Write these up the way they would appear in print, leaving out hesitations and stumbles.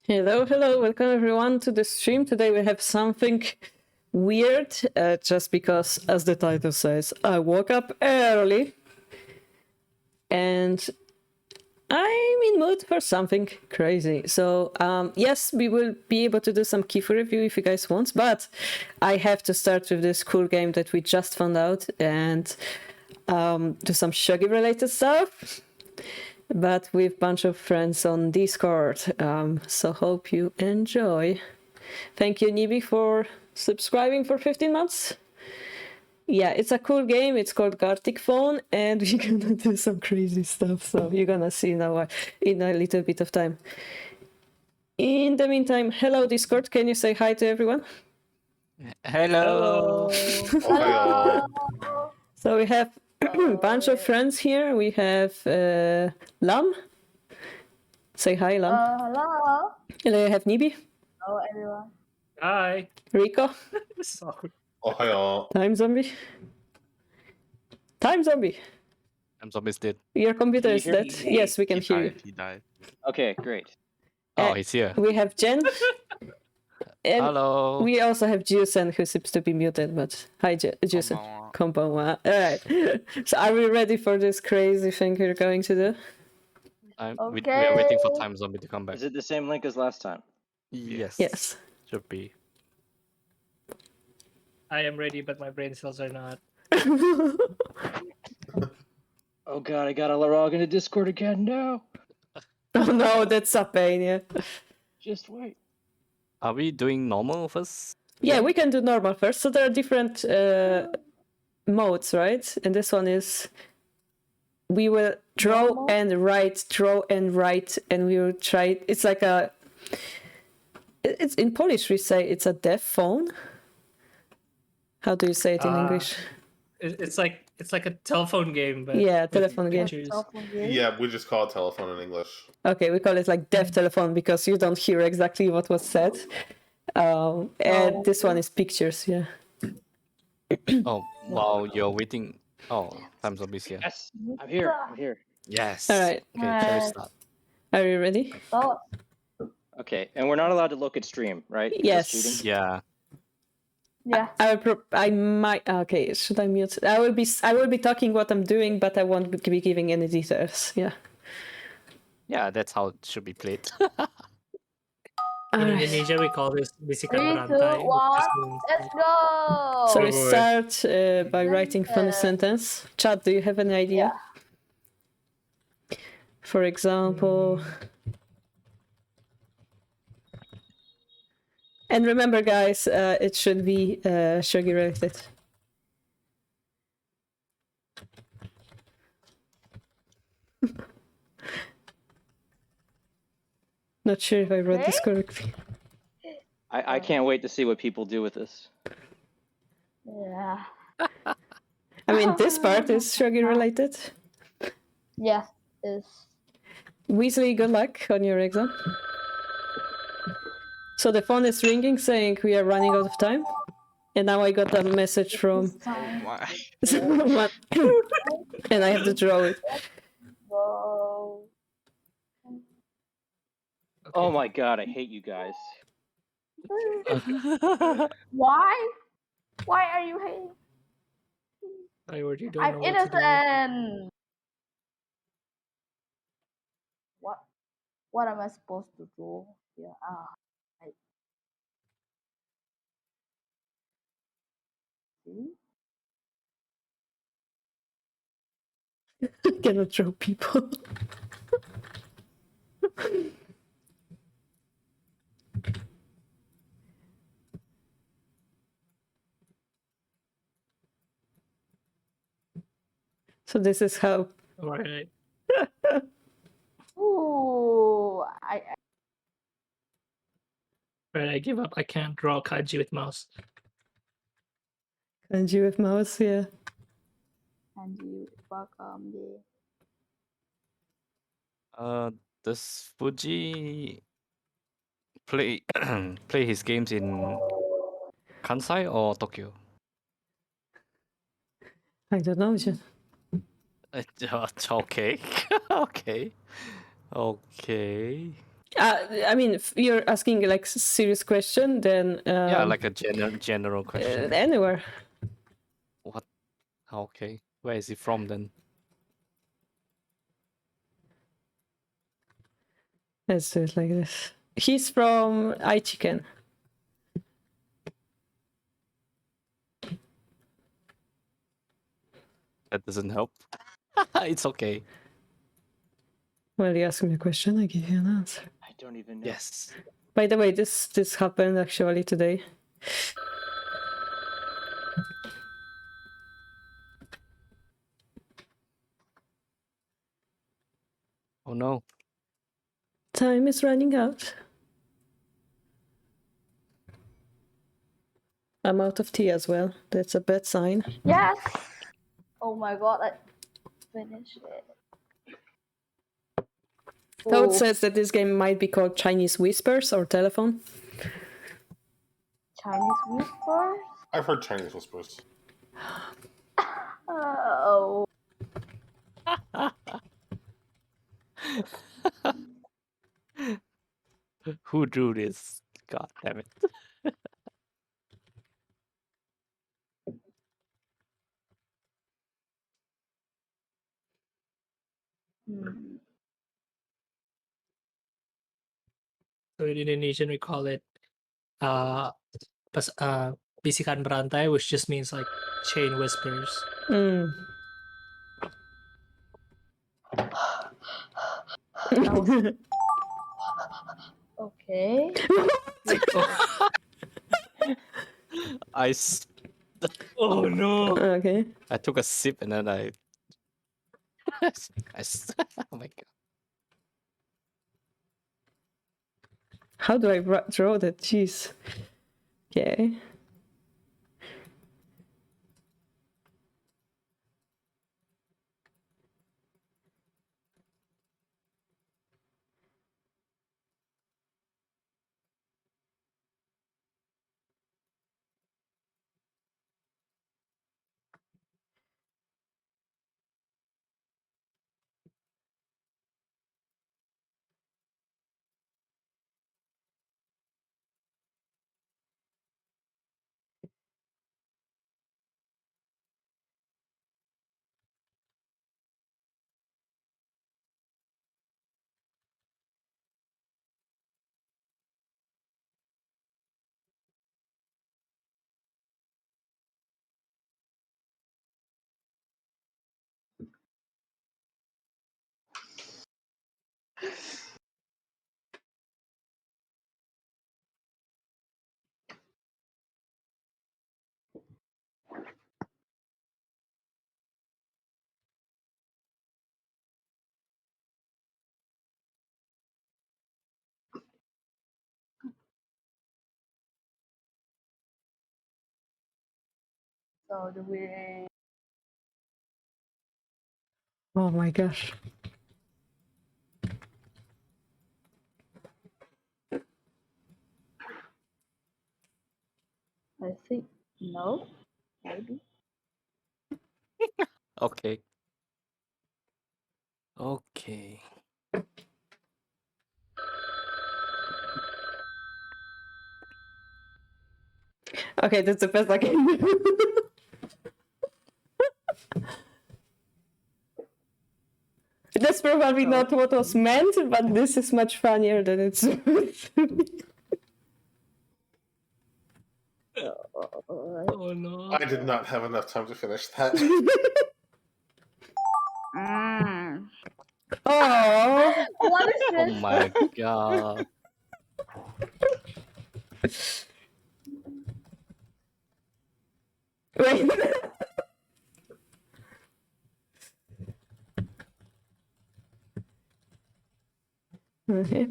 Hello, welcome everyone to the stream. Today we have something weird, just because, as the title says, I woke up early and I'm in mood for something crazy. So, yes, we will be able to do some Kifu review if you guys want, but I have to start with this cool game that we just found out and do some Shogi related stuff. But with a bunch of friends on Discord. So hope you enjoy. Thank you, Nibi, for subscribing for 15 months. Yeah, it's a cool game. It's called Gartic Phone, and we're gonna do some crazy stuff. So you're gonna see now in a little bit of time. In the meantime, hello Discord. Can you say hi to everyone? Hello. Hello. So we have a bunch of friends here. We have Lam. Say hi, Lam. Hello. And I have Nibi. Hello, everyone. Hi. Rico. Sorry. Ohio. Time Zombie. Time Zombie. I'm zombies dead. Your computer Can you is hear dead. me? Yes, we can hear you. He died. Okay, great. Oh, he's here. We have Jen. And Hello. we also have Jusen, who seems to be muted, but hi, Jusen. Konbanwa. Alright. So are we ready for this crazy thing we're going to do? We are waiting for Time Zombie to come back. Is it the same link as last time? Yes. Yes. Should be. I am ready, but my brain cells are not. Oh god, I gotta log into Discord again now. Oh no, that's a pain, yeah. Just wait. Are we doing normal first? Yeah, we can do normal first. So there are different modes, right? And this one is we will draw Normal? and write, and we will try. It's like it's in Polish we say it's a deaf phone. How do you say it in English? It's like a telephone game, but Yeah, with telephone game. pictures. Yeah, we just call it telephone in English. Okay, we call it like deaf telephone because you don't hear exactly what was said. And this one is pictures, yeah. Oh, while you're waiting. Oh, Time Zombie's here. Yes, I'm here. I'm here. Yes. All right. Okay, shall we start? Are you ready? So, Okay, and we're not allowed to look at stream, right? Because Yes. cheating? Yeah. yeah. I might. Okay, should I mute? I will be talking what I'm doing, but I won't be giving any details. Yeah. Yeah, that's how it should be played. In Alright. Indonesia, we call this bisikan 3, 2, berantai. 1, let's go. So we boy. start by writing funny sentence. Chad, do you have any idea? For example. And remember, guys, it should be Shogi related. Not sure if I wrote this correctly. I can't wait to see what people do with this. Yeah. I mean, this part is Shogi related. Yes, is. Weasley, good luck on your exam. So the phone is ringing saying we are running out of time. And now I got a message from Why? someone. And I have to draw it. Whoa. Oh my god, I hate you guys. Why? Why are you hating? I already don't I'm know what to do. innocent. What am I supposed to do? Yeah. See? Cannot draw people. So this is how. Alright. Ooh, Right, I give up. I can't draw kanji with mouse. Kanji with mouse, yeah. and you welcome Does Fuji play play his games in Kansai or Tokyo? I don't know, Jen. Okay. Okay. Okay. I mean, if you're asking like serious question, then Yeah, like a general question. anywhere. What? Okay. Where is he from then? Let's do it like this. He's from Aichiken. That doesn't help. It's okay. Well, you ask me a question, I give you an answer. I don't even know. Yes. By the way, this happened actually today. Oh no. Time is running out. I'm out of tea as well. That's a bad sign. Yes. Oh my god, I finished it. Toad Oh, says that this game might be called Chinese Whispers or Telephone. Chinese whispers. I've heard Chinese whispers. Oh, Who drew this? God damn it. hmm. So in Indonesian, we call it bisikan berantai, which just means like chain whispers. Mm. Okay. Oh no! Okay. I took a sip and then I oh my god. How do I draw that? Jeez. Okay. So do we? Oh my gosh. I think no. Maybe. Okay. Okay. Okay, that's the best I can do. That's probably not what was meant, but this is much funnier than it's. Oh no! I did not have enough time to finish that. Mm. Oh. What is Oh this? my god. Wait. Okay.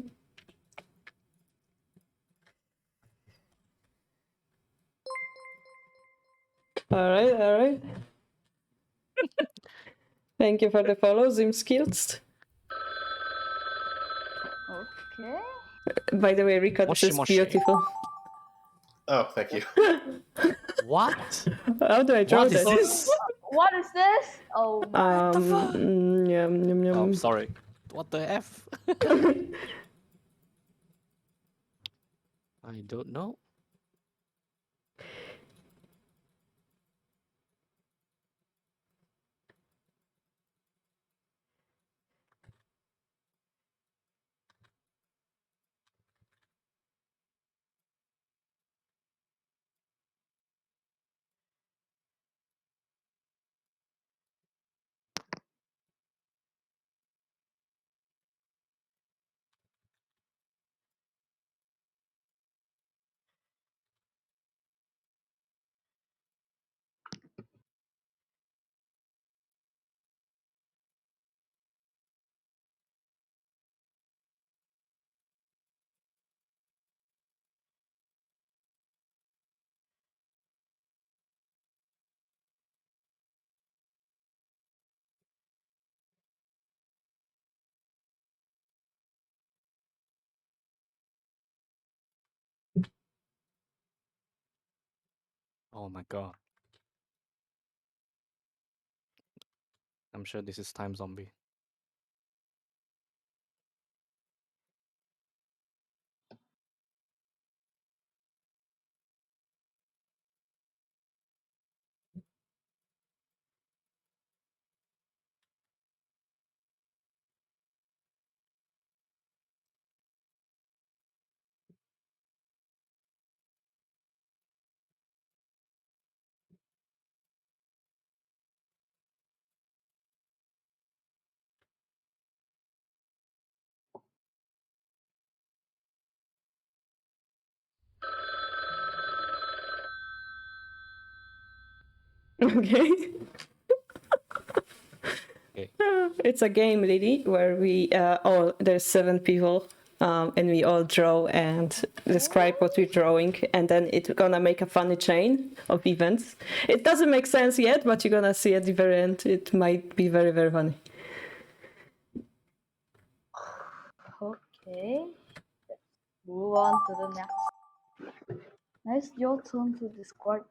All right. Thank you for the follow, Zim Skills. Okay. By the way, Rika, this Moshi is moshi. beautiful. Oh, thank you. What? How do I draw What is that? this? What is this? Oh my. Yum, yum, Oh, yum. sorry. What the F? I don't know. Oh my god. I'm sure this is Time Zombie. Okay. Okay. It's a game, Lily, where we all there's 7 people, and we all draw and describe what we're drawing, and then it's gonna make a funny chain of events. It doesn't make sense yet, but you're gonna see at the very end. It might be very, very funny. Okay. Let's move on to the next. Now it's your turn to describe.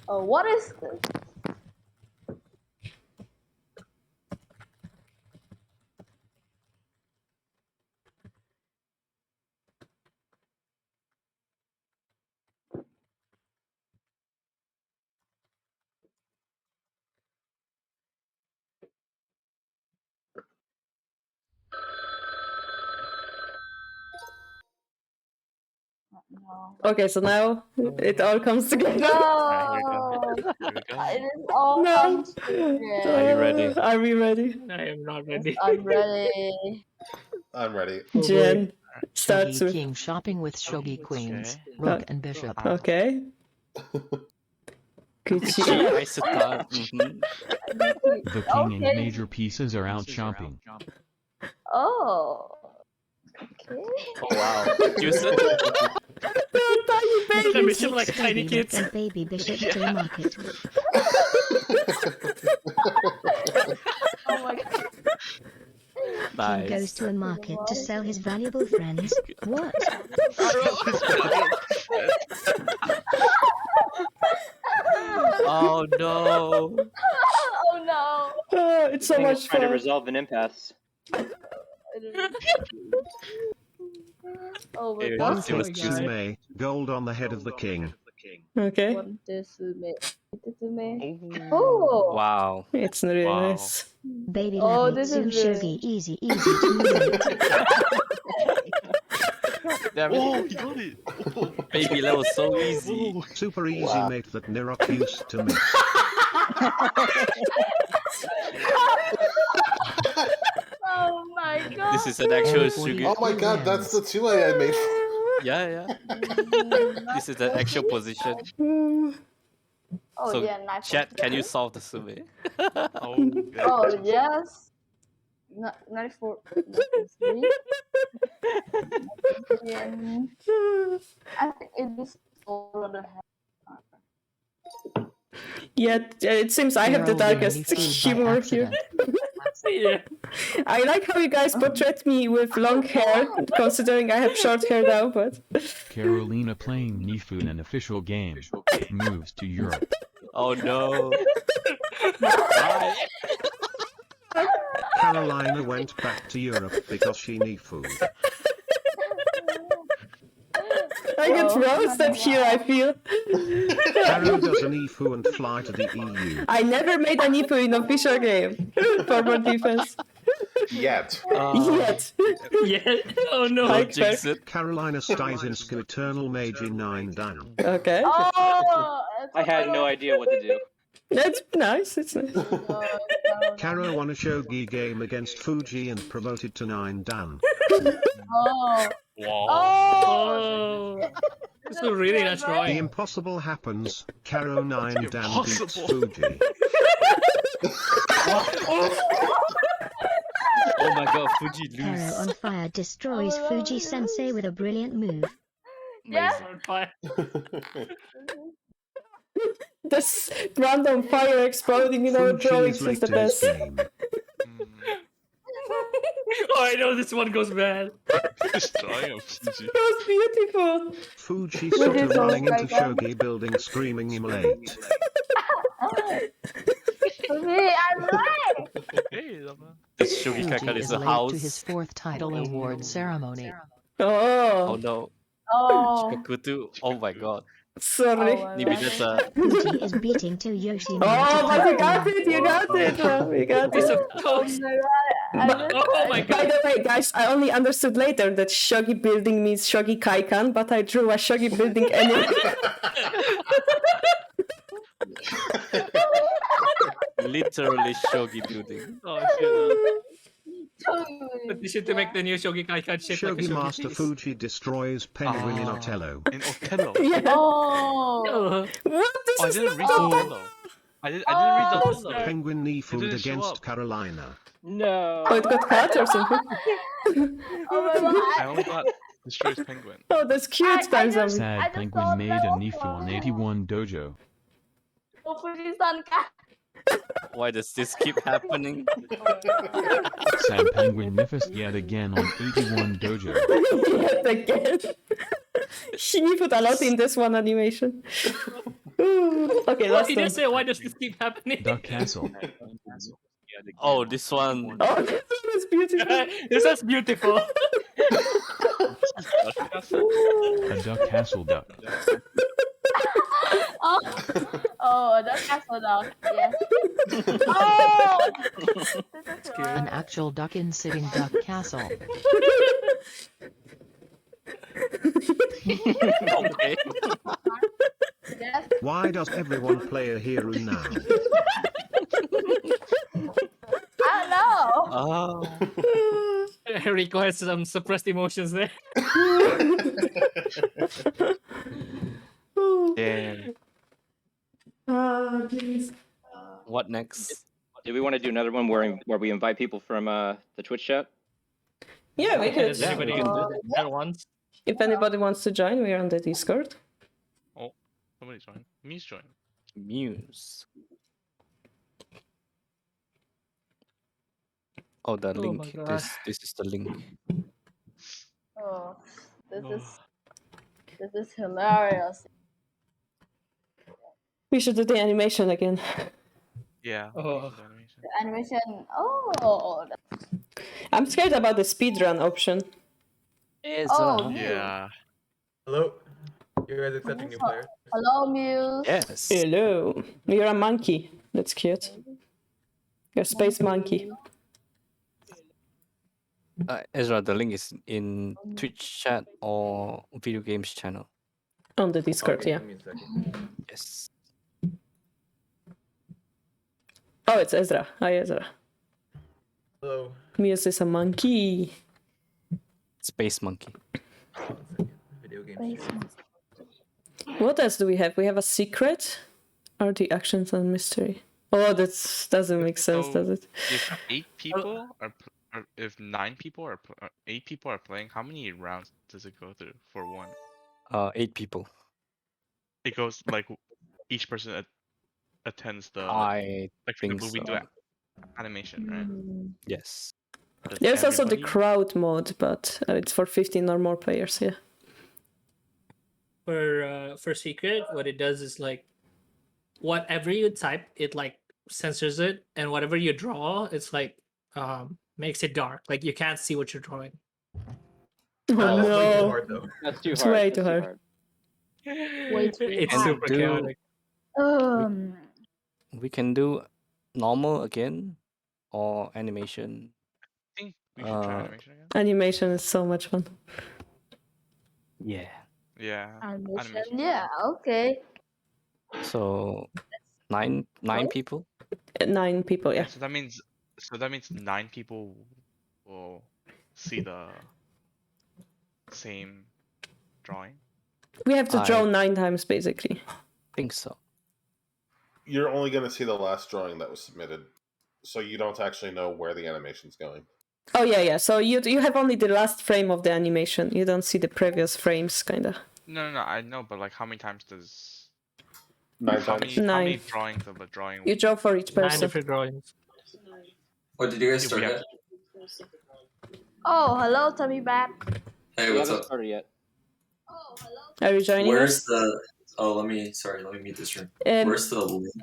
Oh, what is this? No. Okay, so now it all comes together. No! Here we go. It is all No. comes together. Are you ready? Are we ready? I am not Yes, ready. I'm ready. I'm ready. Jen starts Shogi with. king shopping with shogi queens, rook and bishop. Okay. Could She you? I start. Mhm. The king and Okay. major pieces are out shopping. Oh. Okay. Oh wow. Use it. Tiny The baby. bishop like tiny Baby kids. and baby bishop to the market. Oh my god. King goes Nice. to a market to sell his valuable friends. What? Oh no. Oh no. It's so King is much trying to fun. resolve an impasse. Oh my Okay, god. let's see what's juicy. Tsume, gold on the head of the king. Okay. One Desume. Desume. Oh. Oh. Wow. It's really Wow. nice. Baby Oh, level this soon is really- shogi easy to move. Damn it. He got it. Baby level so easy. Super easy mate that Nirok used to make. Oh my god. This is an actual And Shogi. Oh my god, that's the 2A I made. Yeah, yeah. This is an actual position. Oh So, yeah, knife. Chat, can you solve the survey? Oh, Oh yes. 94. 93. And I think it is all on the head. Yeah, it seems I have the They're all darkest really food by humor here. Yeah. I like how you guys portrayed me with long hair, considering I have short hair now, but... Carolina playing Nifu in an official game. Moves to Europe. Oh no. Why? Carolina went back to Europe because she Nifu. I get Oh, roasted here, I feel. Caro does a Nifu and fly to the EU. I never made a Nifu in official game. Forward defense. Yet. Yet. Yeah. Oh no. Hi. Don't jinx it. Carolina Styzinska Eternal Mage in 9 Dan. Okay. Oh, I had no idea what to do. That's nice. It's nice. Caro won a Shogi game against Fuji and promoted to 9 Dan. Oh. Wow. Oh. This is really not The drawing. impossible happens. Caro 9 Dan beats Impossible. Fuji. Oh my god, Fuji Caro lose. on fire destroys Fuji Sensei with a brilliant move. Yeah. On fire. This random fire exploding in our Fuji drawings is is late the to this best. game. Oh, I know this one goes bad. This triumph, Fuji. That was beautiful. Fuji sort of is running into like that? Shogi building screaming him late. Hey, I'm right. Hey, Lama. This Shogi Fuji Kakan is is a late house. to his 4th title award ceremony. Oh Oh, no. Oh. Shikakutu. Oh my god. sorry. Oh, Maybe that's a. Fuji is beating Toyoshi. Oh, but you got it, you got it, bro. You got Piece it. of toast. Oh my By god. the way, guys, I only understood later that Shogi building means Shogi Kaikan, but I drew a Shogi building anyway. Literally Shogi building. Oh, shit. You should to make the new Shogi Kaikan shape like a Shogi Shogi Master piece. Fuji destroys Penguin in Ah. Othello. In Othello. Yeah. Oh. Oh. What? This Oh, I is didn't read not the Othello. I didn't read the Othello. Penguin Nifu'd didn't show against up. Carolina. No. Oh, it got cut or something? Oh my god. I only got destroys penguin. Oh, that's cute, I Time just- Zombie. I Sad just Penguin thought made that a was Nifu on wrong. 81 Dojo. Oh, Fuji-san. Why does this keep happening? Sad Penguin Nifus yet again on 81 Dojo. Yet again. He put a lot in this one animation. Ooh. Okay, last He one. just said, why does this keep happening? Duck Castle. Oh, this one. Oh, this one is beautiful. This is beautiful. A Duck Castle duck. Oh, the castle dog. Yes. Oh. This is An actual duck-in sitting duck castle. Okay. Yes. Why does everyone play a hero now? I don't know. Oh. Rico has some suppressed emotions there. Damn. Please. What next? Do we want to do another one where we invite people from the Twitch chat? Yeah, we could. Does anybody we can do that once? If anybody wants to join, we're on the Discord. Somebody's joined. Me's joined. Muse. Oh, the Oh link. my God. This is the link. Oh, this is hilarious. We should do the animation again. Yeah. Oh. the animation. The animation. Oh. I'm scared about the speedrun option. Oh. Yeah. Hello? You guys accepting new players? Hello, Muse. Yes. Hello. You're a monkey. That's cute. You're a space monkey. Ezra, the link is in Twitch chat or video games channel. On the Discord, Okay, yeah. give me a second. Yes. Oh, it's Ezra. Hi, Ezra. Hello. Muse is a monkey. Space monkey. One second. Video games. What else do we have? We have a secret? Or the actions and mystery? Oh, that doesn't make sense, So- does it? If 8 people or if 9 people or 8 people are playing, how many rounds does it go through for one? 8 people. It goes like each person attends the I like from the think movie so. to animation, right? Yes. Does There's also the everybody- crowd mode, but it's for 15 or more players, yeah. For secret, what it does is like whatever you type, it like censors it, and whatever you draw, it's like makes it dark. Like you can't see what you're drawing. Oh That's way too no. hard though. That's too It's hard. way That's too hard. Way too It's hard. super Do- chaotic. We can do normal again or animation. I think we should try Uh, animation again. Animation is so much fun. Yeah. Yeah. Animation. Animation. Yeah. Okay. So nine people. 9 people, yeah. So that means 9 people will see the same drawing. We have to draw I 9 times basically. think so. You're only going to see the last drawing that was submitted, so you don't actually know where the animation's going. Oh yeah. So you have only the last frame of the animation. You don't see the previous frames, kinda. No, I know, but like, how many times does 9 how times. many 9. drawings of a drawing? You draw for each 9 person. different drawings. What did you guys Do start we yet? Oh, hello, Tommy Bat. Hey, We what's haven't up? started yet. Are you joining Where's us? the? Oh, let me mute this room. Um, Where's the link?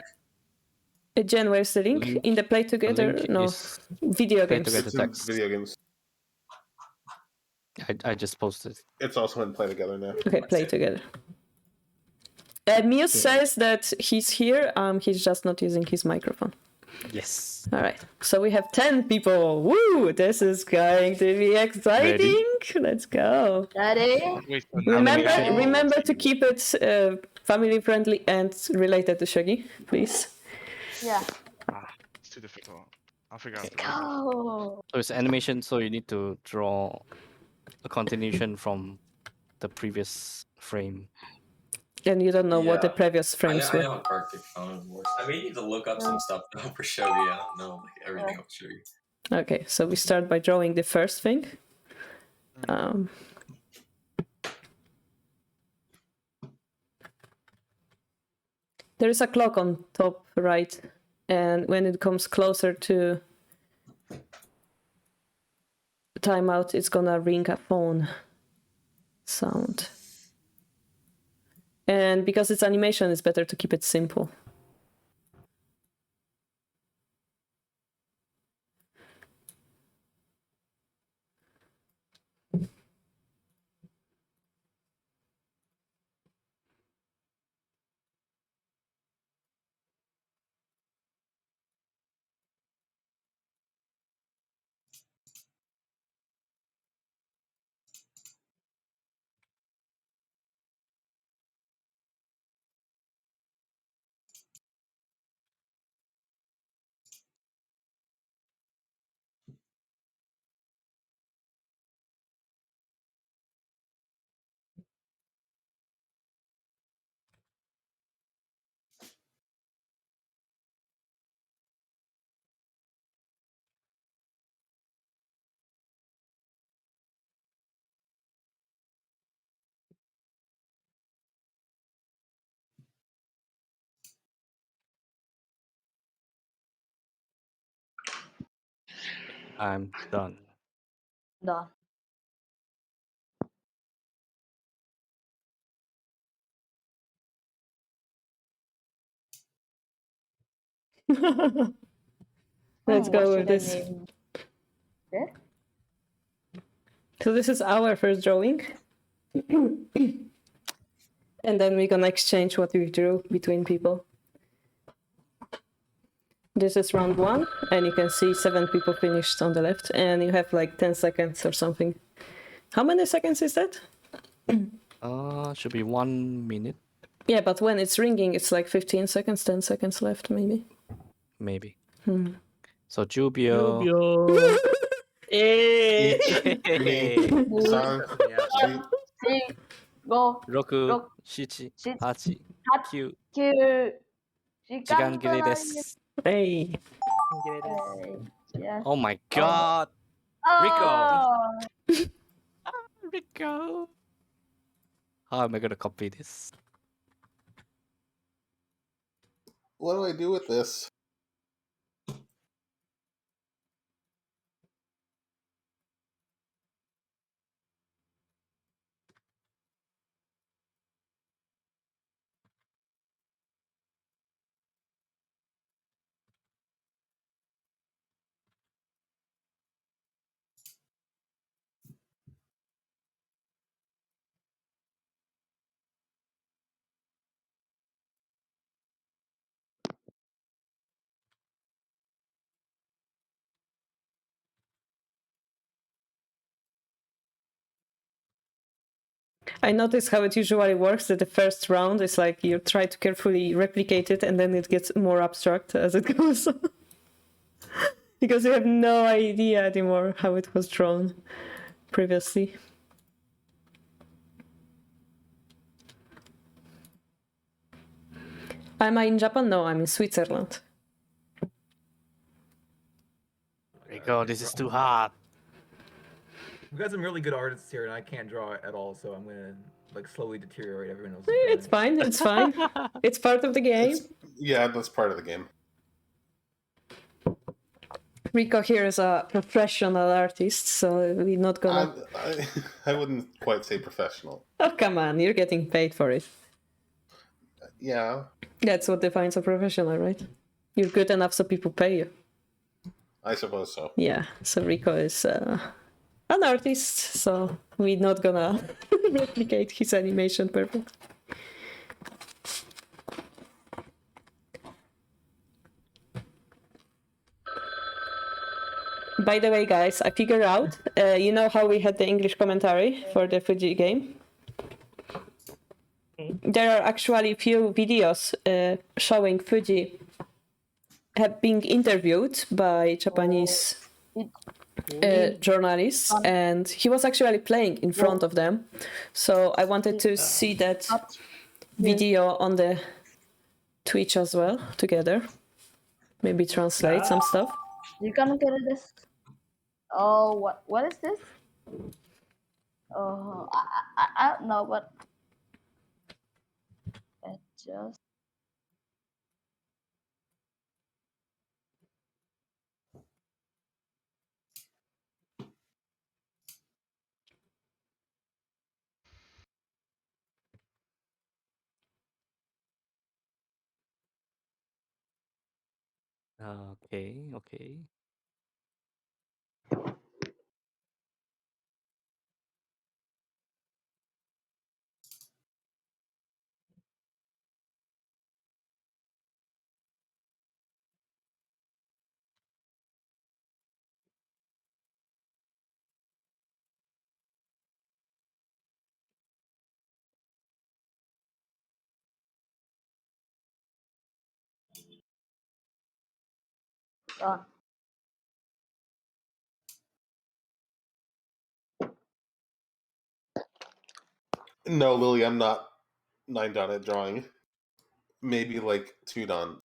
Jen, where's the link? Link- In the Play The Together? link No. is Video Play games. Together It's in text. video games. I just posted. It's also in Play Together now. Okay, Play Together. Muse says that he's here, he's just not using his microphone. Yes. Alright, so we have 10 people. Woo! This is going to be exciting! Let's go! Ready? Wait, so now we Remember, all remember see to what- keep it family friendly and related to Shogi, please. Yeah. It's too difficult. I'll figure out. Go. So it's animation, so you need to draw a continuation from the previous frame. And you don't know what the Yeah. previous frames I were. know how Kartik phone works. I may need to look up some stuff though for Shogi. I don't know like everything about Shogi. Okay, so we start by drawing the first thing. There is a clock on top right, and when it comes closer to timeout, it's gonna ring a phone sound. And because it's animation, it's better to keep it simple. I'm done. Done. Let's What go with should I this. name? Okay. So this is our first drawing. And then we're gonna exchange what we drew between people. This is round 1, and you can see 7 people finished on the left, and you have like 10 seconds or something. How many seconds is that? Should be 1 minute, Yeah, but when it's ringing, it's like 15 seconds, 10 seconds left, maybe. maybe. So Jubio. Rubio. Eh. San, Yeah. Six, go. Roku, Roku, Shichi, Shichi, Hachi, Hachi. Kyu. 9. 時時間間がない切れです。 Hey. Yes. Oh my god! Oh. Rico! How am I gonna copy this? what do I do with this? I noticed how it usually works, that the first round is like you try to carefully replicate it and then it gets more abstract as it goes. Because you have no idea anymore how it was drawn previously. Am I in Japan? No, I'm in Switzerland. Rico, this is too hard. We've got some really good artists here, and I can't draw at all, so I'm gonna like slowly deteriorate everyone else's. It's fine. It's fine. It's part of the game. Yeah, that's part of the game. Rico here is a professional artist, so we're not gonna. I wouldn't quite say professional. Oh come on, you're getting paid for it. Yeah, That's what defines a professional, right? You're good enough so people pay you. I suppose so. Yeah, so Rico is an artist, so we're not gonna replicate his animation perfect. By the way, guys, I figured out, you know how we had the English commentary for the Fuji game? There are actually few videos showing Fuji have been interviewed by Japanese journalists, and he was actually playing in front of them. So I wanted to see that video on the Twitch as well together. Maybe translate some stuff. You can get this. Oh, what is this? I don't know, but it just. Okay. No, Lily, I'm not 9 done at drawing. Maybe like 2 done.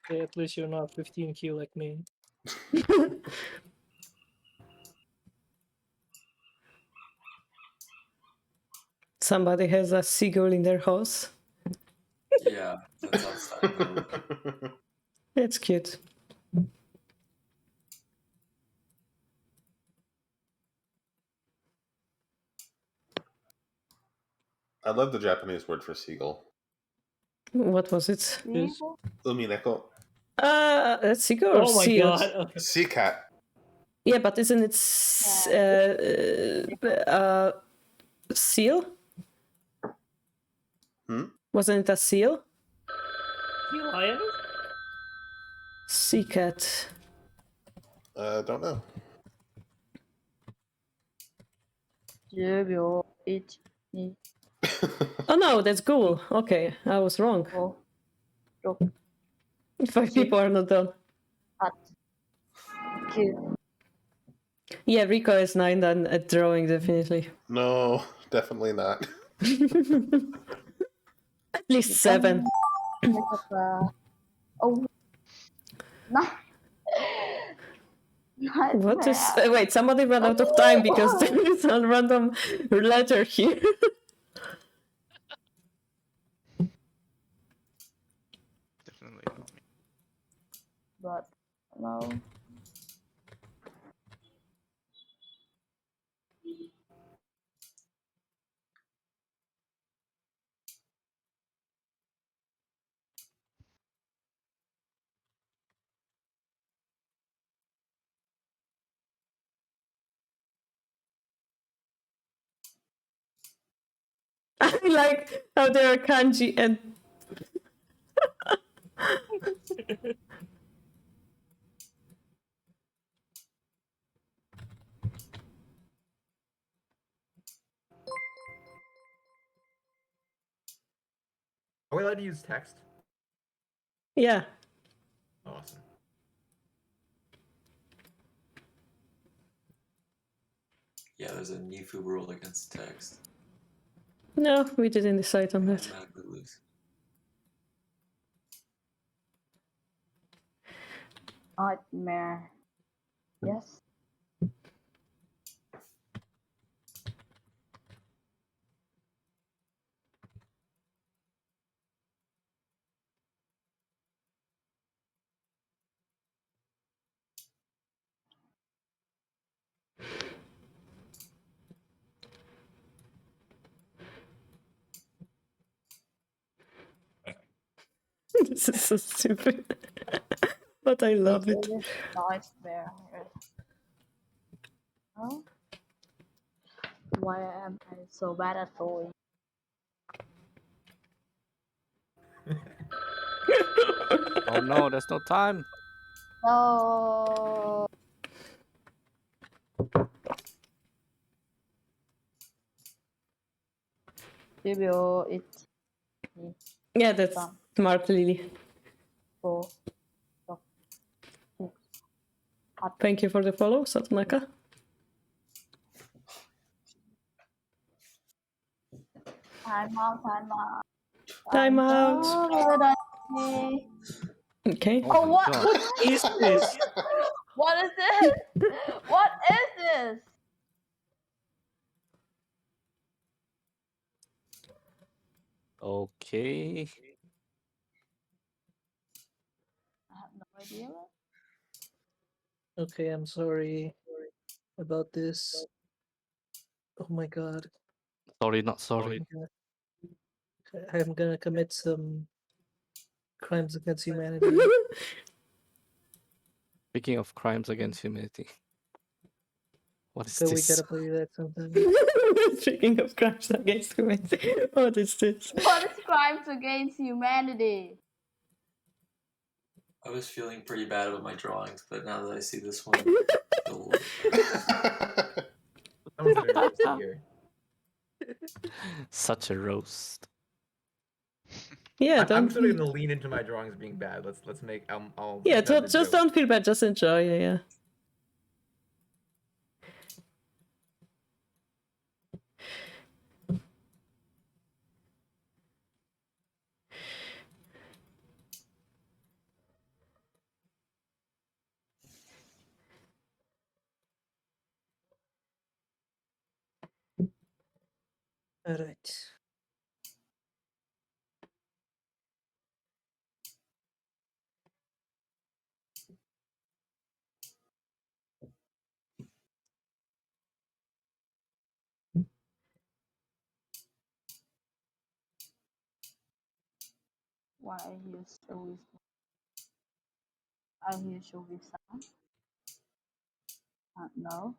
Okay, at least you're not 15Q like me. Somebody has a seagull in their house. Yeah, that's outside. It's cute. I love the Japanese word for seagull. What was it? Umineko. Seagull or Oh my seal? god. Okay. Sea cat. Yeah, but isn't it seal? Wasn't it a seal? Sea lion? Sea cat. Don't know. 10秒、1、2、 Oh no, that's ghoul. Okay, I was wrong. 5、6、 5 people are not done. 8、9。 Yeah, Rico is 9 done at drawing, definitely. No, definitely not. At least 7. Oh, no. What is... wait, somebody ran out of time because there is a random letter here. Definitely not me. But no. I like how there are kanji and... allowed to use text? Yeah. Awesome. Yeah, there's a Nifu rule against text. No, we didn't decide on that. Automatically lose. Nightmare. Yes. This is so stupid. But I love it. Nightmare. Oh? Why am I so bad at drawing? Oh no, there's no time. No. Review it. Yeah, that's smart, Lily. Four. Thank you for the follow, Satonaka. Time out, time out. Time out. Okay. Oh, what? What is this? What is this? What is this? Okay. I have no idea. Okay, I'm sorry about this. Oh my god. Sorry, not sorry. I'm gonna commit some crimes against humanity. Speaking of crimes against humanity. What is So we this? gotta play that sometime. Speaking of crimes against humanity, what is this? What is crimes against humanity? I was feeling pretty bad about my drawings, but now that I see this one, Someone's gonna roast me here. Such a roast. Yeah, I'm sort of gonna lean into my drawings being bad. Let's make. I'll Yeah, make that the just joke. don't feel bad. Just enjoy. Yeah. All right. Why I hear Shogi? I hear Shogi sound. No.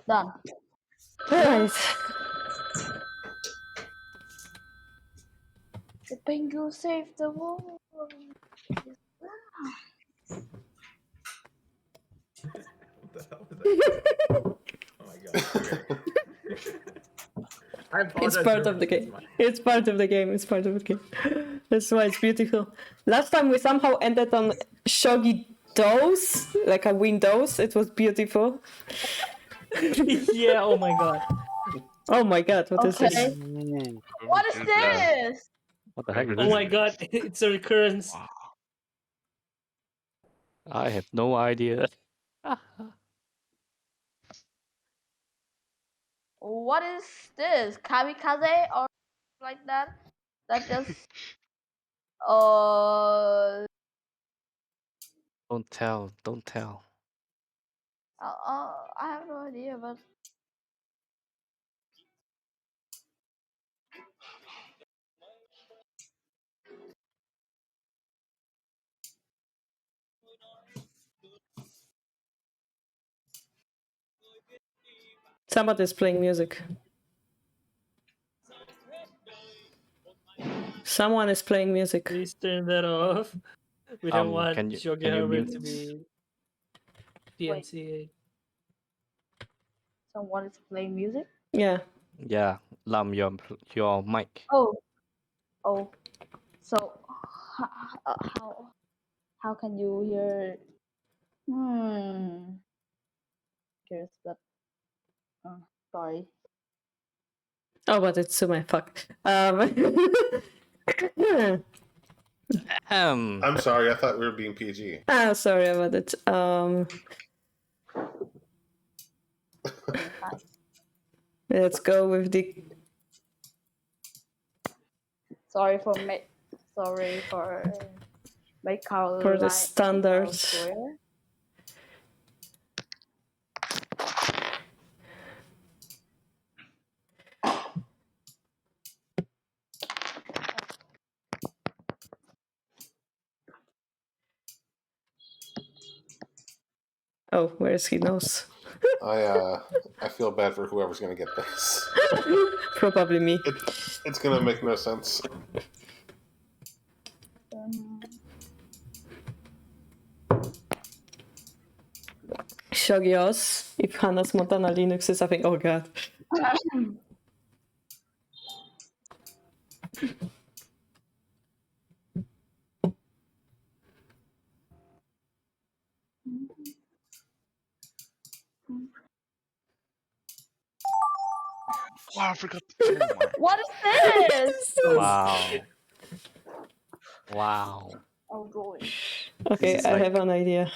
Done. Alright. The penguin saved the world. What the hell is that? Oh my god. Okay. I It's apologize part to of the everyone, game. it's It's part of the game. It's part of the game. That's why it's beautiful. Last time we somehow ended on Shogi dose, like a Windows. It was beautiful. Yeah, oh my god. Oh my god, what is this? What is this? What the heck is Oh this? my god, it's a recurrence. I have no idea. What is this? Kamikaze or like that? That just Don't tell. Don't tell. I have no idea, but Somebody's playing music. Someone is playing music. Please turn that off. We don't want can you Shogi Harbor mute? to be DMCA. Someone is playing music. Yeah. Yeah, Lam, your mic. Oh. So how can you hear? Curious, but sorry. Oh, but it's my fuck. I'm sorry, I thought we were being PG. Sorry about it. Let's go with the. Sorry for make our For the our standard. swear. Oh, where's he knows? I feel bad for whoever's gonna get this. Probably me. It's gonna make no sense. Shogi Oz. If Hannah's Montana Linux is something. Oh god. Oh, I forgot. Oh my. What is this? Wow. Wow. Oh boy. Okay, This is I like- have an idea.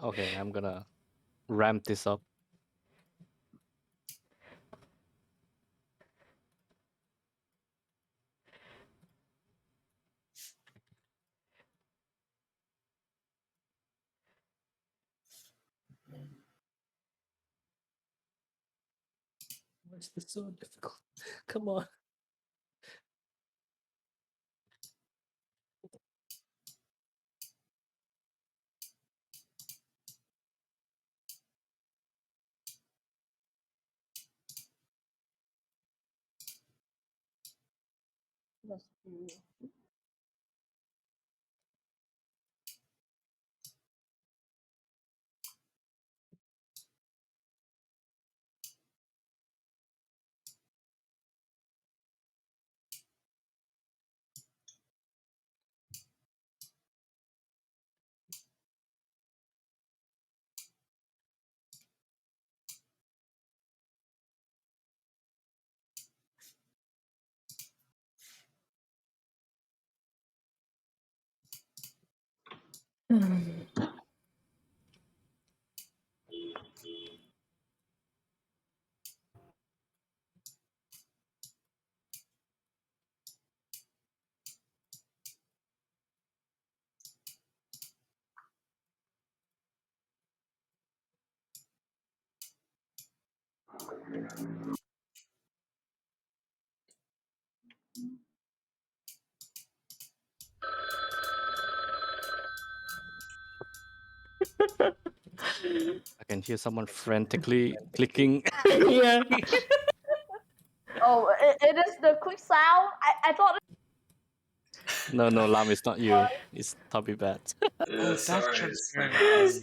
Okay, I'm gonna ramp this up. Why is this so difficult? Come on. Let's do. I can hear someone frantically clicking. Yeah. Oh, it is the quick sound. I thought. No, Lam, it's not you. It's Tubby Bat. Oh, that's Sorry, transparent.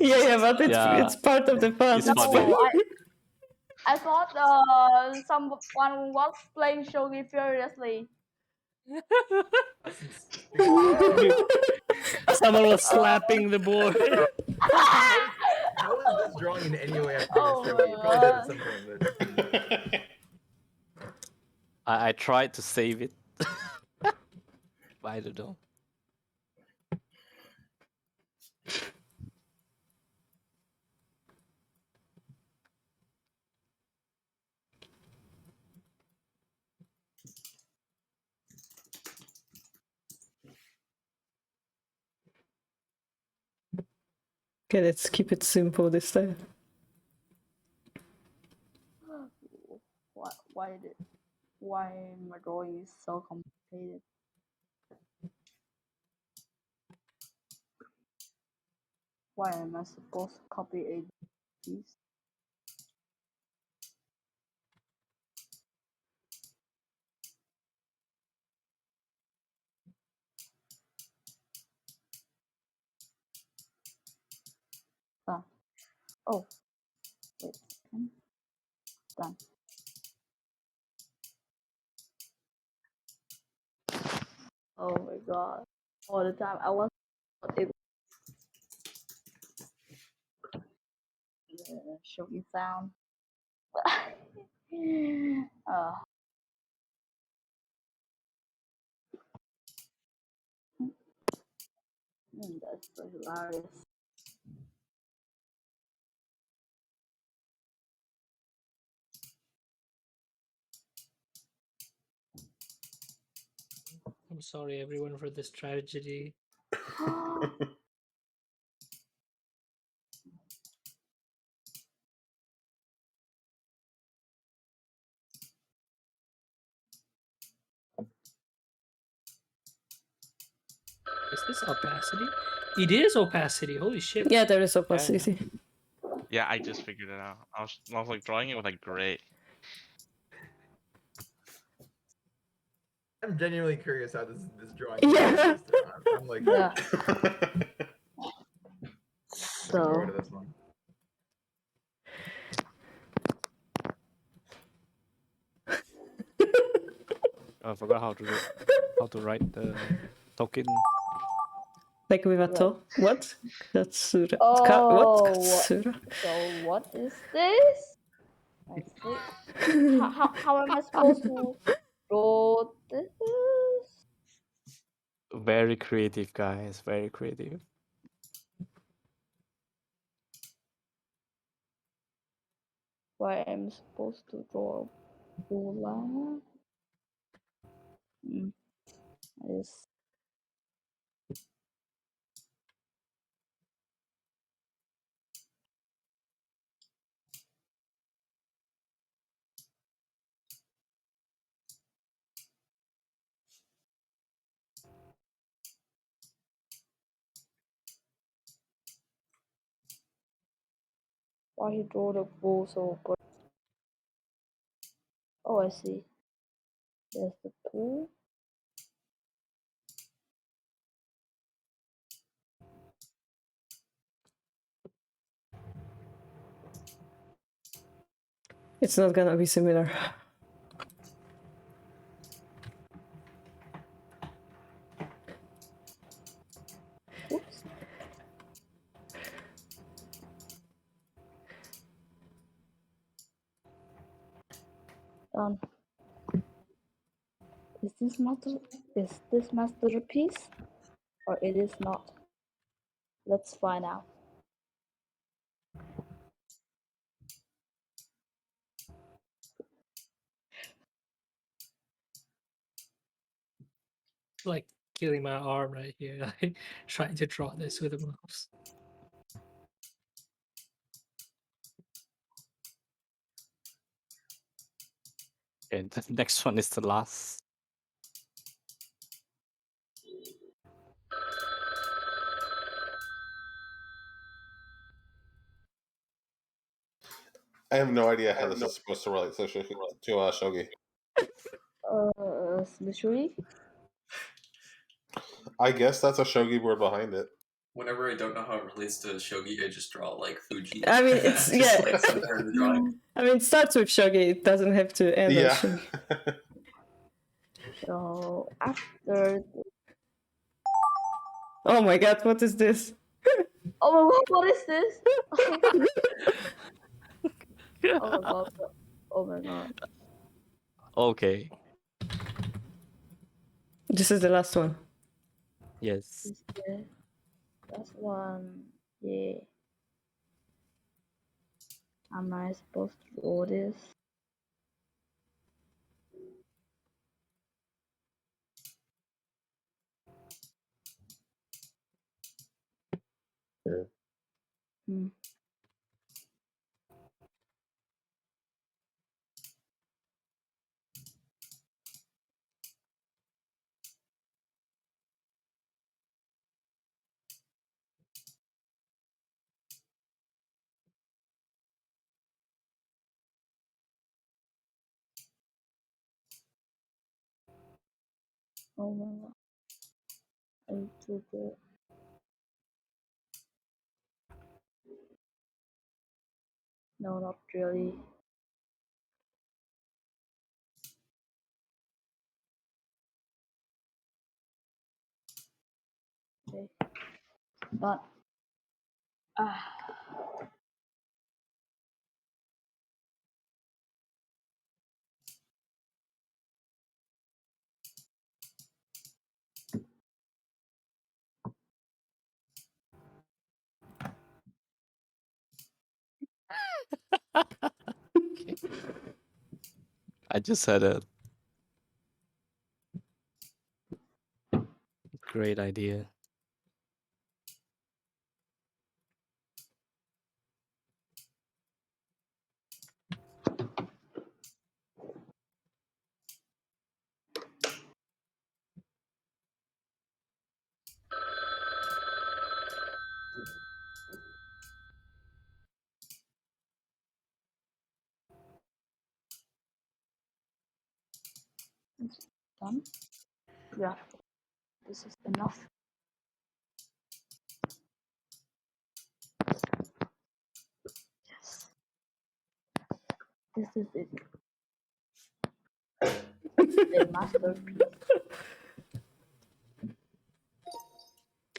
Yeah, but Yeah. it's part of the fun. It's funny. No, I thought someone was playing Shogi furiously. Someone was slapping the board. How is this drawing in any way after Shogi? You probably did at some point, but I tried to save it. But I don't know. Okay, let's keep it simple this time. Why my drawing is so complicated? Why am I supposed to copy a piece? Done. Oh, wait. Done. Oh my god. All the time I was not able to show you sound. That's so hilarious. I'm sorry, everyone, for this tragedy. Is this opacity? It is opacity. Holy shit. Yeah, there is opacity. Yeah, I just figured it out. I was like drawing it with like gray. I'm genuinely curious how this drawing. Yeah. I'm like. Yeah. Looking forward to this one. I forgot how to write the token. Like with a to? What? Katsura. Oh, What? Katsura? so what is this? I see. How am I supposed to draw this? Very creative, guys. Very creative. Why am I supposed to draw Bula? Yes. Why he draw the bull so good? Oh, I see. There's the pool. It's not gonna be similar. Oops. Is this masterpiece or it is not? Let's find out. Like killing my arm right here, like trying to draw this with a mouse. And the next one is the last. I have no idea how this is supposed to relate to Shogi. Literally. I guess that's a Shogi word behind it. Whenever I don't know how it relates to Shogi, I just draw like Fuji. I mean, it's Just, yeah. like, somewhere in the drawing. I mean, it starts with Shogi. It doesn't have to end on Yeah. Shogi. So after. Oh my god, what is this? Oh my god, what is this? Oh my god. Oh my god. Okay. This is the last one. Yes. Is the last one. Yeah. Am I supposed to draw this? Hmm. Oh my god. I took it. No, not really. Okay. But I just had a great idea. it's done. Yeah, this is enough. Yes. This is it. The masterpiece.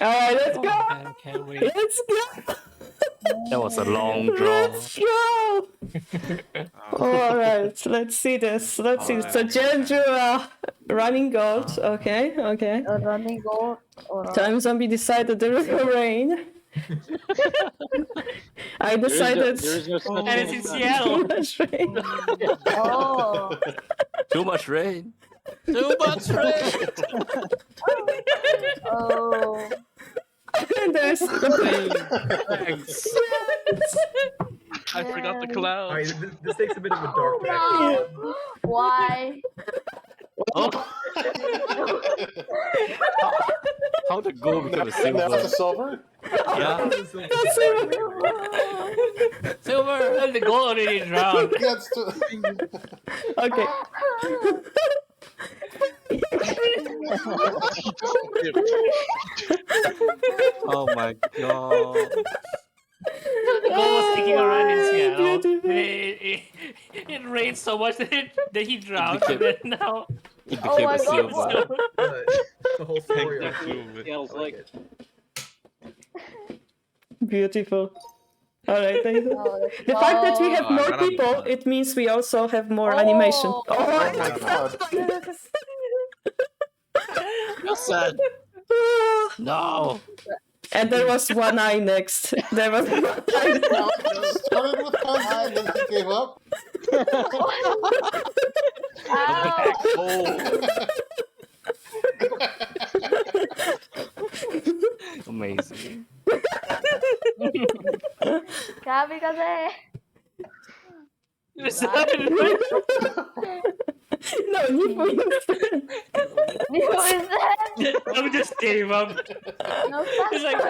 All right, let's go. I can't wait. Let's go. That was a long draw. Let's go. All right, let's see this. Let's see. So Jeju, running gold. Okay, okay. A running gold or Time Zombie decided there is no rain. I decided. There's no such And it's in Seattle. Too much rain. Oh. Too much rain. Too much rain. Oh. And there's Thanks. I forgot the cloud. Alright, this takes a bit of a dark track. No. Why? Oh. How the gold become a That's the silver? silver? Yeah. That's it. Silver and the gold already drowned. That's Okay. Oh my god. The goal was taking a run in Seattle. Beautiful. It rained so much that he drowned, and then now It Oh became my a God, silver. The whole story. Thank arc. you. Seattle's I like like it. Beautiful. All right, thank you. Oh, that's- The fact that we have Oh, more I got people, a- it means we also have more Oh. animation. Oh, Oh my god. You're sad. No. And there was one eye next. There was one eye. Started with Kanzi and then he gave up. Ow. Oh. Amazing. Kamikaze. No, Nifu instead. Nifu is dead. I'm just kidding, Mom. No, It's like,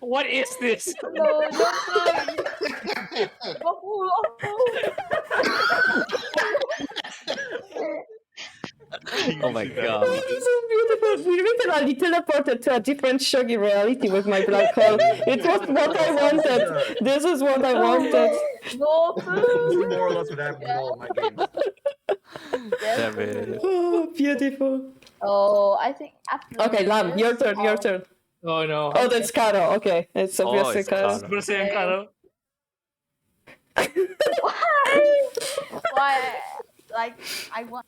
what is this? no, don't cry. Goku, Oh my god. Oh, this is beautiful. We literally teleported to a different Shogi reality with my black hole. It was what I wanted. This is what I wanted. This is Goku. more or less what happens in all of my games. Damn it. Oh, beautiful. Oh, I think after Okay, Lam, your this, turn, your turn. Oh no. Oh, that's Karo. Okay, it's obviously it's Karo. Karo. Brazilian Karo. Why? Like, I want.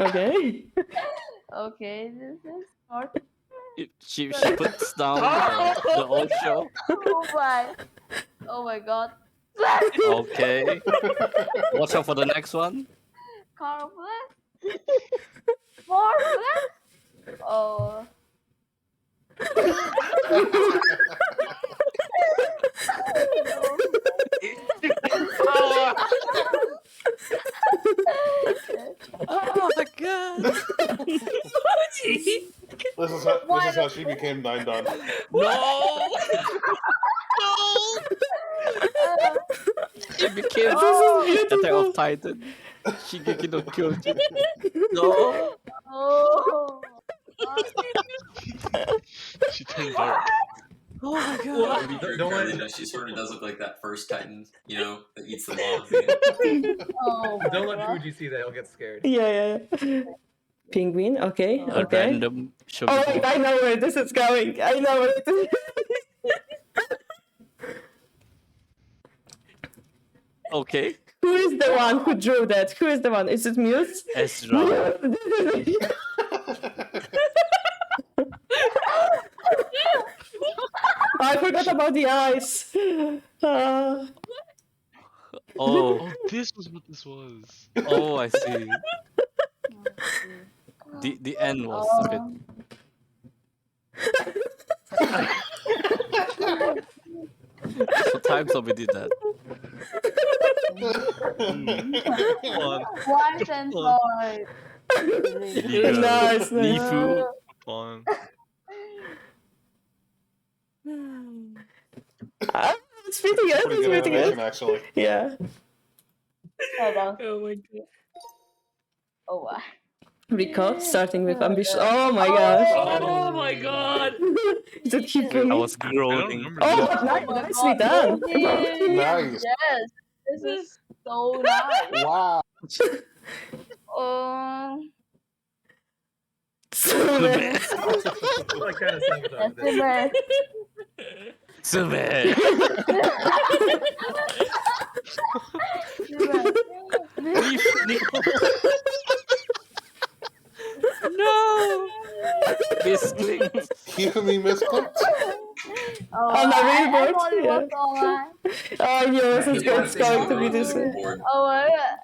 Okay. Okay, this is not. She puts down the old show. Oh my god. Okay. Watch out for the next one. Carl Bless? More Bless? Oh. Oh my god. This is how she became 9 done. No. No. It became Attack of Titan. Shigeki no Kyojin. No. Oh. She turned dark. Oh my god. To be fair, Don't Carly let- does. She sort of does look like that first Titan, you know, that eats the mobs. Again. Oh my Don't let god. Fuji see that; he'll get scared. Yeah. Penguin. Okay. A Okay. random Shogi Oh wait, boss. I know where this is going. I know where it is. Okay. Who is the one who drew that? Who is the one? Is it Muse? Ezra. I forgot about the eyes. Oh. Oh, this was what this was. Oh, I see. The end was a bit. So time zombie did that. One sensor. Nice. Nifu. Pawn. It's pretty good. Pretty It's good pretty animation, good. actually. Yeah. Hold on. Oh my god. Oh wow. Recall, starting with ambition. Oh my gosh. Oh my god. Is it keep I me? was I don't groaning. remember Oh, this. but Oh my nicely god. done. Nice. Yes. This is so nice. Wow. So bad. What kind of sabotage That's this? it. So bad. No. Misclicked. You and me misclicked? Oh, On my I real thought it board, was online. Oh, yours is Yeah, it's going to be this way. Oh my god.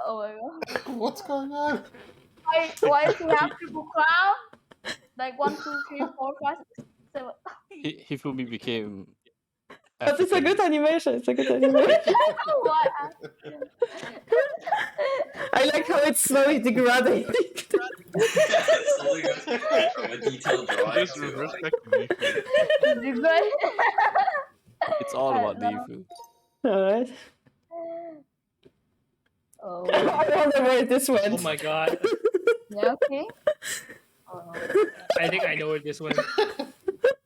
Oh my god. What's going on? Why does he have triple crown? Like 1, 2, 3, 4, 5, 6, 7. Hifumi became. But it's a African. good animation. It's a good animation. What? I like how it's slowly degrading. Slowly goes from a detailed drawing Just to reverse like, back to Nifu. It's all about Nifu. Alright. Oh. I wonder where this went. Oh my god. Yeah, okay. Oh. I think I know where this went.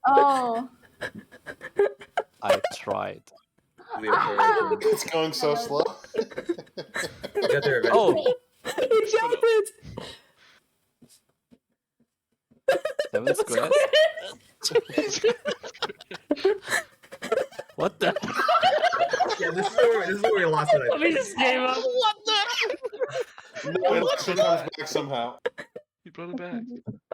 Oh. I tried. It's going so slow. Get there eventually. Oh, He jumped it. 7 squares? What the? Yeah, this is where we lost it. I Let me think. just gave up. No, it actually comes back somehow. He brought it back.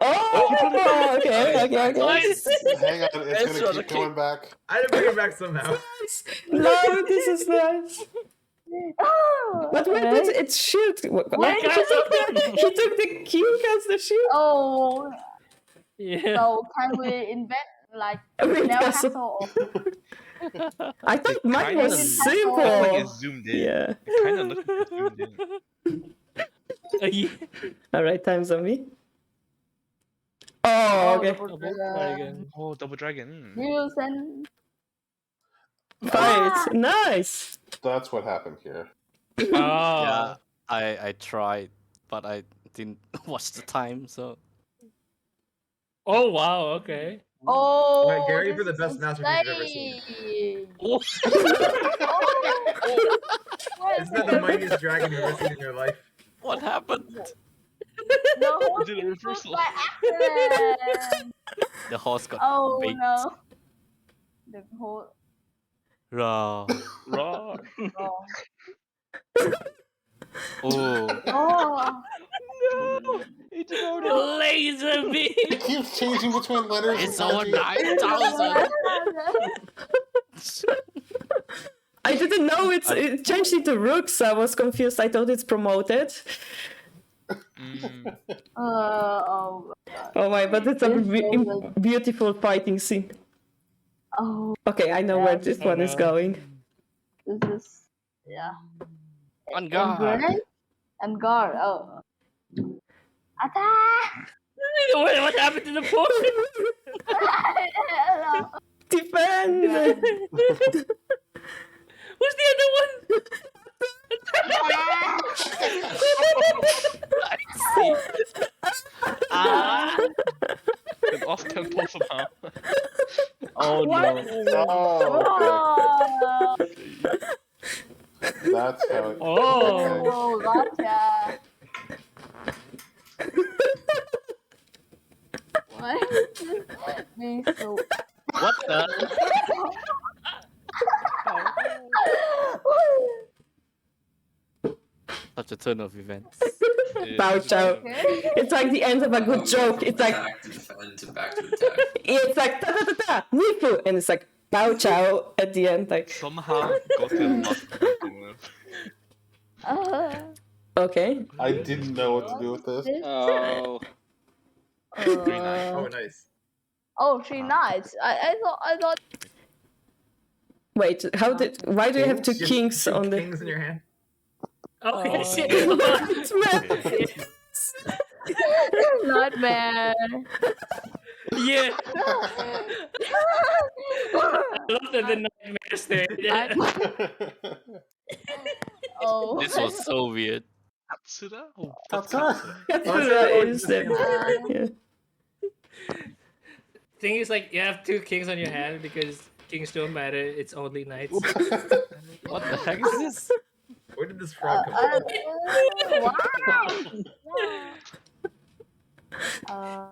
Oh, okay. Nice. Hang on, it's Ezra, gonna the keep going back. I didn't bring it back somehow. No, this is nice. Oh. But wait, it's shield. Why Yeah, he took the cube as the shield? Oh. Yeah. So can we invent like Wait, Neo Castle. Castle? I thought mine Kinda was looks like simple. it's zoomed in. Yeah. It kind of looks like it's zoomed in. Yeah. Alright, time zombie. Oh, okay. Oh, double dragon. Use and Fight. Nice. That's what happened here. Oh. Yeah, I tried, but I didn't watch the time, so. Oh wow. Okay. oh. Alright, Gary, for this the is best masterpiece you've ever seen. insane. Oh. What Isn't that the mightiest dragon you've ever seen in your life? What happened? The whole Did a thing was reversal. by accident. The horse got Oh baked. no. The whole. Raw. Raw. Oh. Oh. Oh. No. It's The laser beam. It keeps changing between letters. It's and over kanji. 9,000. I didn't know it changed into rooks. I was confused. I thought it's promoted. Oh. Oh my, but it's a This is beautiful fighting scene. Oh. Okay, I know where this Oh, one is no. going. This is yeah. On guard. Embrace and guard. Oh. Attack! What happened to the potion? Defend! Who's the other one? I see. An off tempo somehow. Oh no. Oh, Oh, that's how it. Oh. oh, gotcha. Why is this being so? What the? Such a turn of events. Bow chow. It's like the end of a good joke. It's like Back to defend to back to attack. it's like ta ta ta ta Nifu, and it's like bow chow at the end. Like Somehow Goku lost everything with. okay. I didn't know what to do with this. Oh. Oh, nice. Oh, 3 knights. I thought. Wait, how did? Why do you have two kings Two on the? kings in your hand. Okay. What, man? Nightmare. Yeah. I love that the nightmares there. Yeah. Oh. This was so weird. Katsura? Oh, That's that's right. Katsura. Is there? Yeah. Thing is, like, you have 2 kings on your hand because kings don't matter. It's only knights. What the heck is this? Where did this frog come from?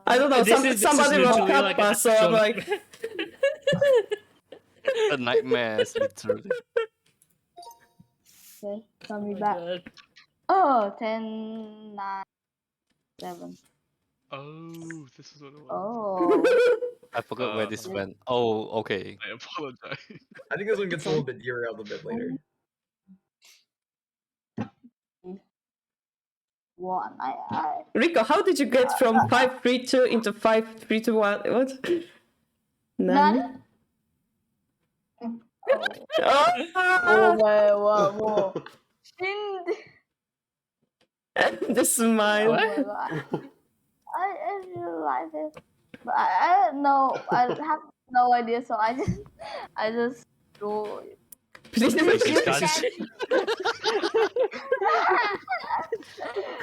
I don't know. This is Somebody wrote literally like Kappa, an so I'm actual- like, A nightmare, literally. Okay, call me Oh my back. God. Oh, 10, 9, 7. Oh, this is what it was. Oh. I forgot where this went. Oh, okay. I apologize. I think this one gets a little bit derailed a bit later. 1. I Rico, how did you get from 5-3-2 into 5-3-1? What? None. Oh, Whoa. the smile. Oh my God. I really like this, but I don't know. I have no idea, so I just do. Please Please catch.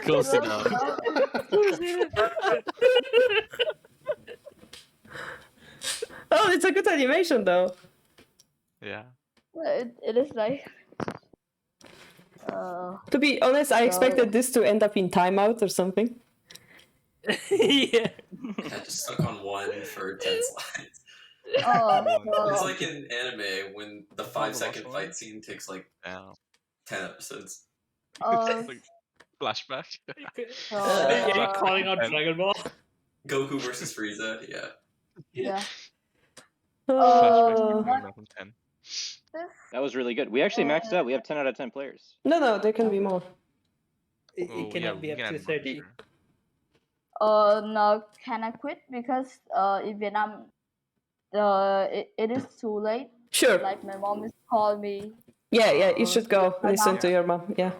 Go sit down. Oh, it's a good animation though. Yeah. It is like. To be honest, I expected this to end up in timeout or something. Yeah. I just stuck on 1 for 10 slides. Oh, It's like in anime when the 5-second fight scene takes like 10 episodes. Like, flashback. Yeah, you're calling out Dragon Ball. Goku versus Frieza, yeah. Yeah. Oh. Flashback from 10. That was really good. We actually maxed out. We have 10 out of 10 players. No, there can be more. It cannot be up to 30. No, can I quit because in Vietnam, it is too late. Sure. Like my mom is calling me. Yeah, you should go listen to your mom. Yeah.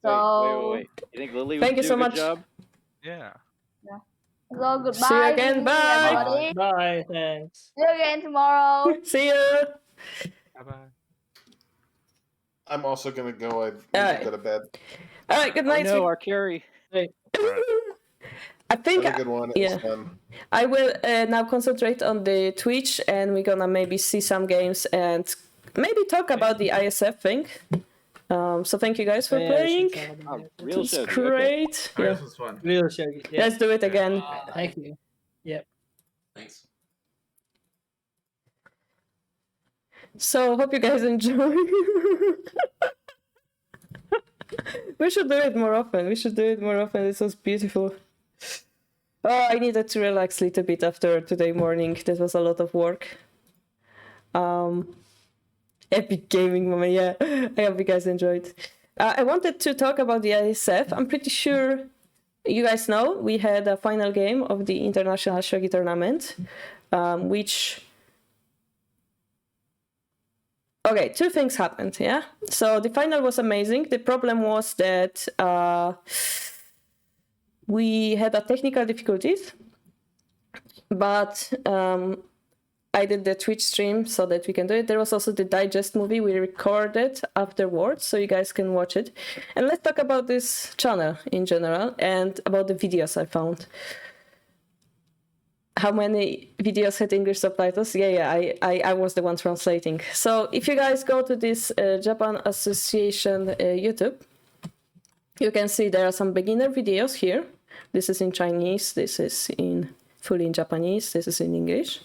So. Wait. You think Lily Thank would you do so a good much. job? Yeah. So goodbye. See you again. Bye. Everybody. Bye. Thanks. See you again tomorrow. See you. Bye-bye. I'm also gonna go. I need to go to bed. All right. Good night. Oh, no, our carry. I think. Have a good one. It was fun. I will now concentrate on the Twitch, and we're gonna maybe see some games and maybe talk about the ISF thing. So thank you guys for playing. Real It's Shogi, great. Okay. Yeah. This was fun. Real Shogi. Yeah. Let's do it again. Thank you. Yep. Thanks. So hope you guys enjoy. We should do it more often. This was beautiful. Oh, I needed to relax a little bit after today morning. That was a lot of work. Epic gaming moment, yeah. I hope you guys enjoyed. I wanted to talk about the ISF. I'm pretty sure you guys know we had a final game of the International Shogi Tournament, which... Okay, 2 things happened, yeah? So the final was amazing. The problem was that we had a technical difficulties, but I did the Twitch stream so that we can do it. There was also the digest movie we recorded afterwards, so you guys can watch it. And let's talk about this channel in general and about the videos I found. how many videos had English subtitles? Yeah, I was the one translating. So if you guys go to this Japan Association YouTube, you can see there are some beginner videos here. This is in Chinese, this is fully in Japanese, this is in English.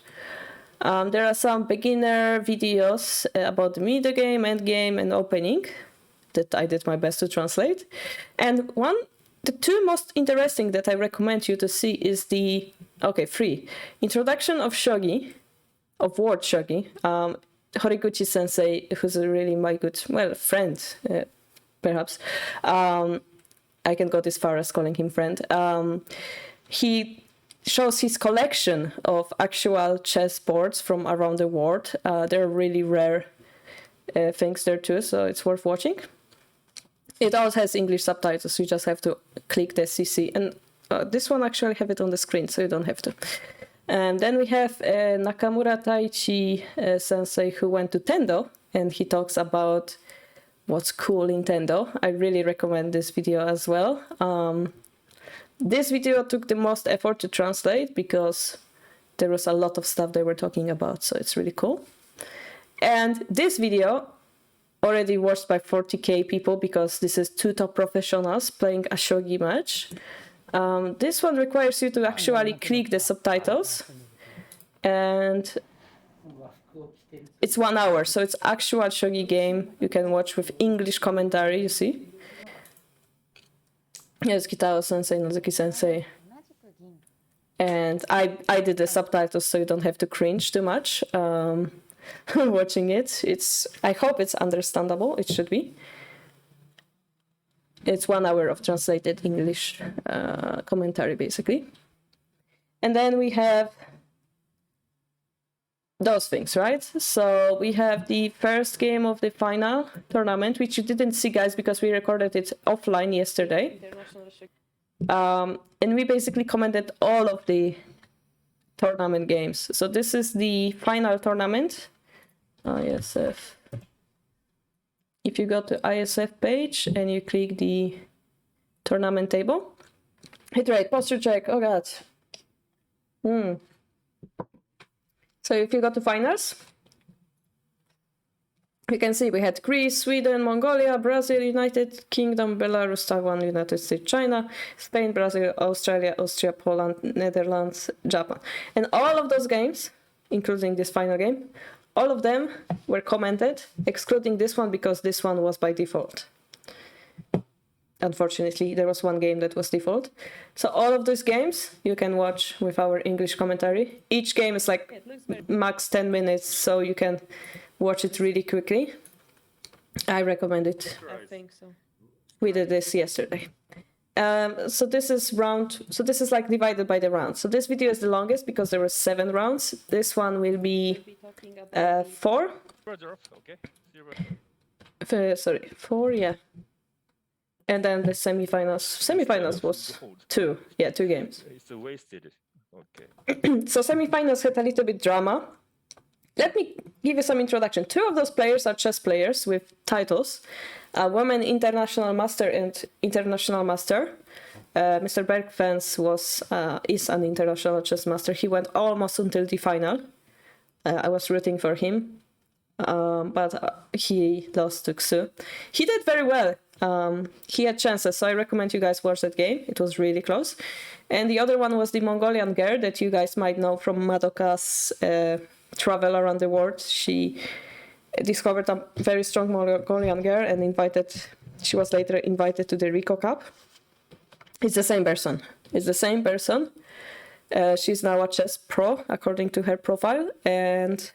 There are some beginner videos about the middle game, end game, and opening that I did my best to translate. And the two most interesting that I recommend you to see is the, free, Introduction of Shogi, of word Shogi. Horiguchi sensei, who's really my good, friend, perhaps. I can go this far as calling him friend. He shows his collection of actual chess boards from around the world. They're really rare things there too, so it's worth watching. It also has English subtitles, you just have to click the CC. And this one actually have it on the screen, so you don't have to. And then we have Nakamura Taichi sensei, who went to Tendo, and he talks about what's cool in Tendo. I really recommend this video as well. This video took the most effort to translate because there was a lot of stuff they were talking about, so it's really cool. And this video already watched by 40k people because this is two top professionals playing a shogi match. This one requires you to actually click the subtitles, and it's 1 hour, so it's actual shogi game you can watch with English commentary, you see. Yes, Kitao sensei, Nozuki sensei. And I did the subtitles so you don't have to cringe too much watching it. I hope it's understandable, it should be. It's 1 hour of translated English commentary, basically. And then we have those things, right? So we have the first game of the final tournament, which you didn't see, guys, because we recorded it offline yesterday. And we basically commented all of the tournament games. So this is the final tournament. ISF. If you go to ISF page and you click the tournament table, hit rate, posture check, oh god. So if you go to finals, you can see we had Greece, Sweden, Mongolia, Brazil, United Kingdom, Belarus, Taiwan, United States, China, Spain, Brazil, Australia, Austria, Poland, Netherlands, Japan. And all of those games, including this final game, all of them were commented, excluding this one because this one was by default. Unfortunately, there was one game that was default. So all of these games you can watch with our English commentary. Each game is like max 10 minutes, so you can watch it really quickly. I recommend it. I think so. We did this yesterday. So this is like divided by the rounds. So this video is the longest because there were 7 rounds. This one will be 4. Sorry, 4, yeah. And then the semifinals. Semifinals was 2. Yeah, 2 games. It's wasted. Okay. So semifinals had a little bit drama. Let me give you some introduction. 2 of those players are chess players with titles. Women International Master and International Master. Mr. Bergfans is an international chess master. He went almost until the final. I was rooting for him, but he lost to Xu. He did very well. He had chances, so I recommend you guys watch that game. It was really close. And the other one was the Mongolian girl that you guys might know from Madoka's travel around the world. She discovered a very strong Mongolian girl and she was later invited to the Rico Cup. It's the same person. She's now a chess pro, according to her profile, and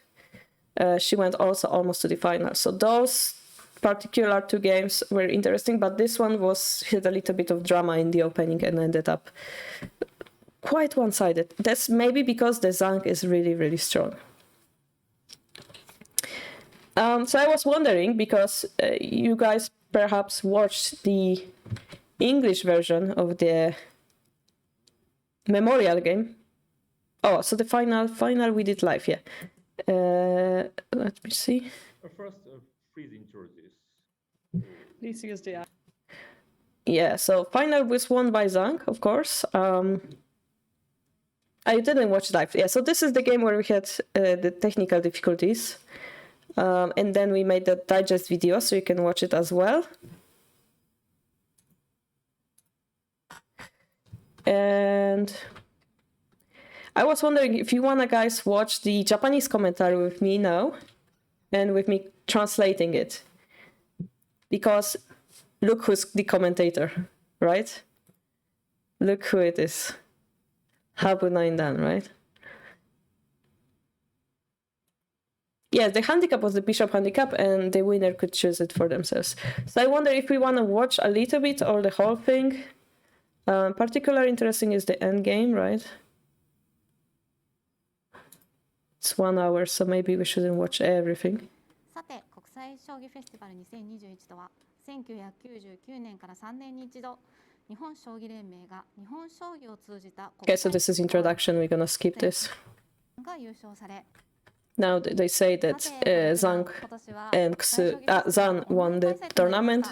she went also almost to the final. So those particular 2 games were interesting, but this one had a little bit of drama in the opening and ended up quite one-sided. That's maybe because the Zhang is really, really strong. So I was wondering, because you guys perhaps watched the English version of the Memorial game. Oh, so the final we did live, yeah. Let me see. First, freezing choices. Please use the app. Yeah, so final was won by Zhang, of course. I didn't watch live. Yeah, so this is the game where we had the technical difficulties. And then we made the digest video, so you can watch it as well. And I was wondering if you wanna guys watch the Japanese commentary with me now and with me translating it. Because look who's the commentator, right? Look who it is. Habu Naindan, right? Yeah, the handicap was the bishop handicap, and the winner could choose it for themselves. So I wonder if we want to watch a little bit or the whole thing. Particularly interesting is the end game, right? It's 1 hour, so maybe we shouldn't watch everything. さて、国際将棋フェスティバル2021とは、1999年から3年に一度、日本将棋連盟が日本将棋を通じた Okay, so this is introduction. We're gonna skip this. が優勝され、 Now they say that Zhang and Zhang won the tournament.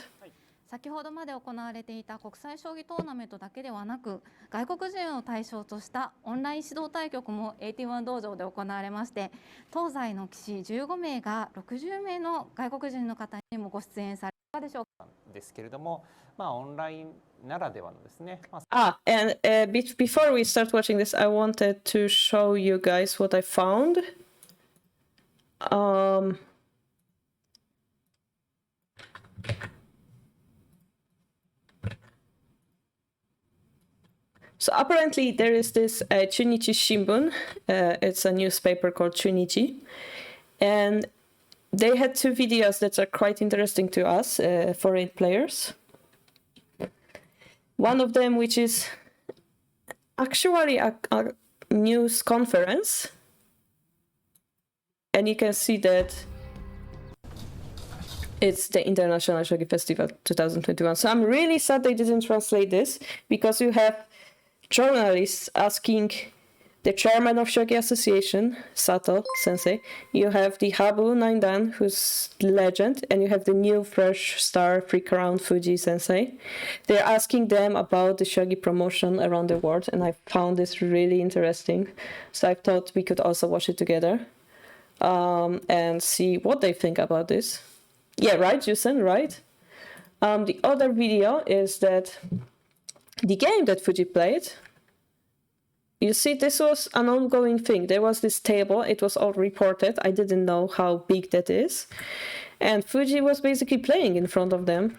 先ほどまで行われていた国際将棋トーナメントだけではなく、外国人を対象としたオンライン指導対局も81道場で行われまして、東西の棋士15名が60名の外国人の方にもご出演されたでしょうか。ですけれども、まあオンラインならではのですね。And before we start watching this, I wanted to show you guys what I found. So apparently there is this Chunichi Shimbun. It's a newspaper called Chunichi, and they had two videos that are quite interesting to us, foreign players. One of them, which is actually a news conference, and you can see that it's the International Shogi Festival 2021. So I'm really sad they didn't translate this, because you have journalists asking the chairman of Shogi Association, Sato Sensei. You have the Habu Naindan, who's legend, and you have the new fresh star free crown Fuji Sensei. They're asking them about the Shogi promotion around the world, and I found this really interesting. So I thought we could also watch it together and see what they think about this. Yeah, right, Jusen, right? The other video is that the game that Fuji played, you see, this was an ongoing thing. There was this table, it was all reported. I didn't know how big that is. And Fuji was basically playing in front of them.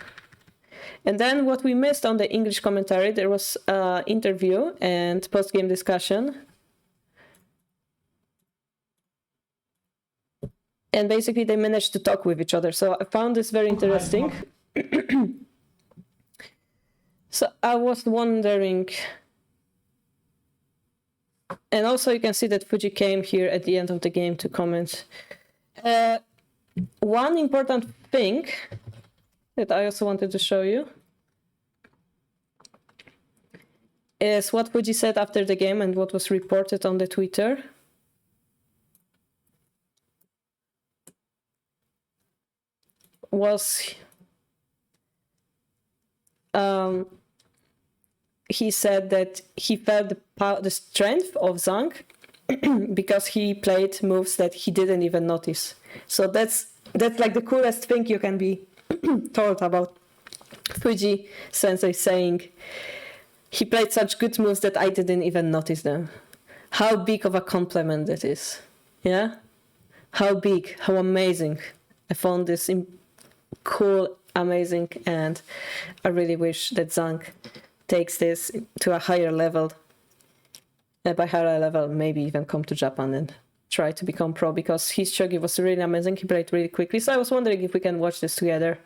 And then what we missed on the English commentary, there was an interview and post-game discussion. And basically they managed to talk with each other. So I found this very interesting. So I was wondering, and also you can see that Fuji came here at the end of the game to comment. One important thing that I also wanted to show you is what Fuji said after the game and what was reported on the Twitter. Was he said that he felt the strength of Zhang because he played moves that he didn't even notice. So that's like the coolest thing you can be told about Fuji Sensei, saying he played such good moves that I didn't even notice them. How big of a compliment that is. Yeah? How big, how amazing. I found this cool, amazing, and I really wish that Zhang takes this to a higher level. By higher level, maybe even come to Japan and try to become pro, because his shogi was really amazing. He played really quickly. So I was wondering if we can watch this together.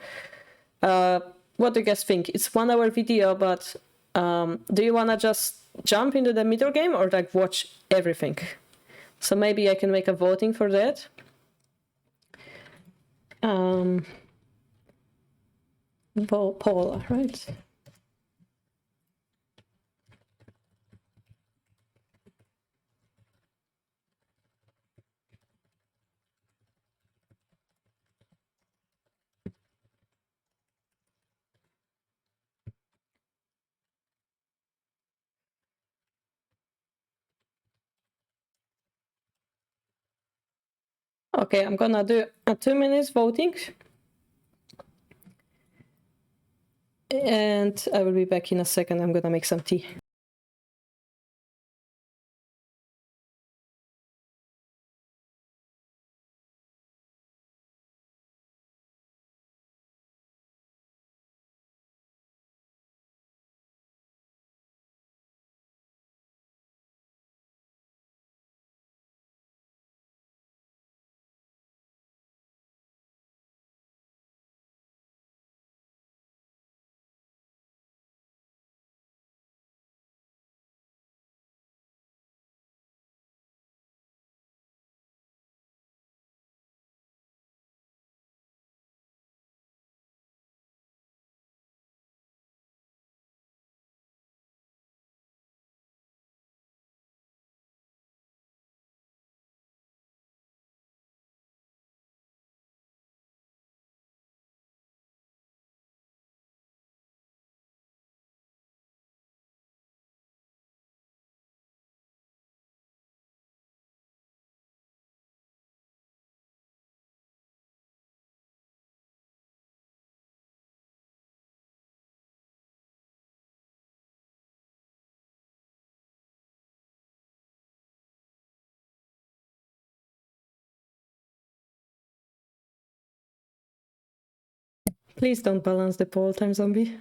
What do you guys think? It's 1 hour video, but do you want to just jump into the middle game or like watch everything? So maybe I can make a voting for that. Paul, right? Okay, I'm gonna do a 2 minutes voting. And I will be back in a second. I'm gonna make some tea. Please don't balance the poll, Time Zombie.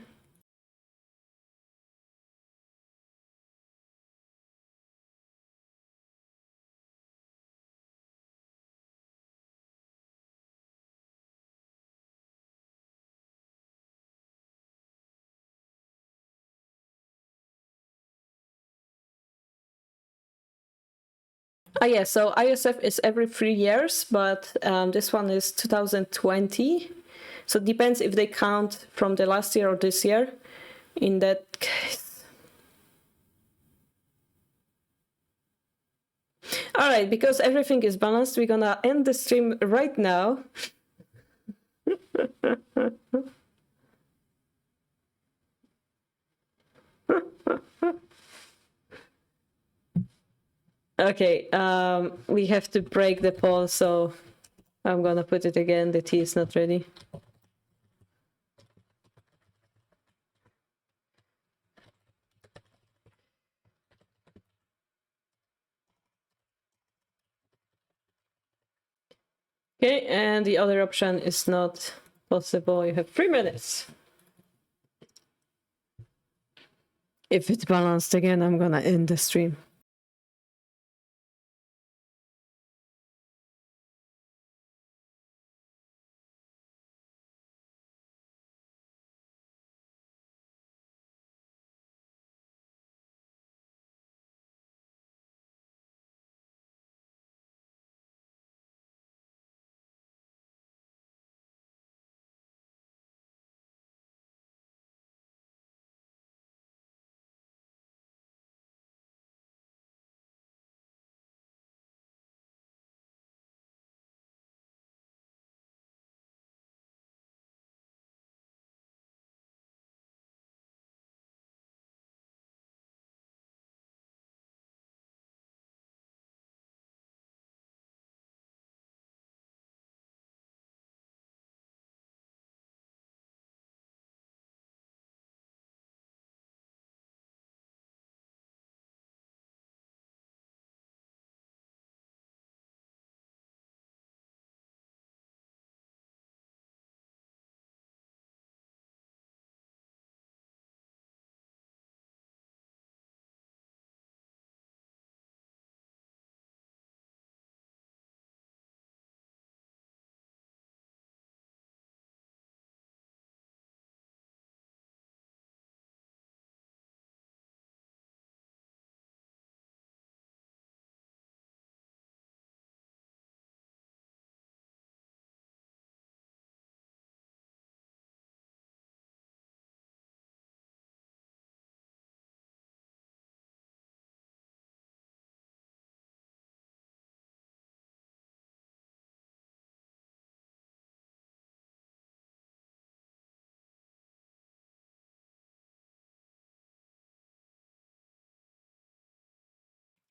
Yeah, so ISF is every 3 years, but this one is 2020. So it depends if they count from the last year or this year. In that case. All right, because everything is balanced, we're gonna end the stream right now. Okay, we have to break the poll, so I'm gonna put it again. The tea is not ready. Okay, and the other option is not possible. You have 3 minutes. If it's balanced again, I'm gonna end the stream.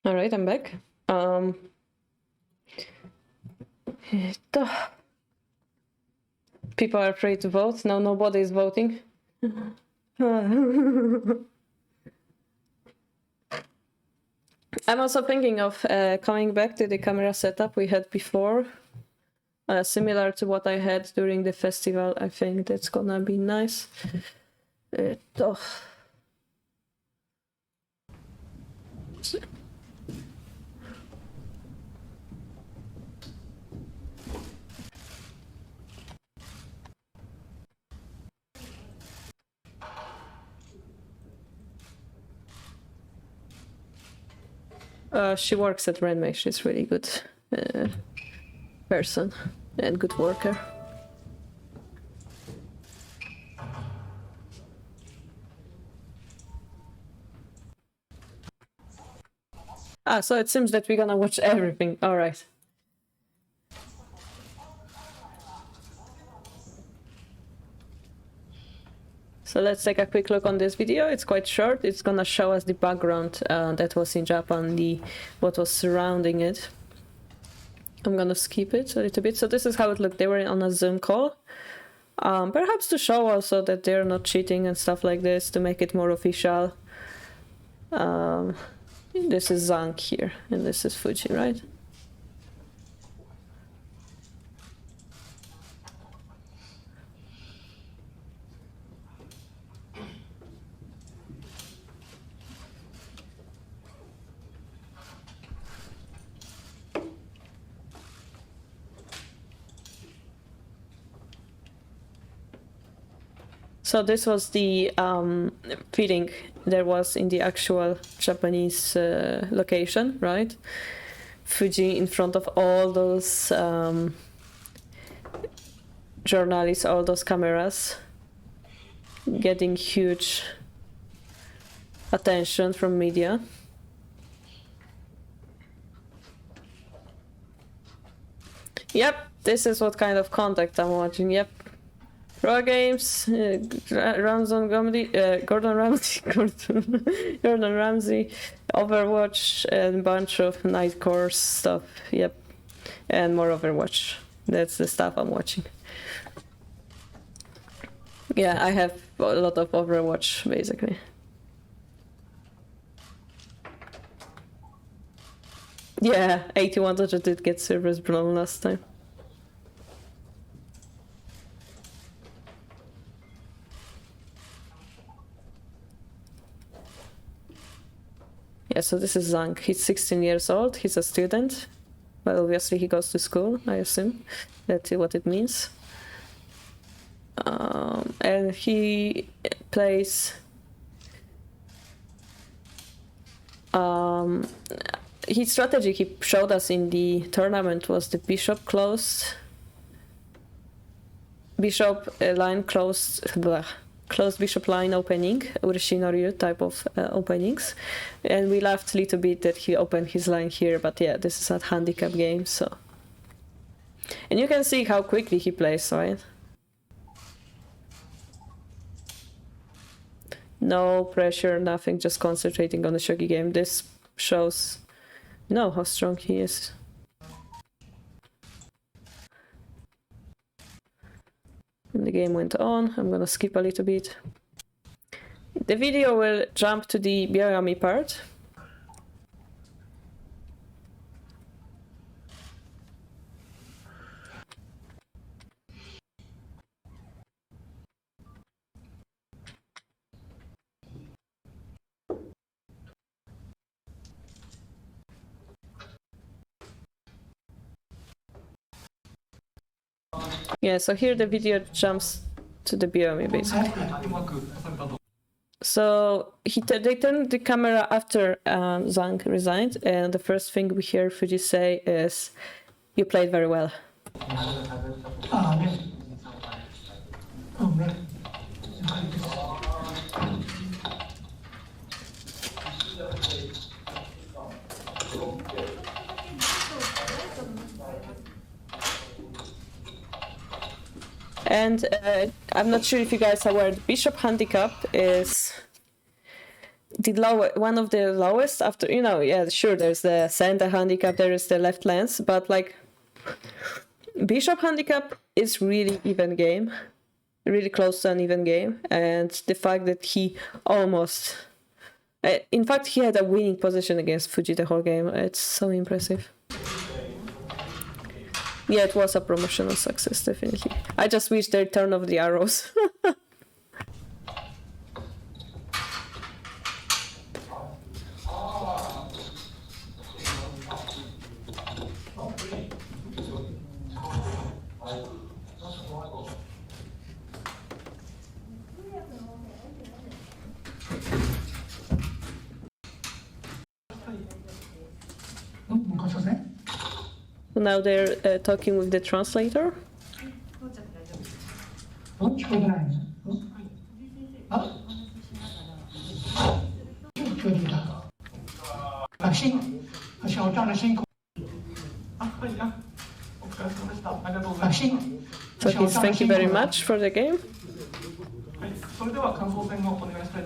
All right, I'm back. People are afraid to vote. No, nobody is voting. I'm also thinking of coming back to the camera setup we had before. Similar to what I had during the festival. I think that's gonna be nice. She works at Renmei. She's really good person and good worker. So it seems that we're gonna watch everything. All right. So let's take a quick look on this video. It's quite short. It's gonna show us the background that was in Japan, what was surrounding it. I'm gonna skip it a little bit. So this is how it looked. They were on a Zoom call. Perhaps to show also that they're not cheating and stuff like this, to make it more official. This is Zank here, and this is Fuji, right? So this was the feeling there was in the actual Japanese location, right? Fuji in front of all those journalists, all those cameras, getting huge attention from media. Yep, this is what kind of content I'm watching. Yep. Raw games, Gordon Ramsay, Gordon Ramsay, Overwatch, and a bunch of night course stuff. Yep, and more Overwatch. That's the stuff I'm watching. Yeah, I have a lot of Overwatch basically. Yeah, 81 did get servers blown last time. Yeah, so this is Zhang. He's 16 years old. He's a student. Well, obviously he goes to school, I assume. That's what it means. And he plays... his strategy he showed us in the tournament was the bishop closed. Bishop line closed... closed bishop line opening, Urshinoryu type of openings, and we laughed a little bit that he opened his line here, but yeah, this is a handicap game, so. And you can see how quickly he plays, right? No pressure, nothing, just concentrating on the shogi game. This shows, how strong he is. And the game went on. I'm gonna skip a little bit. The video will jump to the Byoyami part. Yeah, so here the video jumps to the Byomi basically. So they turned the camera after Zhang resigned, and the first thing we hear Fuji say is, "You played very well." And I'm not sure if you guys are aware, the bishop handicap is the one of the lowest after, yeah, sure, there's the center handicap, there is the left lens, but like Bishop handicap is really even game, really close to an even game, and the fact that he almost, in fact, he had a winning position against Fuji the whole game. It's so impressive. Yeah, it was a promotional success, definitely. I just wish they turn off the arrows. Now they're talking with the translator. So he's thank you very much for the game.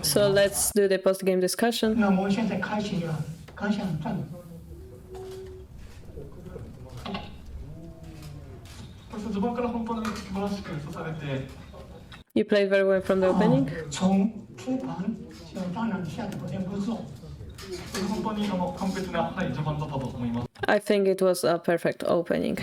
So let's do the post-game discussion. You played very well from the opening. I think it was a perfect opening.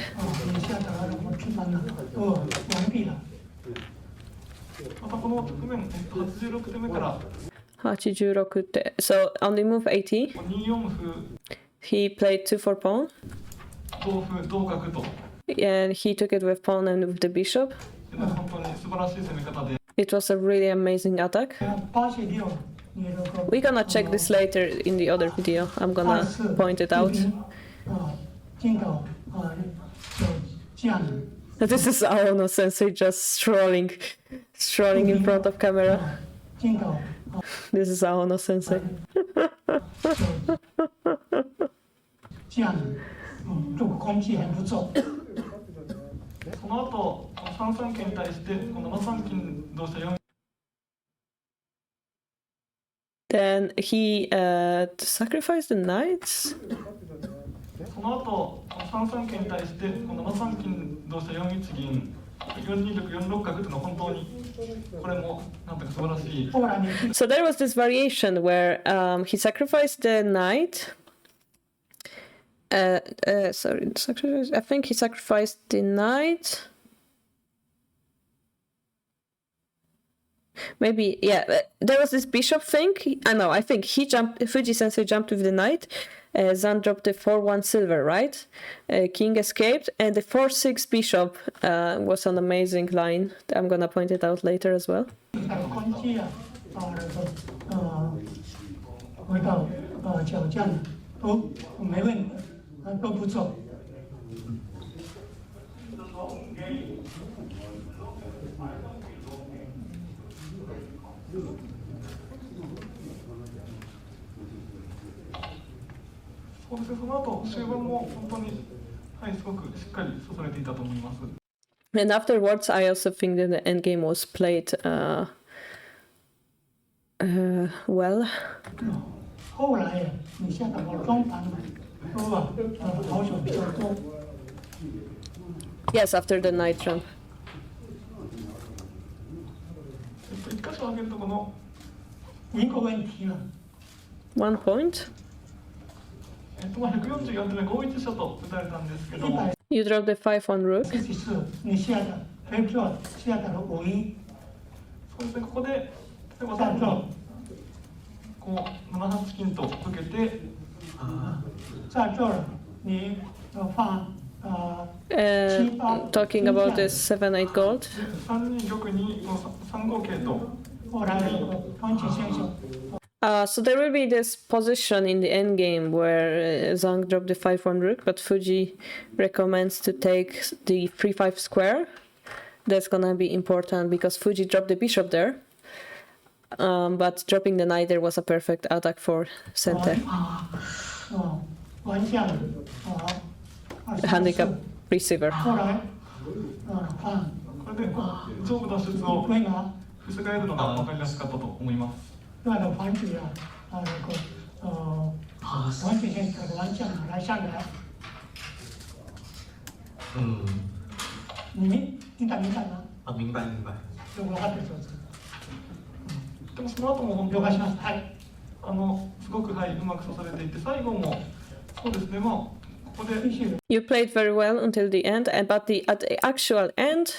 So on the move 80, he played 2-4 pawn. And he took it with pawn and with the bishop. It was a really amazing attack. We're gonna check this later in the other video. I'm gonna point it out. This is Aono Sensei just strolling in front of camera. This is Aono Sensei. その後、3三桂に対してこの7三金同士4。Then he sacrificed the knights. その後、3三桂に対してこの7三金同士4一銀、4二玉4六角というのは本当にこれもなんとか素晴らしい。So there was this variation where he sacrificed the knight. Sorry, I think he sacrificed the knight. Maybe, yeah. There was this bishop thing. I think he jumped. Fuji Sensei jumped with the knight. Zan dropped the 4-1 silver, right? King escaped, and the 4-6 bishop was an amazing line. I'm gonna point it out later as well. And afterwards, I also think that the endgame was played well. Yes, after the knight jump. 1 point. You drop the 5-1 rook. Talking about the 7-8 gold. So there will be this position in the endgame where Zhang dropped the 5-1 rook, but Fuji recommends to take the 3-5 square. That's gonna be important because Fuji dropped the bishop there. But dropping the knight there was a perfect attack for Sensei. Handicap receiver. 見たな。あ、明白。よく分かってるそうです。でもその後も本当にはい。すごくはいうまく指されていて、最後もそうですね。まあここで You played very well until the end, but at the actual end,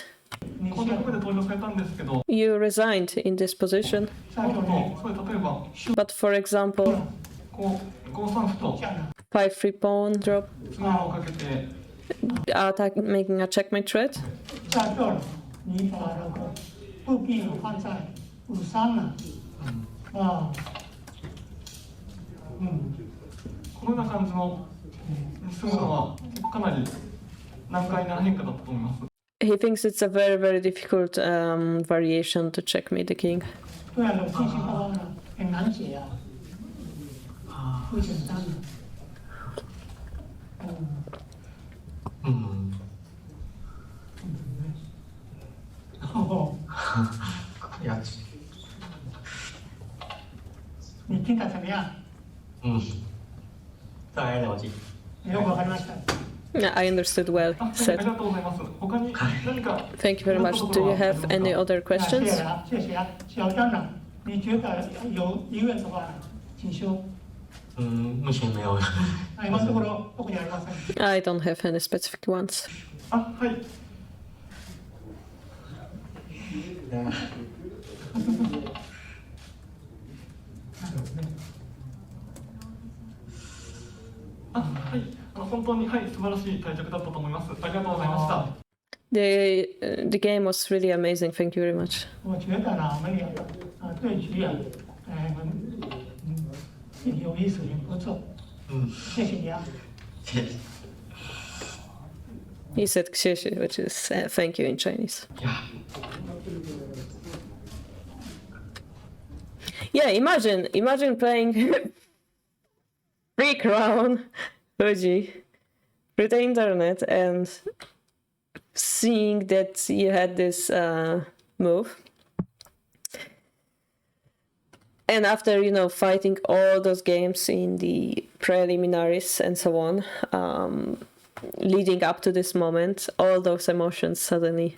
こんなところで登場されたんですけど、 you resigned in this position. 最後のそれ例えば But for example, こう5三歩と 5 free pawn drop, 綱をかけて attack, making a checkmate threat. 下掉了，2打6，不必有放在5-3了。ああ。このような感じの進むのはかなり難解な変化だったと思います。 He thinks it's a very, very difficult variation to checkmate the king. 对啊，有信息方呢，很难解啊，不简单的。哦，了解。你听得怎么样？大概了解。よくわかりました。 Yeah, I understood well, said. Thank you very much. Do you have any other questions? 谢谢啊，小张长，你觉得有疑问的话，请说。目前没有。今のところ特にありません。I don't have any specific ones. あ、はい。あ、はい。本当にはい素晴らしい対局だったと思います。ありがとうございました。The game was really amazing. Thank you very much. 我觉得呢，我们对局啊，有意思，很不错。谢谢你啊。谢谢。 He said "ksheshi," which is thank you in Chinese. Yeah, imagine playing free crown Fuji through the internet and seeing that you had this move. And after, fighting all those games in the preliminaries and so on, leading up to this moment, all those emotions suddenly,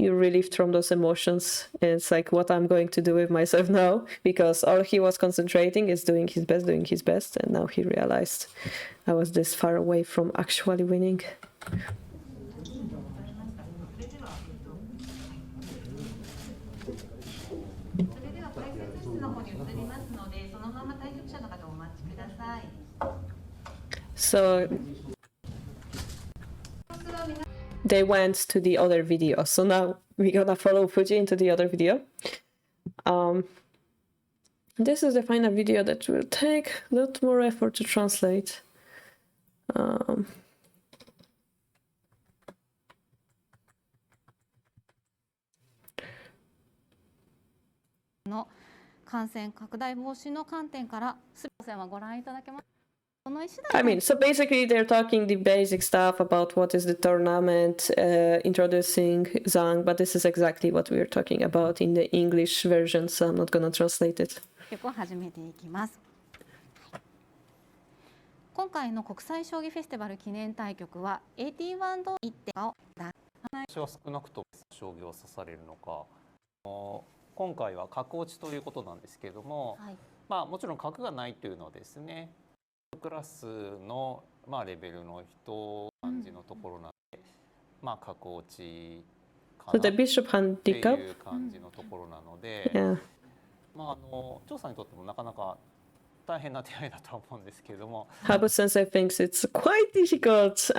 you're relieved from those emotions. It's like what I'm going to do with myself now, because all he was concentrating is doing his best, and now he realized I was this far away from actually winning. So they went to the other video. So now we're gonna follow Fuji into the other video. This is the final video that will take a lot more effort to translate. の感染拡大防止の観点から、すべてはご覧いただけます。 I mean, so basically they're talking the basic stuff about what is the tournament, introducing Zhang, but this is exactly what we are talking about in the English version, so I'm not gonna translate it. 始めていきます。今回の国際将棋フェスティバル記念対局は AT1 同一手を私は少なくとも将棋を指されるのか。今回は角落ちということなんですけれども、まあもちろん角がないというのはですね。 クラスのレベルの人感じのところなので、角落ちかなっていう感じのところなので、張さんにとってもなかなか大変な手合いだと思うんですけれども。Habu Sensei thinks it's quite difficult.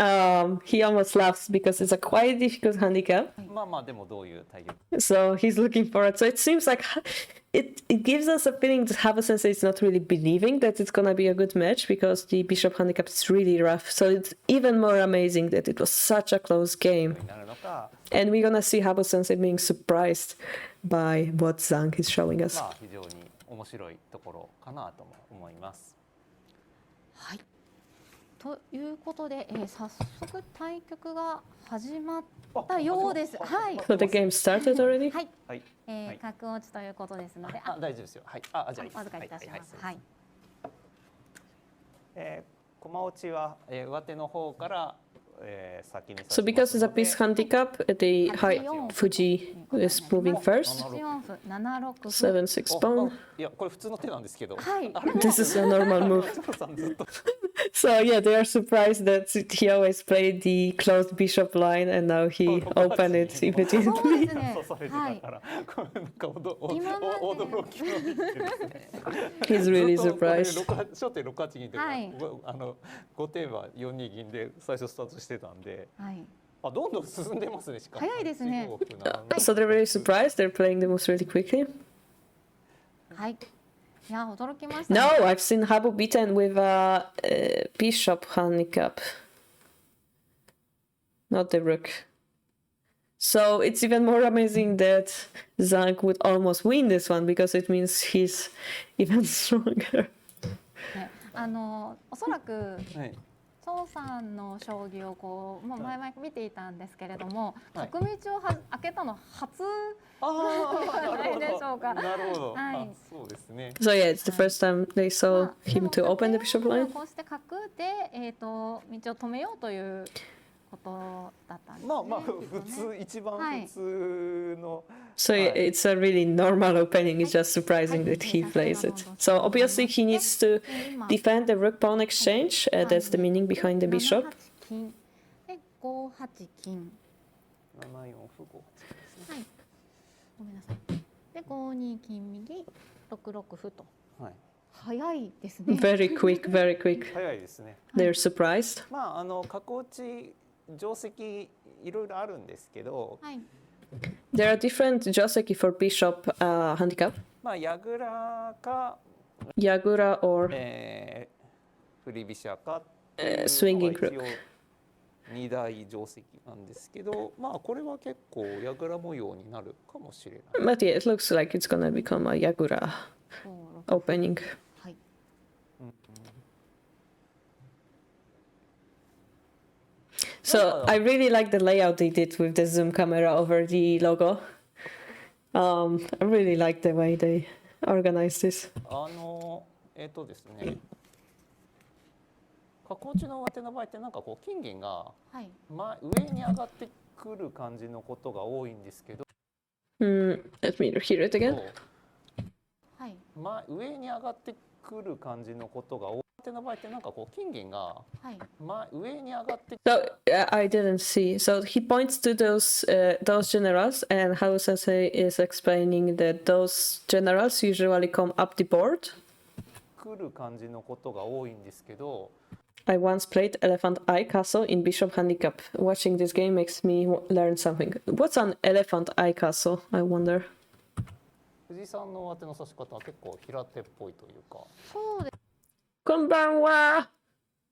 He almost laughs because it's a quite difficult handicap. でもどういう対局 So he's looking for it. So it seems like it gives us a feeling that Habu Sensei is not really believing that it's gonna be a good match because the bishop handicap is really rough. So it's even more amazing that it was such a close game. And we're gonna see Habu Sensei being surprised by what Zhang is showing us. 非常に面白いところかなと思います。はい。ということで、早速対局が始まったようです。はい。So the game started already? はい。角落ちということですので、大丈夫ですよ。はい。じゃあいいです。お預かりいたします。はい。駒落ちは上手の方から先に So 指しま because す it's a ので piece handicap, the high Fuji is moving first. 8四歩7六歩 7-6 pawn. いやこれ普通の手なんですけど、はい。 This is a normal move. さんずっと So yeah, they are surprised that he always played the closed bishop line and now he opened it そうで immediately. すね刺されてはいたから、これなんか今まで驚きの一手ですね。 He's really ずっとこれ surprised. 初手6八銀とか、はい5点は4二銀で最初スタートしてたんで、はい。あどんどん進んでますねしかも。早いですね。 So they're very surprised. They're playing the moves really quickly. はい。いや驚きました、 No, I've seen Habu beaten with a bishop handicap, not the rook. So it's even more amazing that Zhang would almost win this one because it means he's even stronger. ね、おそらくはい。張さんの将棋をこう、まあ、前々見ていたんですけれども、はい角道を開けたの初あではないでしょうか。なるほど。はい。あそうですね。 So yeah, it's the first time they saw him to open the bishop line. こうして角で道を止めようということだったんですね。まあまあきっと普ね通一番はい普通の。 So it's a really normal opening. It's just surprising that he plays it. So obviously he needs to defend the rook pawn exchange. That's the meaning behind the bishop. 金で5八金。 7四歩5八ですね。はい。ごめんなさい。で5二金右6六歩と。はい。早いですね。 Very quick, very quick. 早いですね。 They're surprised. まあ角打ち定石いろいろあるんですけど、はい。 There are different joseki for bishop handicap. まあ矢倉か Yagura or 振り飛車かっていうのが swinging 一 crook. 応二大定石なんですけど、まあこれは結構矢倉模様になるかもしれない。 But yeah, it looks like it's gonna become a Yagura opening. はい。 So I really like the layout they did with the zoom camera over the logo. I really like the way they organized this. ですね。角打ちの上手の場合ってなんかこう金銀がはい。上に上がってくる感じのことが多いんですけど、 Let me hear it again. はい。上に上がってくる感じのことが多い。上手の場合ってなんかこう金銀がはい。上に上がって So I didn't see. So he points to those generals, and Hao Sensei is explaining that those generals usually come up the board. くる感じのことが多いんですけど、 I once played Elephant Eye Castle in Bishop Handicap. Watching this game makes me learn something. What's an Elephant Eye Castle? I wonder. 藤井さんの上手の指し方は結構平手っぽいというか。そうで Konbanwa!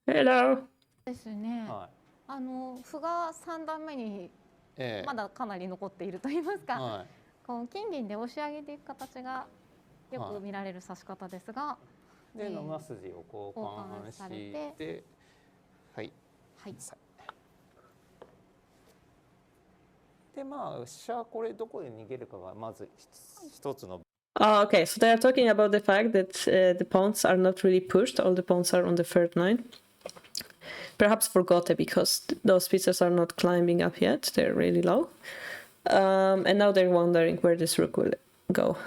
Hello! すね。は歩が3段目にええまだかなり残っていると言いますか、はいこう金銀で押し上げていく形がよく見られる指し方ですが、で7筋を交換交換されして、はい。はい。でまあ飛車これどこで逃げるかがまず一つの。 Oh, okay, so they are talking about the fact that the pawns are not really pushed. All the pawns are on the third line. Perhaps for Gote, because those pieces are not climbing up yet. They're really low. And now they're wondering where this rook will go.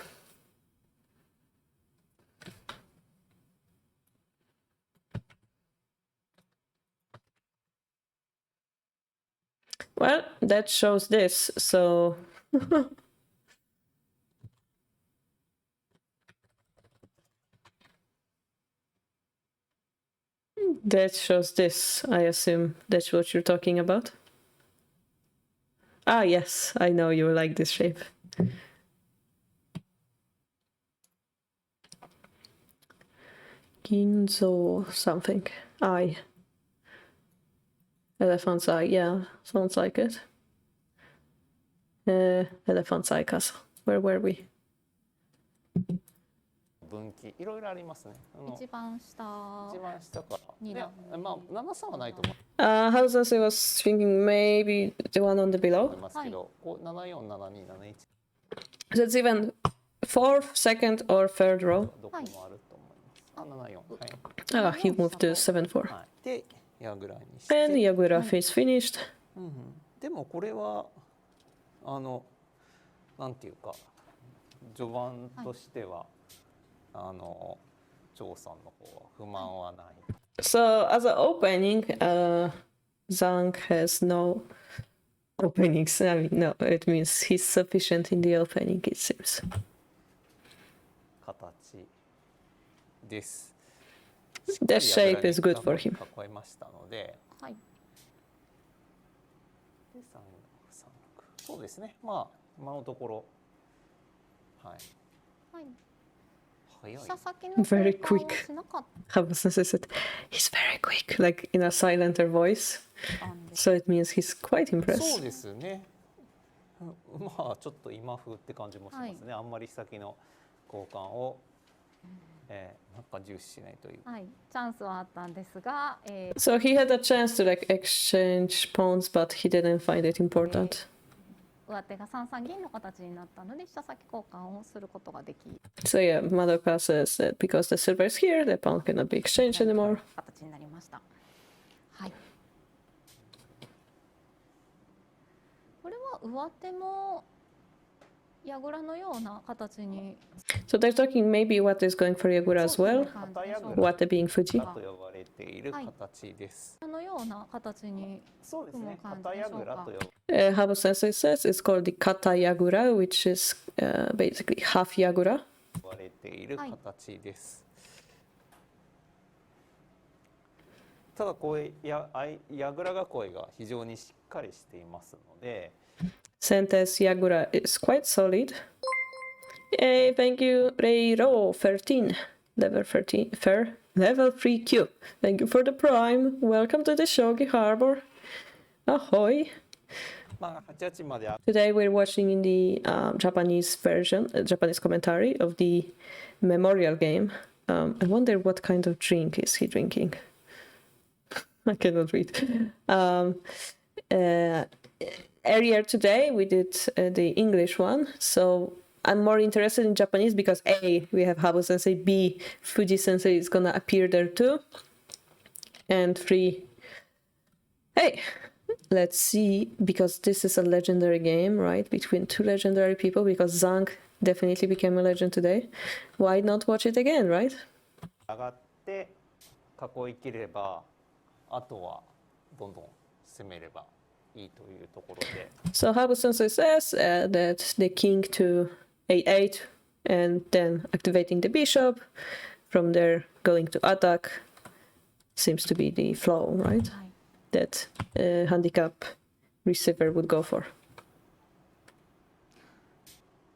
Well, that shows this, so... That shows this, I assume. That's what you're talking about? Ah, yes, I know you like this shape. Ginzo something. Eye. Elephant's eye, yeah, sounds like it. Elephant's eye castle. Where were we? 分岐いろいろありますね。一番下から。二段でまあ7-3はないと思 Hausase was thinking maybe the one on the い below. ますけど、こう7-4-7-2-7-1 So it's even fourth, second, or third row. どこもあると思います。あ7-4はい。 Ah, he moved to 7-4. はい。で矢倉にして。 And Yagura is finished. でもこれはなんていうか序盤としては、張さんの方は不満はない。So as an opening, Zhang has no openings. I mean, no, it means he's sufficient in the opening, it seems. 形です。 The shape is good for him. 囲いましたので。はい。で3、6、そうですね。まあ今のところはい。はい。早い。 Very quick. Habu-sensei said, he's very quick, like in a silenter voice. So it means he's quite そ impressed. うですね。まあちょっと今風って感じもしますね。あんまり先の交換を、なんか重視しないという。はい、チャンスはあったんですが、So he had a chance to like exchange pawns, but he didn't find it important. 上手が三三銀の形になったので飛車先交換をすることができ、 So yeah, Madoka says that because the silver is here, the pawn cannot be exchanged anymore. 形になりました。はい。これは上手も矢倉のような形に。 So they're talking maybe what is going for Yagura as well. Wate being Fuji. と呼ばれている形です。のような形に。そうですね。片矢倉と呼ば Habu Sensei says it's called the Kata Yagura, which is basically half Yagura. れている形です。ただこう矢倉囲いが非常にしっかりしていますので。 Sente's Yagura is quite solid. Hey, thank you, Reiro 13, level 13, level 3Q. Thank you for the prime. Welcome to the Shogi Harbor. Ahoy. まあ8まで Today we're watching in the Japanese version, Japanese commentary of the memorial game. I wonder what kind of drink is he drinking. I cannot read. Earlier today we did the English one, so I'm more interested in Japanese because A, we have Habu Sensei, B, Fuji Sensei is gonna appear there too, and 3, hey, let's see, because this is a legendary game, right, between two legendary people, because Zhang definitely became a legend today. Why not watch it again, right? 上がって囲い切ればあとはどんどん攻めればいいというところで。 So Habu Sensei says that the king to a8 and then activating the bishop, from there going to attack seems to be the flow, right? That handicap receiver would go for.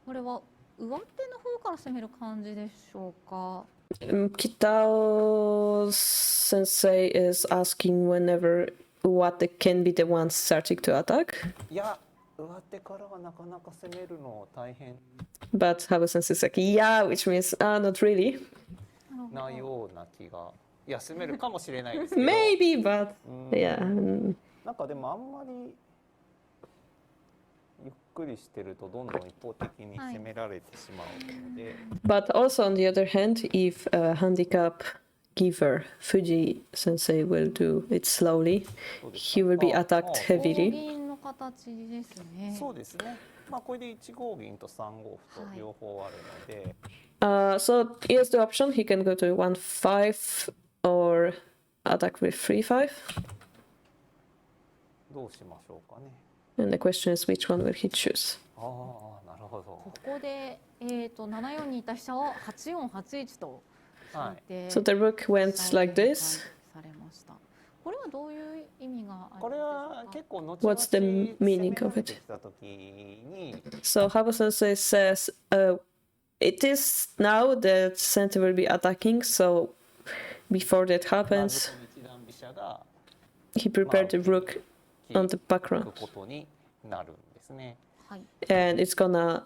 これは上手の方から攻める感じでしょうか。 Kitao Sensei is asking whenever what can be the one starting to attack. いや上手からはなかなか攻めるの大変 But Habu Sensei is like, yeah, which means, not really. なような気が。いや攻めるかもしれないですけど。Maybe, but yeah. なんかでもあんまりゆっくりしてるとどんどん一方的に攻められてしまうので。But also on the other hand, if a handicap giver Fuji Sensei will do it slowly, he will be attacked heavily. 銀の形ですね。そうですね。まあこれで1五銀と3五歩と両方あるので。So he has the option. He can go to 1-5 or attack with 3-5. どうしましょうかね。 And the question is, which one will he choose? ああ、なるほど。ここで7四にいた飛車を8四8一と引いて、 So the rook went like this. されました。これはどういう意味があるんですか？これは結構後 What's the meaning of it? た時に So Habu Sensei says, it is now that Sensei will be attacking, so before that happens, 一段飛車が he prepared the rook on the background. ことになるんですね。はい。 And it's gonna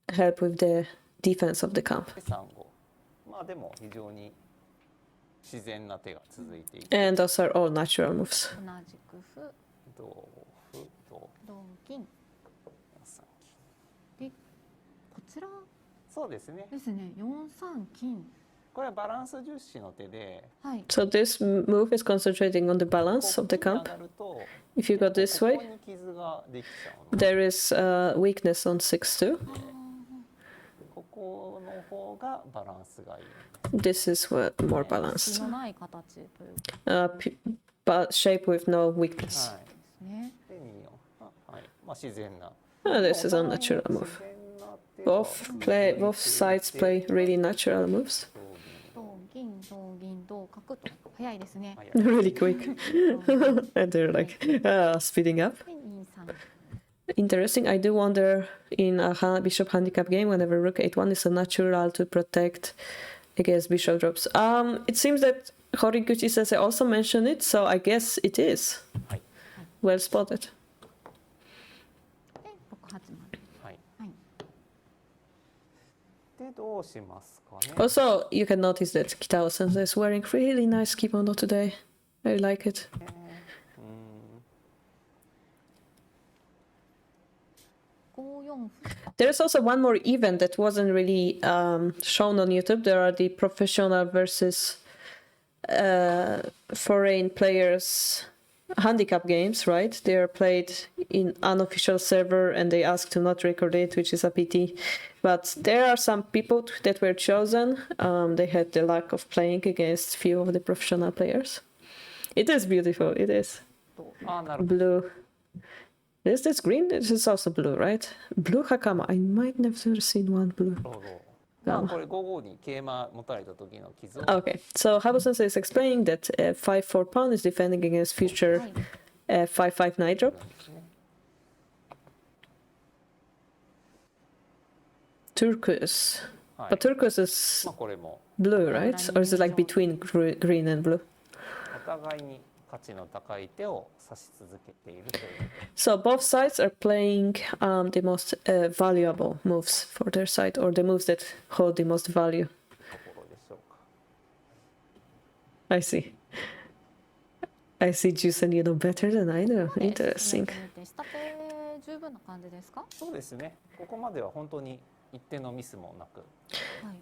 help with the defense of the camp. 3五。まあでも非常に自然な手が続いていて。 And those are all natural moves. 同じく歩、同歩、同銀。で、こちらそうですね。ですね。4三金。これはバランス重視の手で、 So this move is concentrating on the balance of the camp. If you go this こ way, こに傷ができちゃうの there is weakness on 6 too. ここの方がバランスがいい。 This is more 隙 balanced. のない形というか But shape with no weakness. ですね。で2、4。はい。まあ自然な。 This is a natural move. Both sides play really natural moves. 同銀同銀同角と早いですね。 Really quick. And they're like speeding up. で2三 Interesting. I do wonder in a bishop handicap game, whenever rook 8-1 is a natural to protect against bishop drops. It seems that Horiguchi Sensei also mentioned it, so I guess it is. Well spotted. で6八丸。はい。はい。でどうしますかね。 Also, you can notice that Kitao Sensei is wearing really nice kimono today. I like it. There's also one more event that wasn't really shown on YouTube. There are the professional versus foreign players handicap games, right? They are played in unofficial server and they ask to not record it, which is a pity. But there are some people that were chosen. They had the luck of playing against few of the professional players. It is beautiful, it is. Blue. Is this green? This is also blue, right? Blue Hakama. I might never seen one blue. まあこれ5五に桂馬持たれた時の傷を。 Okay, so Habo Sensei is explaining that 5-4 pawn is defending against future 5-5 knight drop. Turquoise. But turquoise is まあこれも blue, right? Or is it like between green and blue? お互いに価値の高い手を指し続けているという。 So both sides are playing the most valuable moves for their side, or the moves that hold the most value. I see. I see, Jusen, you know better than I do. Interesting. 下手十分な感じですか？そうですね。ここまでは本当に一点のミスもなく。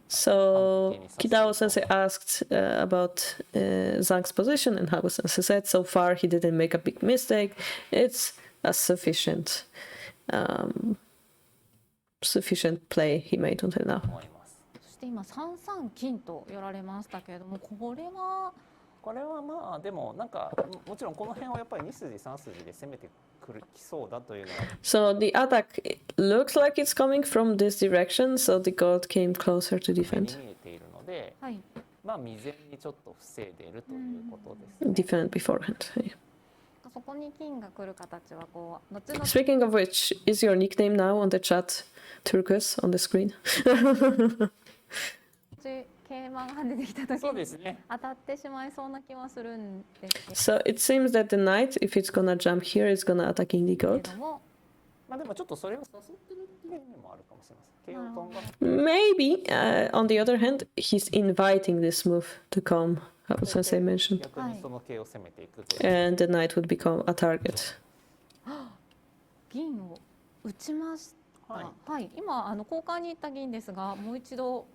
So Kitao Sensei asked about Zhang's position, and Habo Sensei said so far he didn't make a big mistake. It's a sufficient play he made until now. そして今3三金と寄られましたけれども、これはまあでもなんかもちろんこの辺はやっぱり2筋3筋で攻めてきそうだというのは。 So the attack looks like it's coming from this direction, so the gold came closer to defend. 見えているので、まあ未然にちょっと防いでいるということです。 Defend beforehand. Yeah. そこに金が来る形はこう後々 Speaking of which, is your nickname now on the chat Turkus on the screen? 桂馬が出てきた時に当たってしまいそうな気はするんですけど。 So it seems that the knight, if it's gonna jump here, it's gonna attacking the gold. まあでもちょっとそれを誘ってるっていうのもあるかもしれません。桂を飛んだ。 Maybe, on the other hand, he's inviting this move to come, Habo Sensei mentioned. 逆にその桂を攻めていくと。 And the knight would become a target. 銀を打ちました。はい、今交換に行った銀ですが、もう一度。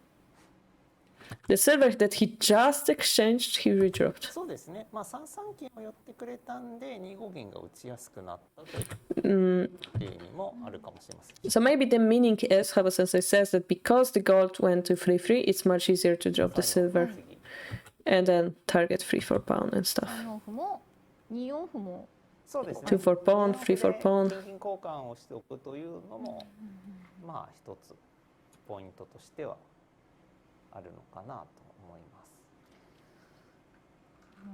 The silver that he just exchanged, he redropped. そうですね。まあ3三金を寄ってくれたんで2五銀が打ちやすくなったという意味もあるかもしれません。 So maybe the meaning is, Habo Sensei says that because the gold went to 3-3, it's much easier to drop the silver and then target 3-4 pawn and stuff. 2-4歩も。そうですね。 2-4 pawn, 3-4 pawn. 金銀交換をしておくというのもまあ一つポイントとしてはあるのかなと思いま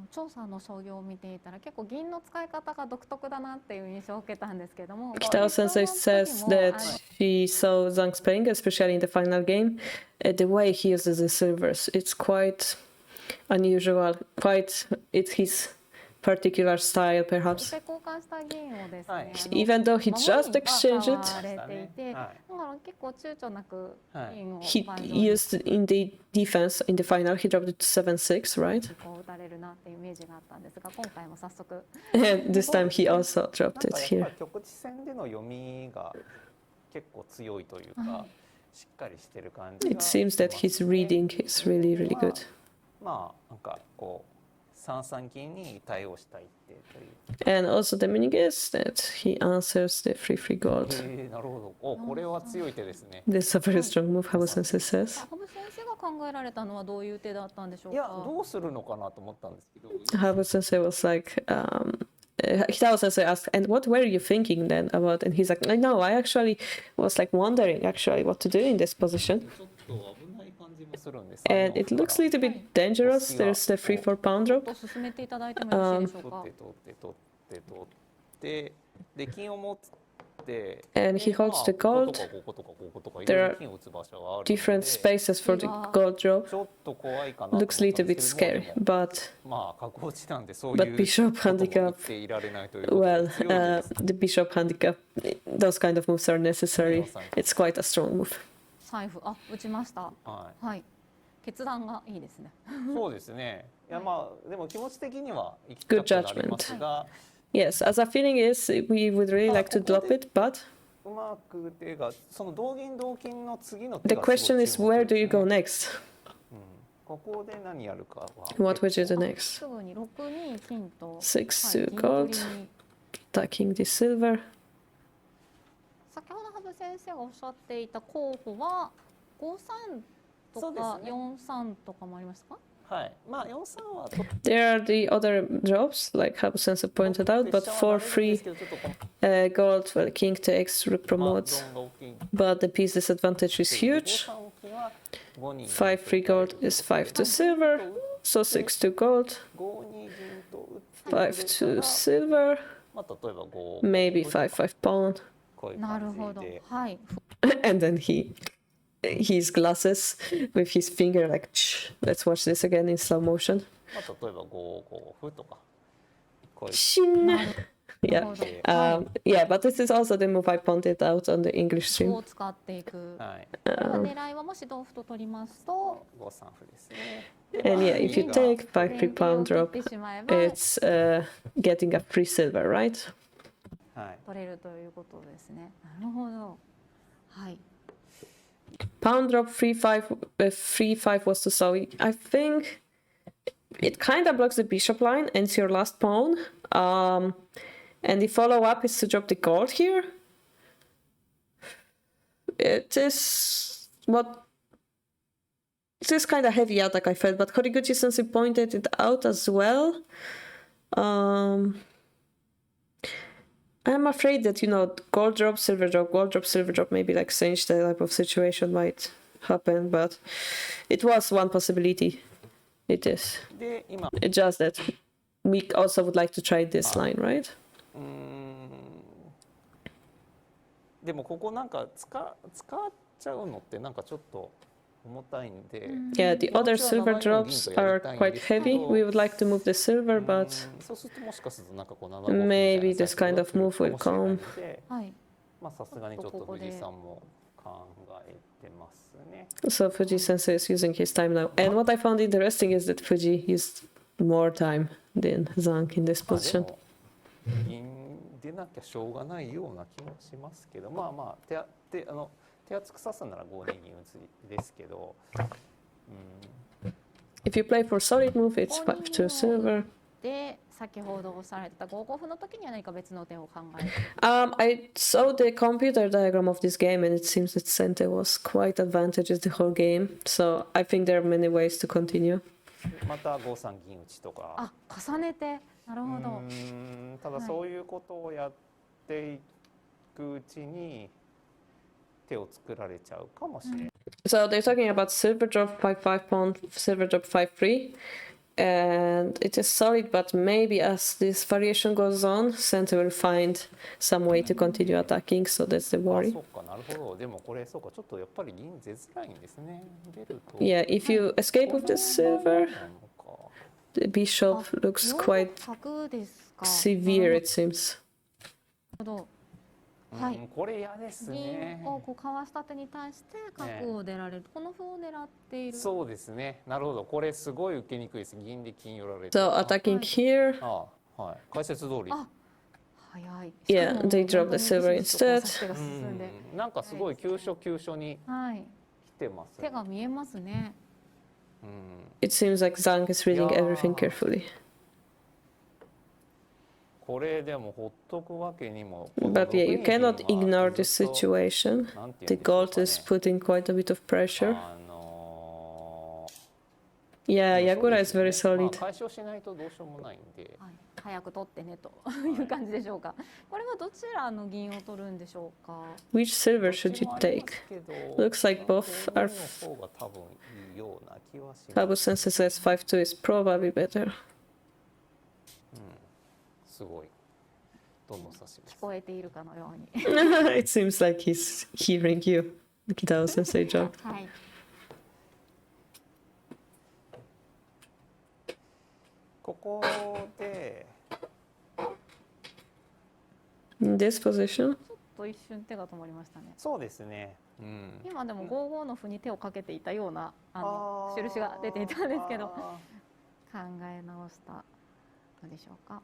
す。張さんの将棋を見ていたら結構銀の使い方が独特だなっていう印象を受けたんですけども。 Kitao Sensei says that he saw Zhang's playing, especially in the final game, the way he uses the silvers. It's quite unusual. It's his particular style, perhaps. Even though he just exchanged it, he used in the defense in the final. He dropped it to 7-6, right? And this time he also dropped it here. 局地戦での読みが結構強いというか、しっかりしてる感じが It seems that his reading is really, really good. まあなんかこう三々金に対応したいってという。 And also the meaning is that he answers the free gold. なるほど。お、これは強い手ですね。 This is a very strong move, Habu Sensei says. 羽生先生が考えられたのはどういう手だったんでしょうか。いや、どうするのかなと思ったんですけど。 Habu Sensei was like, Hitao Sensei asked, and what were you thinking then about? And he's like, no, I actually was like wondering actually what to do in this position. And it looks a little bit dangerous. There's the 3-4 pawn drop. 進めていただいてもよろしいでしょうか。で金を持って。 And he holds the gold. There are different spaces for the gold drop. Looks a little bit scary, but bishop handicap, well, the bishop handicap, those kind of moves are necessary. It's quite a strong move. 財布、あ、打ちました。はい。決断がいいですね。そうですね。いやまあでも気持ち的には Good judgment. Yes, as a feeling is we would really like to drop it, but the question is where do you go next? What would you do next? 6-2 gold, attacking the silver. 先ほど羽生先生がおっしゃっていた候補は5-3とか4-3とかもありますか？ There are the other drops, like Habu Sensei pointed out, but for free gold, well, king takes, rook promotes, but the piece disadvantage is huge. 5-3 gold is 5 to silver, so 6-2 gold, 5-2 silver, maybe 5-5 pawn. なるほど。はい。 And then his glasses with his finger like, let's watch this again in slow motion. Shin. Yeah. Yeah, but this is also the move I pointed out on the English stream. を使っていく。狙いはもし同歩と取りますと。 And yeah, if you take 5-3 pawn drop, it's getting a free silver, right? 取れるということですね。なるほど。はい。 Pawn drop 3-5 was to so I think it kind of blocks the bishop line and it's your last pawn. And the follow-up is to drop the gold here. It is kind of heavy attack I felt, but Horiguchi Sensei pointed it out as well. I'm afraid that, gold drop, silver drop, maybe like Sage, that type of situation might happen, but it was one possibility. It is. It's just that we also would like to try this line, right? でもここなんか使っちゃうのってなんかちょっと重たいんで。 Yeah, the other silver drops are quite heavy. We would like to move the silver, but maybe this kind of move will come. まあさすがにちょっと藤井さんも考えてますね。 So Fuji Sensei is using his time now. And what I found interesting is that Fuji used more time than Zhang in this position. 銀出なきゃしょうがないような気もしますけど、まあまあ手厚く指すなら5二銀打つですけど。If you play for solid move, it's 5-2 silver. で、先ほどおっしゃられた5五歩の時には何か別の手を考える。I saw the computer diagram of this game, and it seems that Sente was quite advantageous the whole game. So I think there are many ways to continue. また5三銀打ちとか。あ、重ねて、なるほど。ただそういうことをやっていくうちに手を作られちゃうかもしれない。So they're talking about silver drop 5-5 pawn, silver drop 5-3. And it is solid, but maybe as this variation goes on, Sente will find some way to continue attacking, so that's the worry. Yeah, if you escape with the silver, the bishop looks quite severe, it seems. はい、これ嫌ですね。銀をこうかわした手に対して角を出られる、この歩を狙っている。そうですね。なるほど。これすごい受けにくいです。銀で金寄られて。So attacking here. はい。解説通り。早い。 Yeah, they drop the silver instead. 手が進んで、なんかすごい急所急所にはい、来てますね。手が見えますね。It seems like Zhang is reading everything carefully. これでもほっとくわけにも。 But yeah, you cannot ignore the situation. The gold is putting quite a bit of pressure. Yeah, Yagura is very solid. 解消しないとどうしようもないんで。はい、早く取ってねという感じでしょうか。これはどちらの銀を取るんでしょうか。 Which silver should you take? Looks like both are. 方が多分いいような気はします。 Kabu Sensei says 5-2 is probably better. すごい。どんどん指します。聞こえているかのように。It seems like he's hearing you. Kitao Sensei job. はい。ここで In this position. ちょっと一瞬手が止まりましたね。そうですね。今でも5五の歩に手をかけていたような印が出ていたんですけど、考え直したのでしょうか。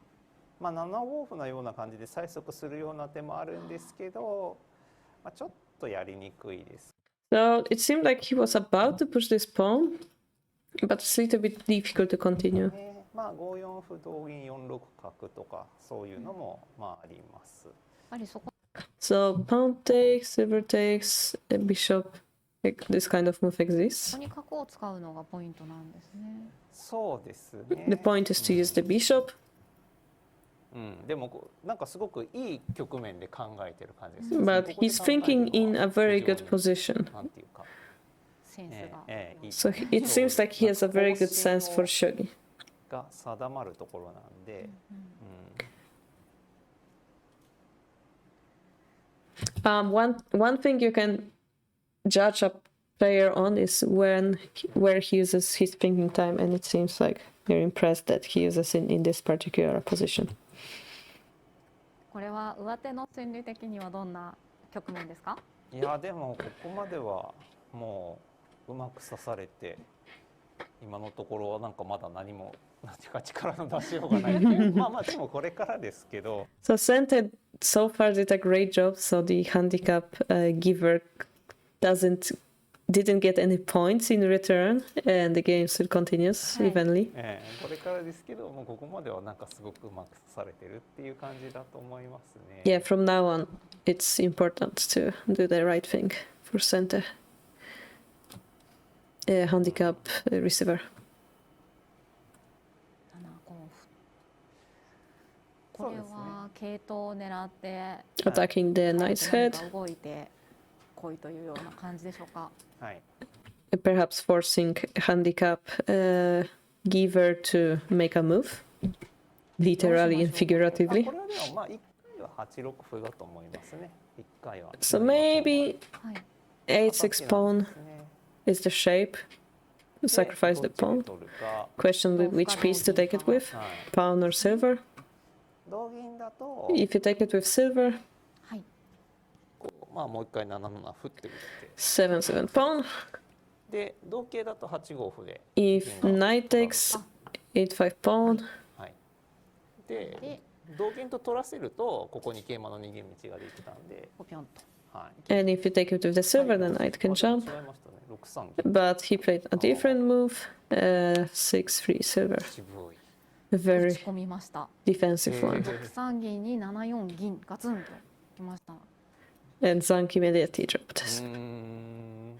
まあ7五歩のような感じで催促するような手もあるんですけど、まあ、ちょっとやりにくいです。 So it seemed like he was about to push this pawn, but it's a little bit difficult to continue. まあ5四歩同銀4六角とかそういうのもまああります。やっぱりそこ。 So pawn takes, silver takes, a bishop. Like this kind of move exists. ここに角を使うのがポイントなんですね。そうですね。 The point is to use the bishop. でもなんかすごくいい局面で考えてる感じです。 But he's thinking in a very good position. なんていうか。So it seems like he has a very good sense for shogi. が定まるところなんで。One thing you can judge a player on is where he uses his thinking time, and it seems like you're impressed that he uses it in this particular position. これは上手の心理的にはどんな局面ですか？いやでもここまではもううまく指されて、今のところはなんかまだ何もなんていうか力の出しようがないっていうまあでもこれからですけど。 So Sente so far did a great job. So the handicap giver didn't get any points in return, and the game still continues evenly. これからですけどもうここまではなんかすごくうまく指されてるっていう感じだと思いますね。Yeah, from now on, it's important to do the right thing for Sente. Handicap receiver. これは桂頭を狙って Attacking the knight's head. 動いてこいというような感じでしょうか。はい。Perhaps forcing handicap giver to make a move, literally and figuratively. これはでもまあ1回は8六歩だと思いますね。1回は。 So maybe 8-6 pawn is the shape. Sacrifice the pawn. Question with which piece to take it with, pawn or silver. 同銀だと If you take it with silver, まあもう一回7七歩って打って 7-7 pawn. で同桂だと8五歩で If knight takes 8-5 pawn. はい。で同銀と取らせるとここに桂馬の逃げ道ができたんで、ぴょんと。はい。 And if you take it with the silver, the knight can jump. 違いましたね。6三 But he played a different move. 6-3 silver. A very 打ち込みました。 defensive one. 6三銀に7四銀ガツンときました。 And Zhang immediately dropped this.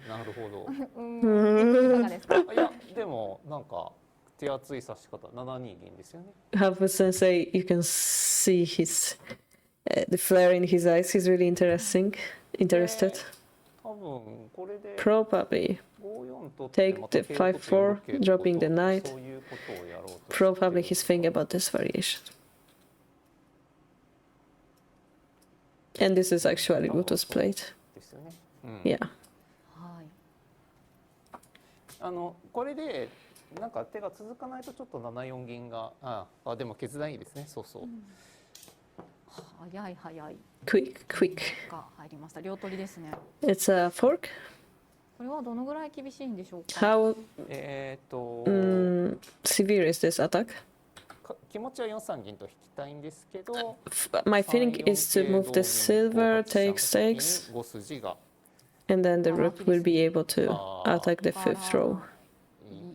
なるほど。いかがですか？いやでもなんか手厚い指し方7二銀ですよね。Hafu Sensei, you can see his the flare in his eyes. He's really interested. 多分これで Probably 5四と take the 5-4, dropping the knight. そういうことをやろうと。 Probably he's thinking about this variation. And this is actually what was played. ですよね。Yeah. これでなんか手が続かないとちょっと7四銀がでも決断いいですね。そうそう。早い早い。Quick. が入りました。両取りですね。 It's a fork. これはどのぐらい厳しいんでしょうか。 How severe is this attack? 気持ちは4三銀と引きたいんですけど、 My feeling is to move the silver, take stakes, 5筋が and then the rook will be able to attack the fifth row,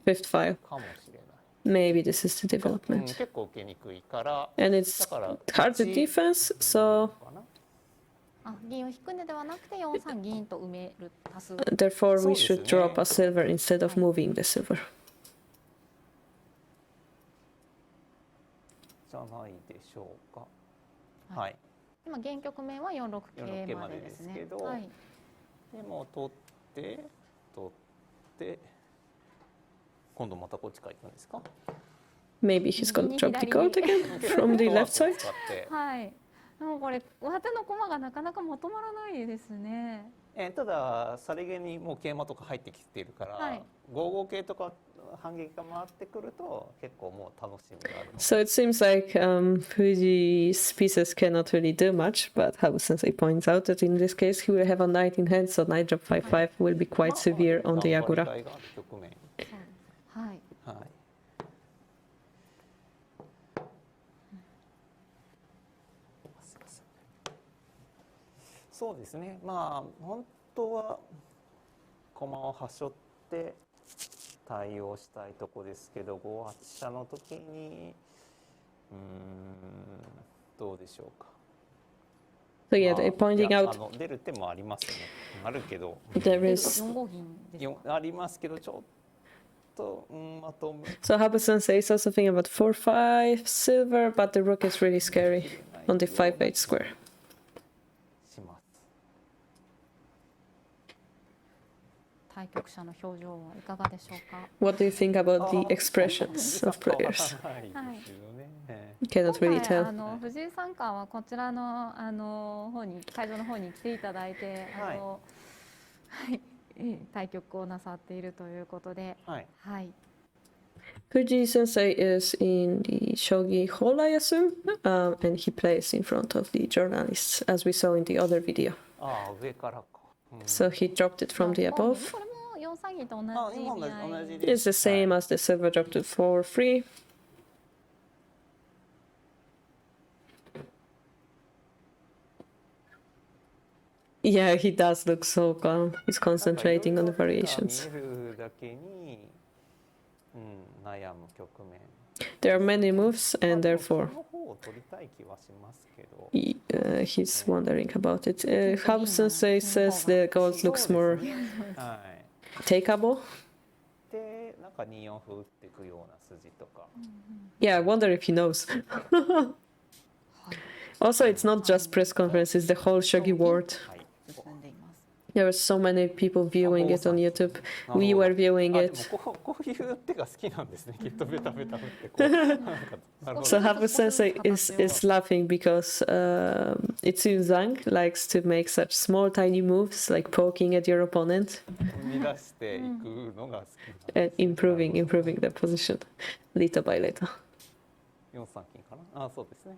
fifth file. かもしれない。 Maybe this is the うん、 development. 結構受けにくいから、 And it's だから hard to defense, so あ、銀を引くのではなくて4三銀と埋める足す。 therefore we そうですね。 should drop a silver instead of moving the silver. じゃないでしょうか。はい。今現局面は4六4六桂ま桂まででですねですけ。ど、はい。でも取って今度またこっちから行くんですか。 Maybe he's gonna drop the gold again from the left side. 使ってはい。でもこれ上手の駒がなかなかまとまらないですね。たださりげにもう桂馬とか入ってきているから、はい、5五桂とか反撃が回ってくると結構もう楽しみがある。 So it seems like Fuji's pieces cannot really do much, but Habu-sensei points out that in this case he will have a knight in hand, so knight drop 5/5 will be quite severe on the Yagura. 頑張りがいがある局面。はい。はい。そうですね。まあ本当は駒をはしょって対応したいとこですけど、5八飛車の時にどうでしょうか。 So yeah, they're pointing いや out 出る手もありますね。あるけど。 there is 4五銀ですか。ありますけどちょっとあと。 So Habu-sensei says something about 4/5 silver, but the rook is really scary on the 5/8 square. します。対局者の表情はいかがでしょうか。 What do you think about the expressions of players? はい。ですよね。 Cannot really 今 tell. 回藤井三冠はこちらの方に会場の方に来ていただいてはい対局をなさっているということで、はい。はい。 Fuji sensei is in the Shogi hall, I assume, and he plays in front of the journalists, as we saw in the other video. ああ、上からか。 So he dropped it from the above. これも4三銀と同じ意味合い。 It's the same as the silver drop to 4/3. Yeah, he does look so calm. He's concentrating on the variations. 見えるだけに、悩む局面。 There are many moves, and therefore この方を取りたい気はしますけど。 he's wondering about it. Habu-sensei says the gold looks more はい。 takeable. で、なんか2四歩打っていくような筋とか。 Yeah, I wonder if he knows. Also, it's not just press conference, it's the whole Shogi world. There were so many people viewing it on YouTube. We were viewing あ、で it. もこういう手が好きなんですね。きっとベタベタ打ってこう。なんかなるほど。 So Habu-sensei is laughing because it seems Zhang likes to make such small tiny moves like poking at your opponent 生み出していくのが好きなん and improving the position little by little. 4三金かな。あ、そうですね。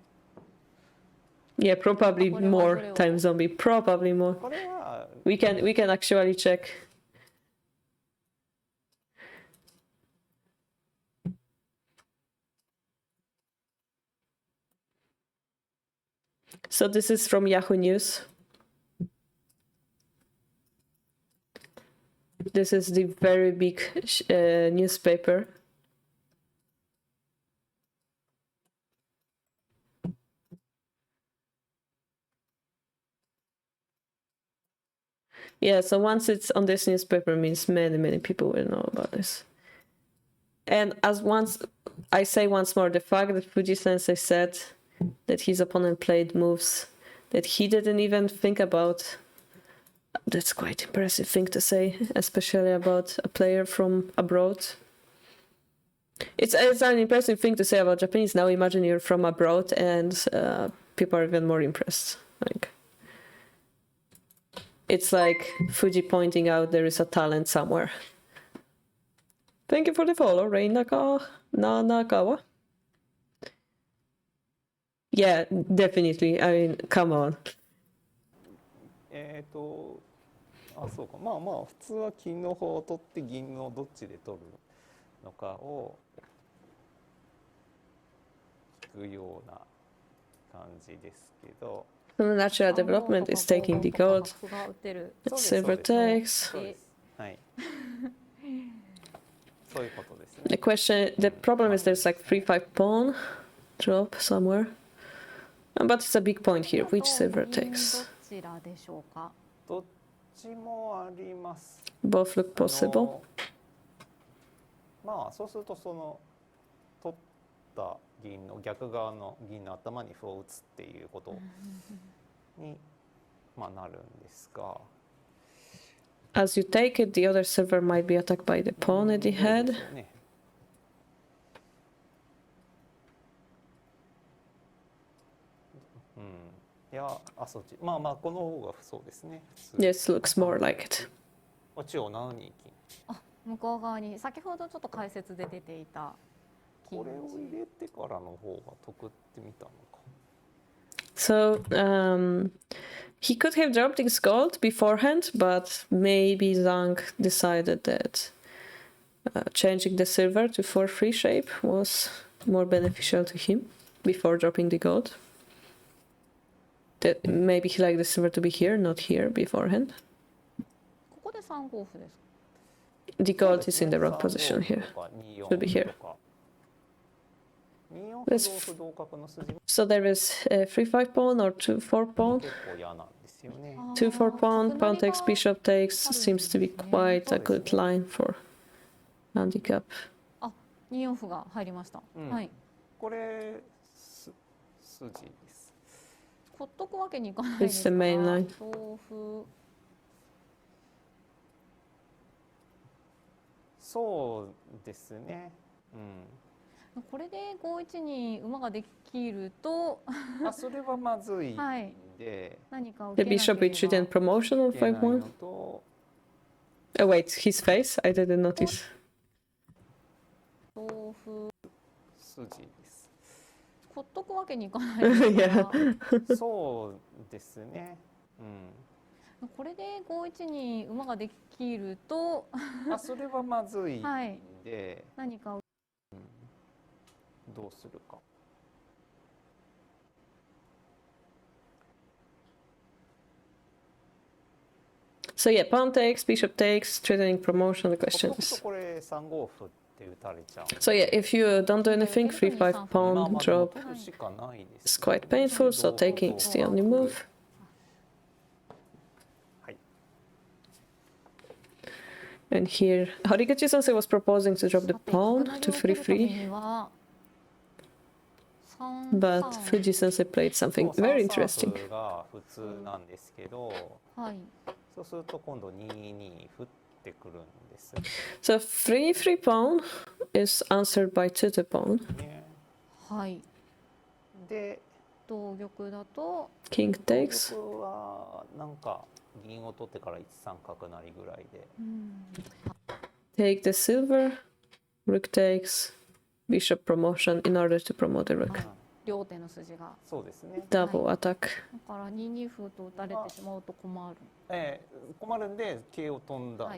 Yeah, probably more time zombie. Probably more. これは We can actually check. So this is from Yahoo News. This is the very big newspaper. Yeah, so once it's on this newspaper means many people will know about this. And I say once more, the fact that Fuji Sensei said that his opponent played moves that he didn't even think about, that's quite impressive thing to say, especially about a player from abroad. It's an impressive thing to say about Japanese. Now imagine you're from abroad and people are even more impressed. Like, it's like Fuji pointing out there is a talent somewhere. Thank you for the follow, Reinaka Nanakawa. Yeah, definitely. I mean, come on. あ、そうか。まあまあ普通は金の方を取って銀のどっちで取るのかをくような感じですけど。So the natural development is taking the gold. 歩が打てる。 Silver takes. そうです。はい。そういうことですね。 The question, the problem is there's like 3-5 pawn drop somewhere. But it's a big point here. Which silver takes? どちらでしょうか。どっちもあります。 Both look possible. まあそうするとその取った銀の逆側の銀の頭に歩を打つっていうことに、まあ、なるんですが。 As you take it, the other silver might be attacked by the pawn at the head. いや、そっち。まあまあこの方がそうですね。 Yes, looks more like it. 中央7二金。あ、向こう側に先ほどちょっと解説で出ていた金。これを入れてからの方が得ってみたのか。 So he could have dropped his gold beforehand, but maybe Zhang decided that changing the silver to 4-3 shape was more beneficial to him before dropping the gold. That maybe he liked the silver to be here, not here beforehand. ここで3五歩ですか。 The gold is in the wrong position here. Should be here. So there is a 3-5 pawn or 2-4 pawn. 2-4 pawn, pawn takes, bishop takes. Seems to be quite a good line for handicap. あ、2四歩が入りました。はい。これ筋です。ほっとくわけにいかないです It's か the ら。 main line. 同歩。そうですね。これで5一に馬ができるとそれはまずいんで、はい、何か The bishop retreat and promotion on 5-1. Oh wait, his face? I didn't notice. 同歩筋です。ほっとくわけにいかないですから。そうですね。これで5一に馬ができるとそれはまずいんで、はい、何かどうするか。So yeah, pawn takes, bishop takes, threatening promotion. The question is. これ3五歩って打たれちゃう。 So yeah, if you don't do anything, 3-5 pawn drop is quite painful. So taking is the only move. And here, Horiguchi-sensei was proposing to drop the pawn to 3-3. But Fuji-sensei played something very interesting. が普通なんですけど、そうすると今度2二歩ってくるんです。 So 3-3 pawn is answered by 2-2 pawn. はい。で、同玉だと King takes. 同玉はなんか銀を取ってから1三角成ぐらいで。Take the silver. Rook takes. Bishop promotion in order to promote the rook. 両手の筋が。そうですね。 Double attack. だから2二歩と打たれてしまうと困る。困るんで桂を飛んだ。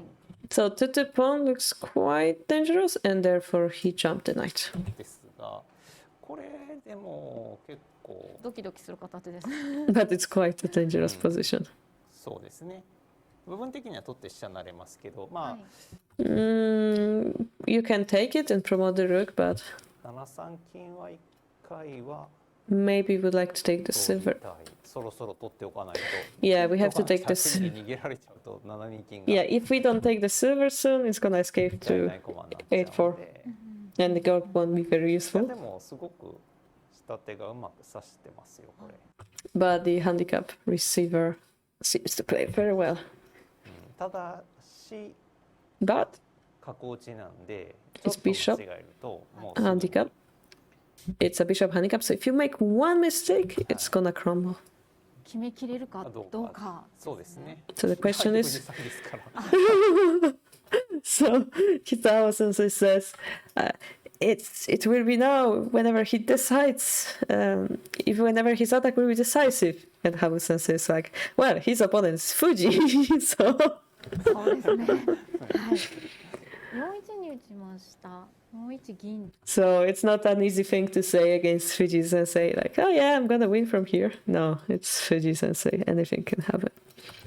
So 2-2 pawn looks quite dangerous, and therefore he jumped the knight. ですが、これでも結構ドキドキする形です。But it's quite a dangerous position. そうですね。部分的には取って飛車になれますけど、まあ。You can take it and promote the rook, but 7三金は1回は maybe we'd like to take the silver. そろそろ取っておかないと。Yeah, we have to take this. 逃げられちゃうと7二金が。Yeah, if we don't take the silver soon, it's gonna escape to 8-4, and the gold won't be very useful. でもすごく下手がうまく指してますよこれ。But the handicap receiver seems to play very well. ただし。But 角打ちなんで、 it's bishop handicap. It's a bishop handicap, so if you make one mistake, it's gonna crumble. 決めきれるかどうか。そうですね。 So the question is. So Kitao sensei says, it will be now whenever he decides, whenever his attack will be decisive. And Habu sensei is like, well, his opponent is Fuji, so. そうですね。はい。4一に打ちました。So it's not an easy thing to say against Fuji Sensei, like, oh yeah, I'm gonna win from here. No, it's Fuji Sensei. Anything can happen.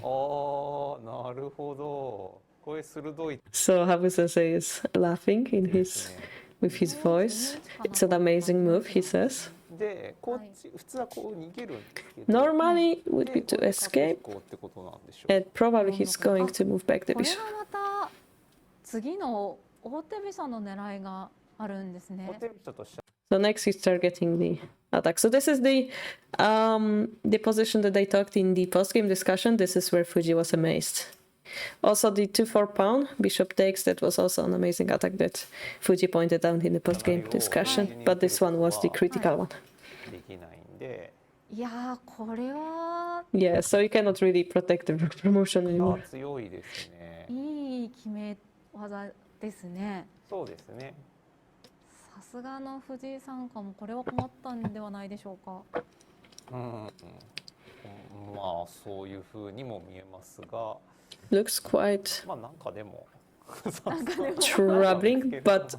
ああ、なるほど。これ鋭い。 So Habu Sensei is laughing with his voice. It's an amazing move, he says. で、こっち普通はこう逃げるんですけど。 Normally it would be to escape, こうってことなんでしょう。 and probably he's going to move back the これ bishop. がまた次の大手飛車の狙いがあるんですね。 So next he's targeting the attack. So this is the position that they talked in the post-game discussion. This is where Fuji was amazed. Also the 2-4 pawn, bishop takes, that was also an amazing attack that Fuji pointed out in the post-game discussion. But this one was the critical one. できないんで。いやー、これは Yeah, so you cannot really protect the promotion anymore. 強いですね。いい決め技ですね。そうですね。さすがの藤井さんかもこれは困ったんではないでしょうか。うん、まあそういう風にも見えますが。 Looks quite まあなんかでも troubling, but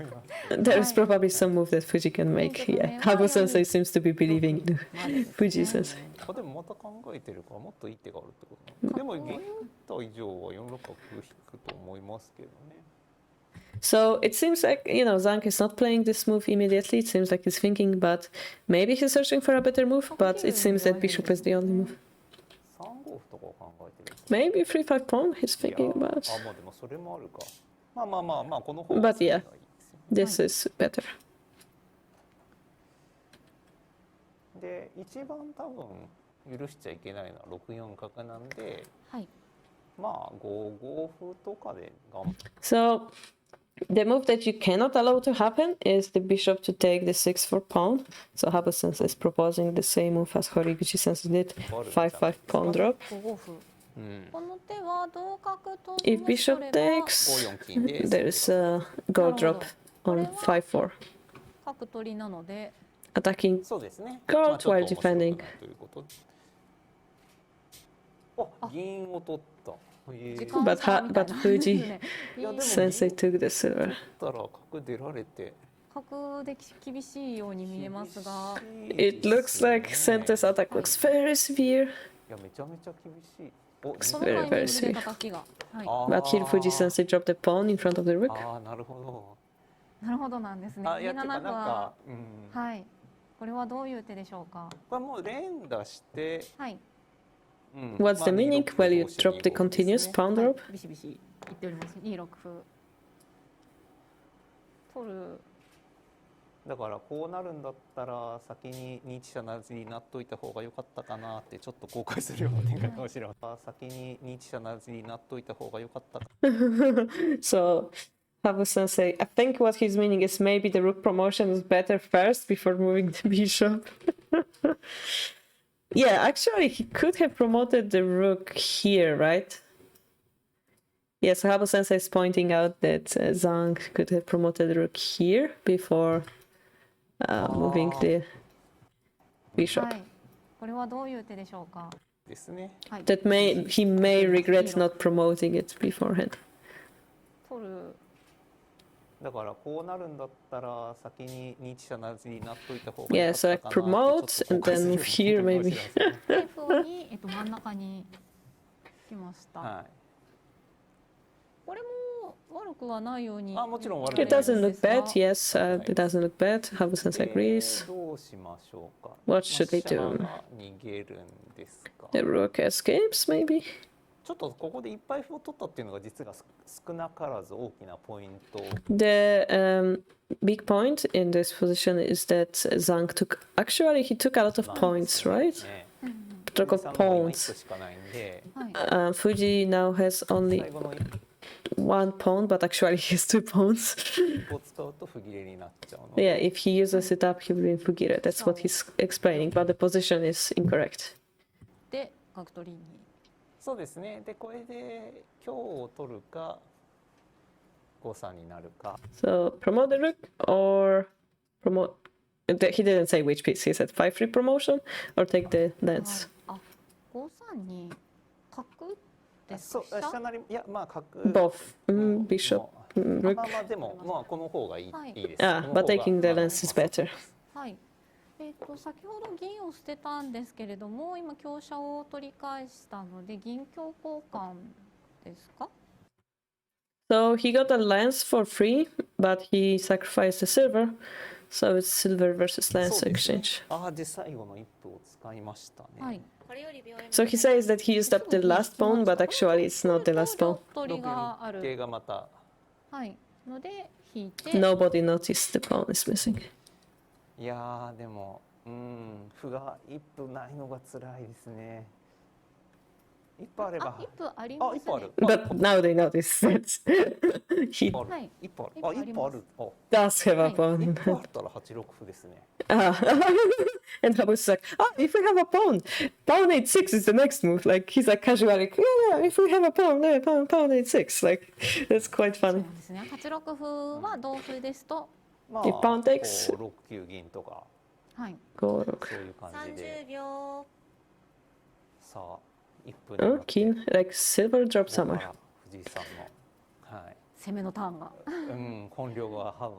there is probably some move that Fuji can make. Yeah, Habu Sensei seems to be believing in Fuji Sensei. でもまた考えてるからもっといい手があるってこと。でも現代以上は4六角引くと思いますけどね。 So it seems like, you know, Zhang is not playing this move immediately. It seems like he's thinking, but maybe he's searching for a better move, but it seems that bishop is the only move. Maybe 3-5 pawn he's thinking about. But yeah, this is better. で、一番多分許しちゃいけないのは6四角なんで、まあ5五歩とかで頑張って。 So the move that you cannot allow to happen is the bishop to take the 6-4 pawn. So Habu Sensei is proposing the same move as Horiguchi Sensei did, 5-5 pawn drop. If bishop takes, there is a gold drop on 5-4. Attacking gold while defending. 銀を取った。 But Fuji Sensei took the silver. だから角出られて。角で厳しいように見えますが。 It looks like Sensei's attack looks very severe. いやめちゃめちゃ厳しい。 Looks very, very severe. But here Fuji Sensei dropped the pawn in front of the rook. ああ、なるほど。なるほどなんですね。あ、いやてかなんか、はい。これはどういう手でしょうか。これもう連打して。はい。 What's the meaning? Well, you drop the continuous pawn drop. ビシビシ言っております。2六歩。取る。だからこうなるんだったら先に2一飛車成になっといた方が良かったかなってちょっと後悔するような展開かもしれない。先に2一飛車成になっといた方が良かったか。So Habu Sensei, I think what he's meaning is maybe the rook promotion is better first before moving the bishop. Yeah, actually, he could have promoted the rook here, right? Yes, Habu Sensei is pointing out that Zhang could have promoted the rook here before moving the bishop. That he may regret not promoting it beforehand. だからこうなるんだったら先に2一飛車成になっといた方が Yeah, so I promote and then move here maybe. 真ん中に来ました。これも悪くはないように。あ、もちろん悪く It doesn't look bad. Yes, it doesn't look bad. Habu Sensei agrees. どうしましょうか。 What should they do? 逃げるんですか。 The rook escapes maybe. ちょっとここでいっぱい歩を取ったっていうのが実は少なからず大きなポイント。 The big point in this position is that Zhang took. Actually, he took a lot of points, right? Took of pawns. Fuji now has only one pawn, but actually he has 2 pawns. Yeah, if he uses it up, he will win Fugire. That's what he's explaining, but the position is incorrect. で、角取りに。そうですね。で、これで今日を取るか、誤差になるか。So promote the rook or promote. He didn't say which piece. He said 5-3 promotion or take the lance. あ、5三に角ですか。そう、下成りいやまあ角。Both. Bishop rook. まあまあでもまあこの方がいい、いいです。 Ah, この but 方が taking the lance is better. はい。先ほど銀を捨てたんですけれども、今香車を取り返したので銀香交換ですか？ So he got a lance for free, but he sacrificed the silver. So it's silver versus lance そうですね。 exchange. ああで最後の一歩を使いましたね。はい。 So he says that he used up the last pawn, but actually it's not the last pawn. 取りがある。桂がまた。はい。ので引いて。 Nobody noticed the pawn is missing. いやーでも歩が一歩ないのが辛いですね。一歩あれば。一歩ありますね。一歩ある。 But now they notice that he はい。一歩ある。あ一歩ある。 does have a 一 pawn. 歩あったら8六歩ですね。 Ah. And Habus is like, oh, if we have a pawn, pawn h6 is the next move. Like, he's like casually, like, yeah, if we have a pawn, yeah, pawn h6. Like, that's quite funny. ですね。8六歩は同歩ですと。まあ、 If pawn takes 6九銀とか、はい。 5 6. そういう感じで。 30秒。さあ、1分 Oh, king, like silver drop somewhere. 藤井さんの、はい。攻めのターンが。本領が多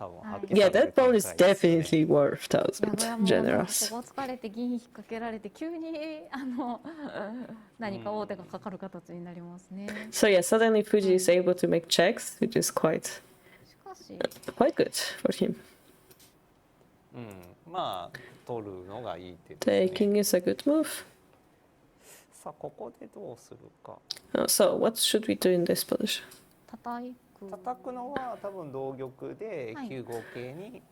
分発揮 Yeah, される that pawn 展 is 開ですね。 definitely worth 1000. Generous. ここ疲れて銀引っ掛けられて急に何か王手がかかる形になりますね。 So yeah, suddenly Fuji is able to make checks, which is quite good for him. まあ取るのがいい手ですね。 Taking is a good move. さあここでどうするか。 So what should we do in this position? 叩くのは多分同玉で9五桂に。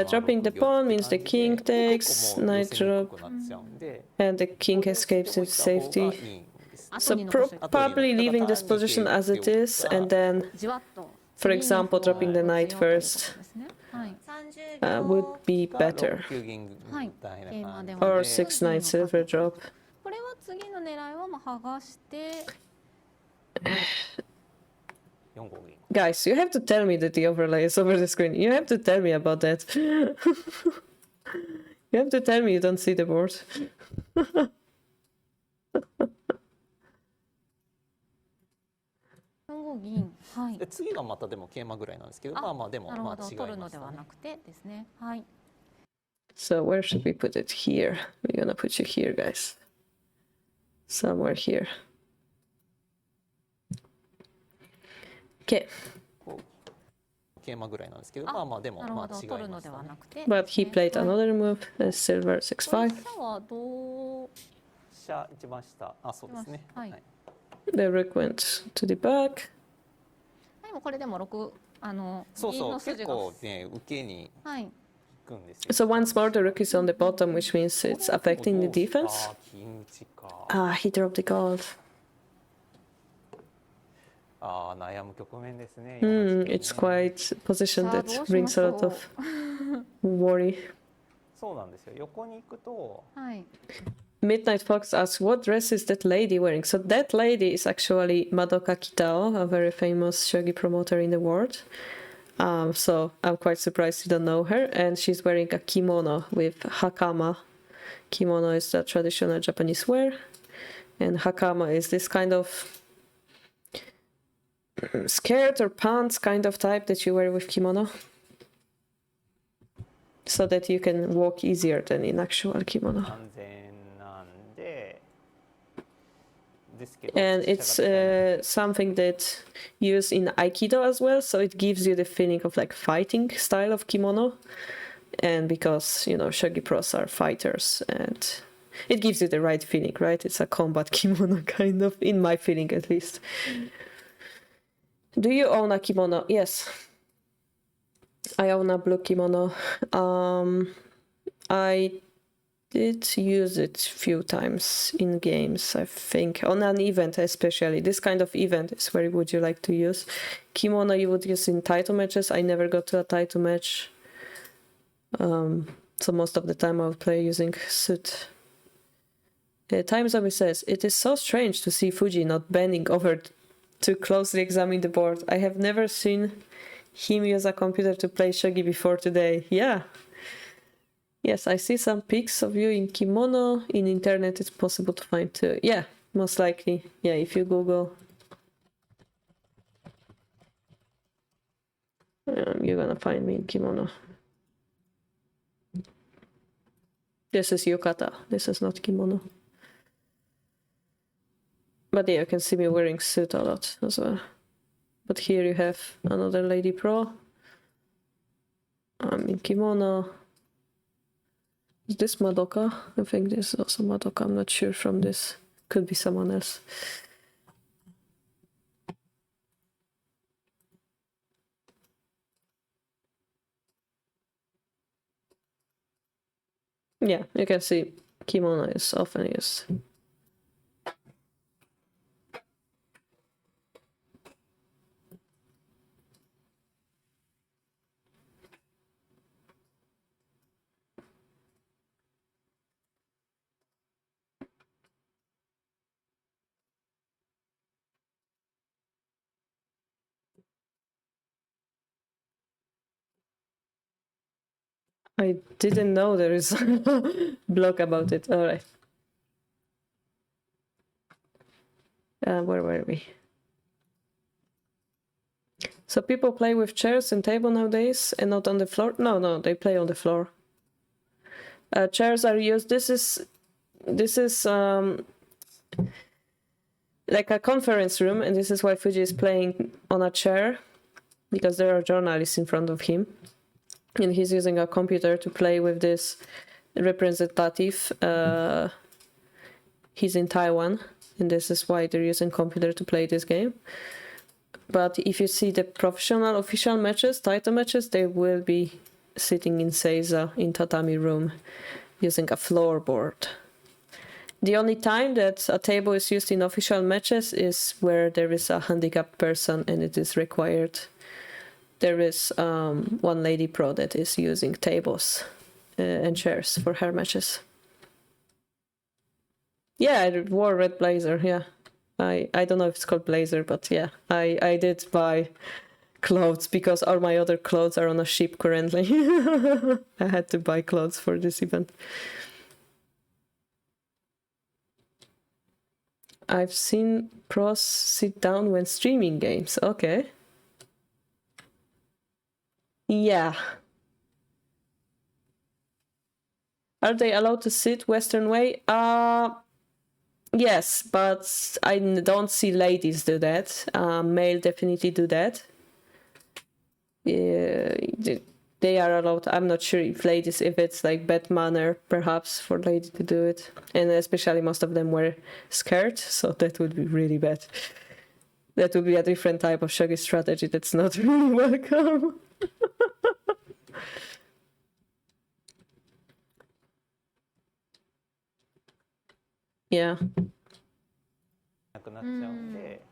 Dropping the pawn means the king takes, knight drop, and the king escapes into safety. So probably leaving this position as it is, and then, for example, dropping the knight first would be better. Or 6-9 silver drop. これは次の狙いは剥がして。Guys, you have to tell me that the overlay is over the screen. You have to tell me about that. You have to tell me you don't see the board. 銀。はい。次がまたでも桂馬ぐらいなんですけど、まあまあでもまあ違いますね。取るのではなくてですね。はい。 So where should we put it? Here. We're gonna put you here, guys. Somewhere here. Okay. 桂馬ぐらいなんですけど、まあまあでもまあ違いますね。But he played another move, silver 6-5. 飛車はどう？飛車一番下。あ、そうですね。はい。 The rook went to the back. はい、もうこれでも6そうそう結構ね受けに行くんですよ。 So once more the rook is on the bottom, which means it's affecting the defense. 金打ちか。Ah, he dropped the gold. ああ悩む局面ですね。It's quite a position that brings a lot of worry. そうなんですよ。横に行くと。はい。 Midnight Fox asks, what dress is that lady wearing? So that lady is actually Madoka Kitao, a very famous shogi promoter in the world. So I'm quite surprised you don't know her. And she's wearing a kimono with hakama. Kimono is the traditional Japanese wear. And hakama is this kind of skirt or pants kind of type that you wear with kimono. So that you can walk easier than in actual kimono. And it's something that used in Aikido as well, so it gives you the feeling of like fighting style of kimono. And because, you know, shogi pros are fighters, and it gives you the right feeling, right? It's a combat kimono kind of, in my feeling at least. Do you own a kimono? Yes. I own a blue kimono. I did use it a few times in games, I think. On an event especially. This kind of event is where would you like to use. Kimono you would use in title matches. I never got to a title match. So most of the time I would play using suit. Time Zombie says, it is so strange to see Fuji not bending over to closely examine the board. I have never seen him use a computer to play shogi before today. Yeah. Yes, I see some pics of you in kimono. In internet it's possible to find too. Yeah, most likely. Yeah, if you Google. You're gonna find me in kimono. This is yukata. This is not kimono. But yeah, you can see me wearing suit a lot as well. But here you have another lady pro. I'm in kimono. Is this Madoka? I think this is also Madoka. I'm not sure from this. Could be someone else. Yeah, you can see kimono is often used. I didn't know there is a blog about it. All right. Where were we? So people play with chairs and table nowadays and not on the floor? No, they play on the floor. Chairs are used. This is like a conference room, and this is why Fuji is playing on a chair, because there are journalists in front of him. And he's using a computer to play with this representative. He's in Taiwan, and this is why they're using computer to play this game. But if you see the professional official matches, title matches, they will be sitting in seiza, in tatami room, using a floorboard. The only time that a table is used in official matches is where there is a handicapped person and it is required. There is one lady pro that is using tables and chairs for her matches. Yeah, I wore red blazer, yeah. I don't know if it's called blazer, but yeah, I did buy clothes because all my other clothes are on a ship currently. I had to buy clothes for this event. I've seen pros sit down when streaming games. Okay. Yeah. Are they allowed to sit Western way? Yes, but I don't see ladies do that. Male definitely do that. They are allowed. I'm not sure if ladies, if it's like bad manner, perhaps for ladies to do it. And especially most of them wear skirts, so that would be really bad. That would be a different type of shogi strategy that's not really welcome. Yeah. なくなっちゃうんで、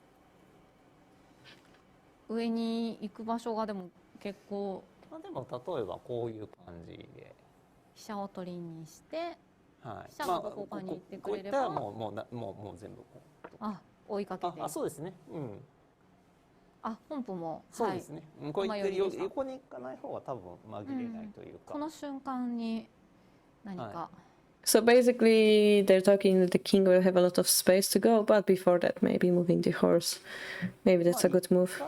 上に行く場所がでも結構。まあでも例えばこういう感じで飛車を取りにして、はい、飛車がどこかに行ってくれれば、こういったらもう全部こう。あ、追いかけて。あ、そうですね。うん。あ、本譜も。そうですね。こういって横に行かない方が多分紛れないというか。この瞬間に何か。So basically, they're talking that the king will have a lot of space to go, but before that, maybe moving the horse. Maybe that's a good move.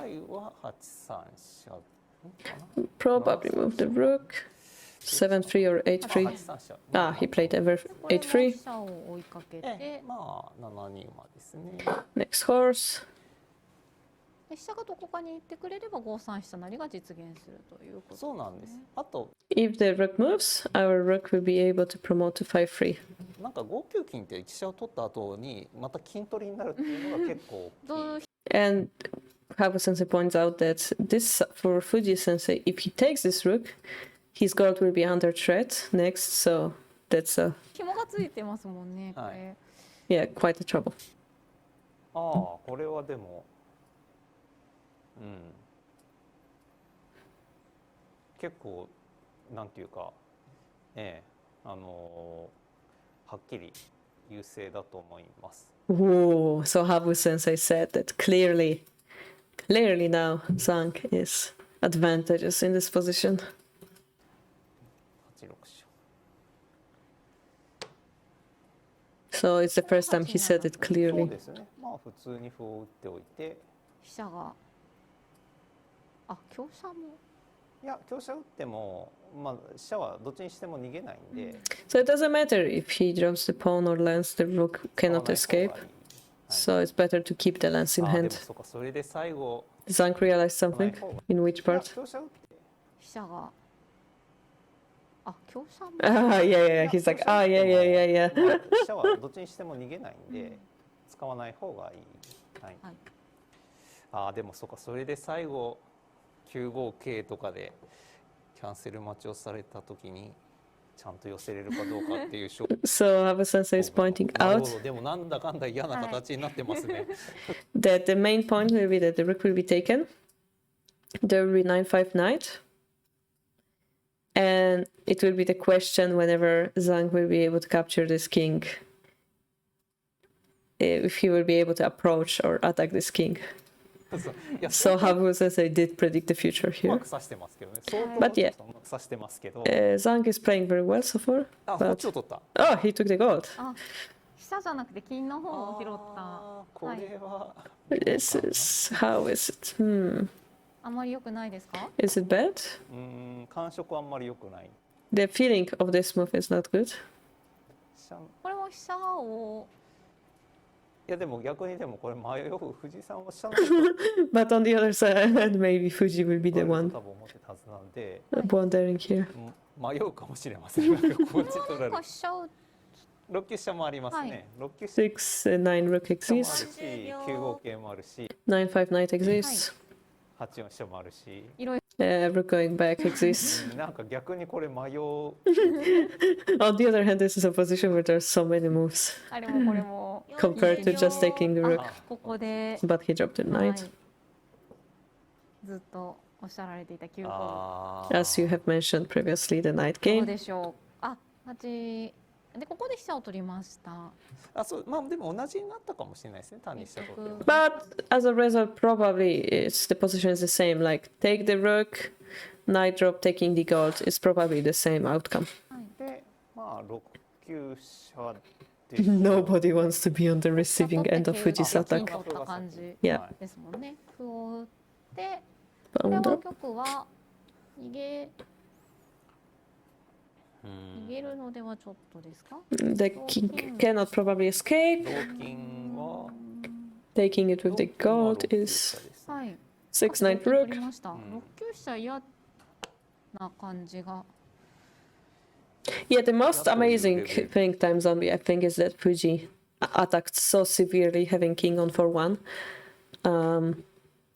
Probably move the rook. 7-3 or 8-3. Ah, he played ever 8-3. Next horse. 飛車がどこかに行ってくれれば5三飛車成が実現するということですね。そうなんです。あと If the rook moves, our rook will be able to promote to 5-3. なんか5九金って飛車を取った後にまた金取りになるっていうのが結構大きい。And Habu Sensei points out that this for Fuji Sensei, if he takes this rook, his gold will be under threat next. So that's a 紐がついてますもんね。これ。Yeah, quite a trouble. ああ、これはでも。うん、結構なんていうか、はっきり優勢だと思います。Whoa, so Habu Sensei said that clearly now Zhang is advantageous in this position. 8六飛車。 So it's the first time he said it clearly. そうですね。まあ普通に歩を打っておいて。飛車が。あ、香車も。いや香車打ってもまあ飛車はどっちにしても逃げないんで。So it doesn't matter if he drops the pawn or lance, the rook cannot escape. So it's better to keep the lance in あでも hand. そうかそれで最後 Zank realized something. In which いや part? 香車打って飛車があ香車も Ah, yeah, yeah. He's like, ah, yeah, yeah, yeah, まあ yeah. 飛車はどっちにしても逃げないんで使わない方がいい。はい。はいあでもそうかそれで最後9五桂とかでキャンセル待ちをされた時にちゃんと寄せれるかどうかっていう勝負。 So Abe Sensei is pointing なる out ほどでもなんだかんだ嫌な形になってますね。 that the main point will be that the rook will be taken. There will be 9-5 knight. And it will be the question whenever Zhang will be able to capture this king. If he will be able to approach or attack this king. そういや So Abe Sensei did predict the future う here. まく指してますけどね。相当 But yeah. うまく指してますけど。 Zhang is playing very well so far. あこっ But ちを取った。 oh, he took the gold. あ飛車じゃなくて金の方を拾ったこれは This is how is it? Hmm. あまり良くないですか Is it bad? 感触あんまり良くない。 The feeling of this move is not good. これは飛車をいやでも逆にでもこれ迷う藤井さんは飛車の But on the other side, maybe Fuji will be the 多 one 分思ってたはずなんで wandering here. 迷うかもしれません。なんかこっち取られる。飛車を6級飛車もありますね。6級 6, 9 rook 飛車もある exists. し、9五桂もあるし、 9-5 knight exists. 8四飛車もあるし。 Rook going back exists. なんか逆にこれ迷う。 On the other hand, this is a position where there's so many moves あれもこれも compared to just taking the rook. ここで But he dropped the はい knight. ずっとおっしゃられていた9五 As you have mentioned previously, the knight どう game. でしょうあ8でここで飛車を取りましたあ、そう、まあでも同じになったかもしれないですね。単に飛車取っても。 But as a result, probably the position is the same. Like take the rook, knight drop, taking the gold is probably the same outcome. で、まあ6九飛車で。 Nobody wants to be on the receiving end of Fuji's 金 attack. 取った感じ Yeah. ですもんね歩を打ってこ Bound れは up. 玉は逃げるのではちょっとですか The king cannot probably escape. 同金は Taking it with the gold is はい 6 knight 取 rook. りました6九飛車嫌な感じが Yeah, the most amazing thing, Time Zombie, I think, is that Fuji attacked so severely, having king on for 1.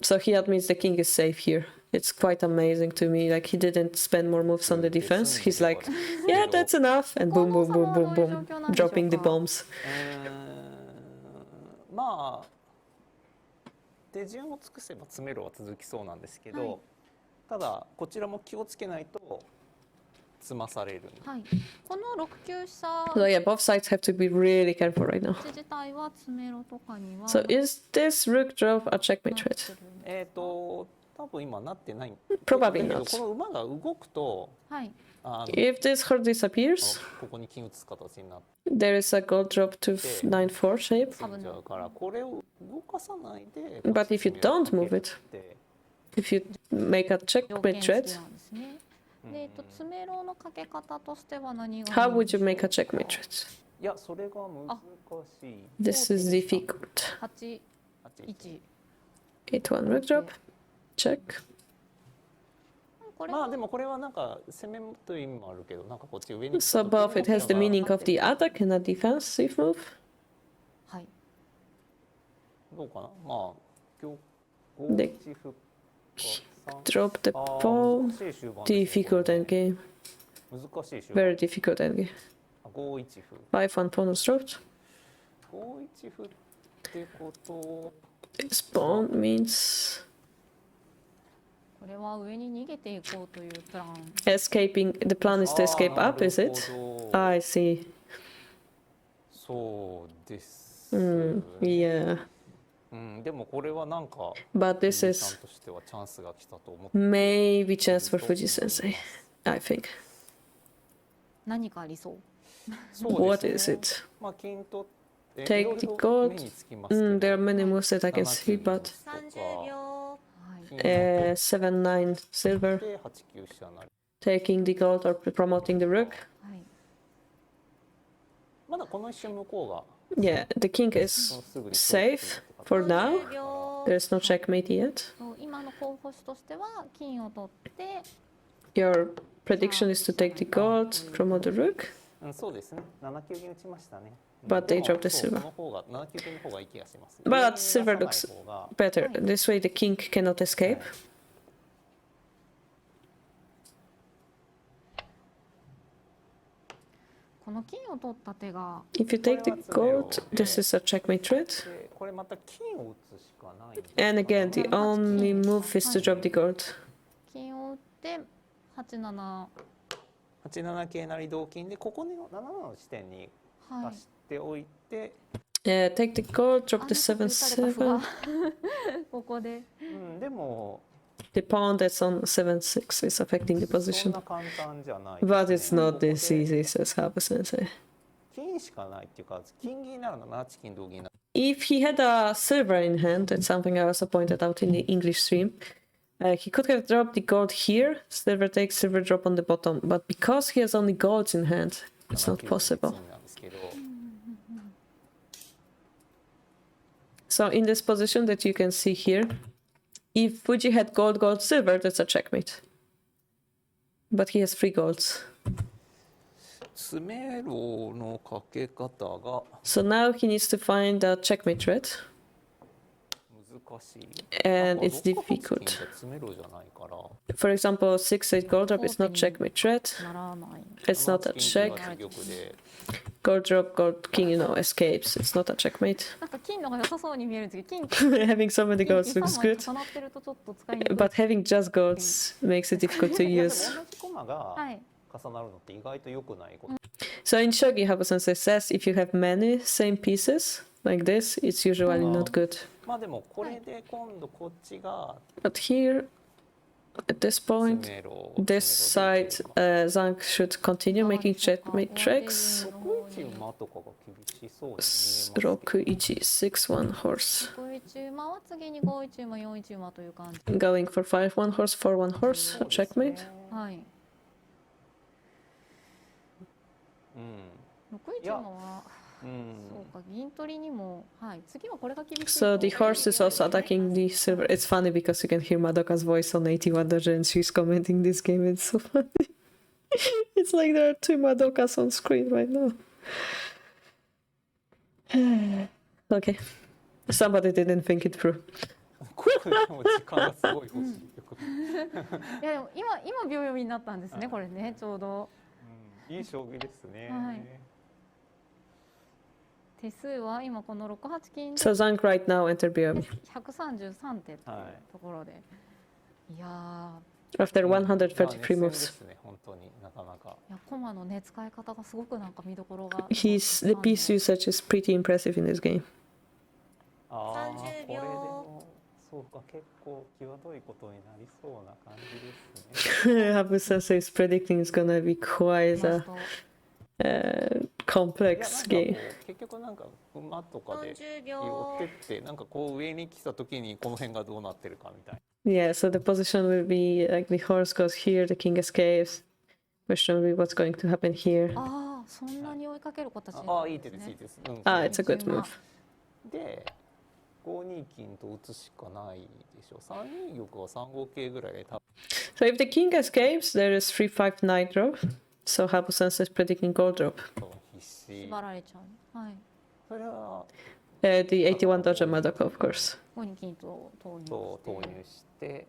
So he admits the king is safe here. It's quite amazing to me. Like, he didn't spend more moves on the defense. He's like, yeah, that's enough. And boom, boom, boom, boom, boom, dropping the bombs. まあ手順を尽くせば詰めろは続きそうなんですけど、ただこちらも気をつけないと詰まされる。はいこの6九飛車 So yeah, both sides have to be really careful right now. 自体は詰めろとかには So is this rook drop a checkmate threat? 多分今なってない。 Probably だけど not. この馬が動くと、はい If this heart disappears, ここに金打つ形になって there is a gold drop to 9-4 shape. ちゃうから、これを動かさないで。 But if you don't move it, if you make a 条 checkmate 件付き threat, なんですねで詰めろのかけ方としては何が how would you make a checkmate threat? いや、それが難しい。 This is difficult. 8 1 8-1 rook drop. Check. まあでもこれはなんか攻めという意味もあるけど、なんかこっち上に。 So both it has the meaning of the attack and a defensive move. はいどうかな。まあ今日で5一歩か Drop the pawn. Difficult endgame. 難しい終盤。 Very difficult endgame. 5一歩。 5-1 pawn is dropped. 5一歩ってこと。 This pawn means これは上に逃げていこうというプラン escaping. The plan is to escape up, is it? I see. そうです。Yeah. でもこれはなんか。But this is としてはチャンスが来たと思って。 maybe chance for Fuji Sensei. I think. 何かありそう What is it? まあ金と Take the gold. There are many moves that I can see, but 30秒7-9 silver, で8九飛車成。 taking the gold or promoting the rook. まだこの一瞬向こうが Yeah, the king is safe for now. There's no checkmate yet. そう今の候補手としては金を取って Your prediction is to take the gold, promote the rook, そうですね。7九銀打ちましたね。 but they drop the そう silver. その方が7九銀の方がいい気がします。 But silver looks better. This way the king cannot escape. この金を取った手が If you take the gold, this is a checkmate threat. でこれまた金を打つしかない。 And again, the only move is to drop the gold. 金を打って8-7 8七桂成同金でここの7の地点に出しておいて、 Take the gold, drop the 7-7. ここででも The pawn that's on 7-6 is affecting the そん position. な簡単じゃない。 But it's not this easy, says Habu Sensei. 金しかないっていうか金銀なら7八金同銀な。 If he had a silver in hand, that's something I also pointed out in the English stream, he could have dropped the gold here, silver takes, silver drop on the bottom. But because he has only golds in hand, it's not possible. So in this position that you can see here, if Fuji had gold, gold, silver, that's a checkmate. But he has 3 golds. 詰めろのかけ方が So now he needs to find a checkmate threat. 難しい。 And it's difficult. 詰めろじゃないから。 For example, 6-8 gold drop is not checkmate threat. It's not a check. Gold drop, gold king, you know, escapes. It's not a checkmate. なんか金のが良さそうに見えるんですけど Having so many golds looks good. 重なってるとちょっと使いにくい But having just golds makes it difficult to use. 同じ駒が重なるのって意外と良くないこと。 So in Shogi, Habu Sensei says if you have many same pieces like this, it's usually not good. まあでもこれで今度こっちが But here, at this point, this side, Zhang should continue making checkmate tricks. 6一馬とかが厳しそうに見えます。 6-1, 6-1 horse. 5一馬は次に5一馬4一馬という感じ Going for 5-1 horse, 4-1 horse, a checkmate. はい6一馬はそうか銀取りにもはい次はこれが厳しい So the horse is also attacking the silver. It's funny because you can hear Madoka's voice on 81 Dojo and she's commenting this game. It's so funny. It's like there are 2 Madokas on screen right now. Okay. Somebody didn't think it through. 時間がすごい欲しい。いやでも今秒読みになったんですねこれねちょうどいい将棋ですね。はい手数は今この6八金 So Zhang right now enter BM. 133手というところで、いや After 133 moves. 本当になかなか。いや駒のね使い方がすごくなんか見どころが The piece usage is pretty impressive in this game. ああこれでもそうか結構際どいことになりそうな感じですね。Habu Sensei is predicting it's gonna be quite a complex game. 結局なんか馬とかで寄ってってなんかこう上に来た時にこの辺がどうなってるかみたいな。Yeah, so the position will be like the horse goes here, the king escapes. Question will be what's going to happen here. ああそんなに追いかける形ああいい手ですいい手です。Ah, it's a good move. で5二金と打つしかないでしょ。3二玉は3五桂ぐらいで多分。So if the king escapes, there is 3-5 knight drop. So Habu Sensei is predicting gold drop. 縛られちゃう。はい。それは The 81 Dojo Madoka, of course. ここに金と投入してで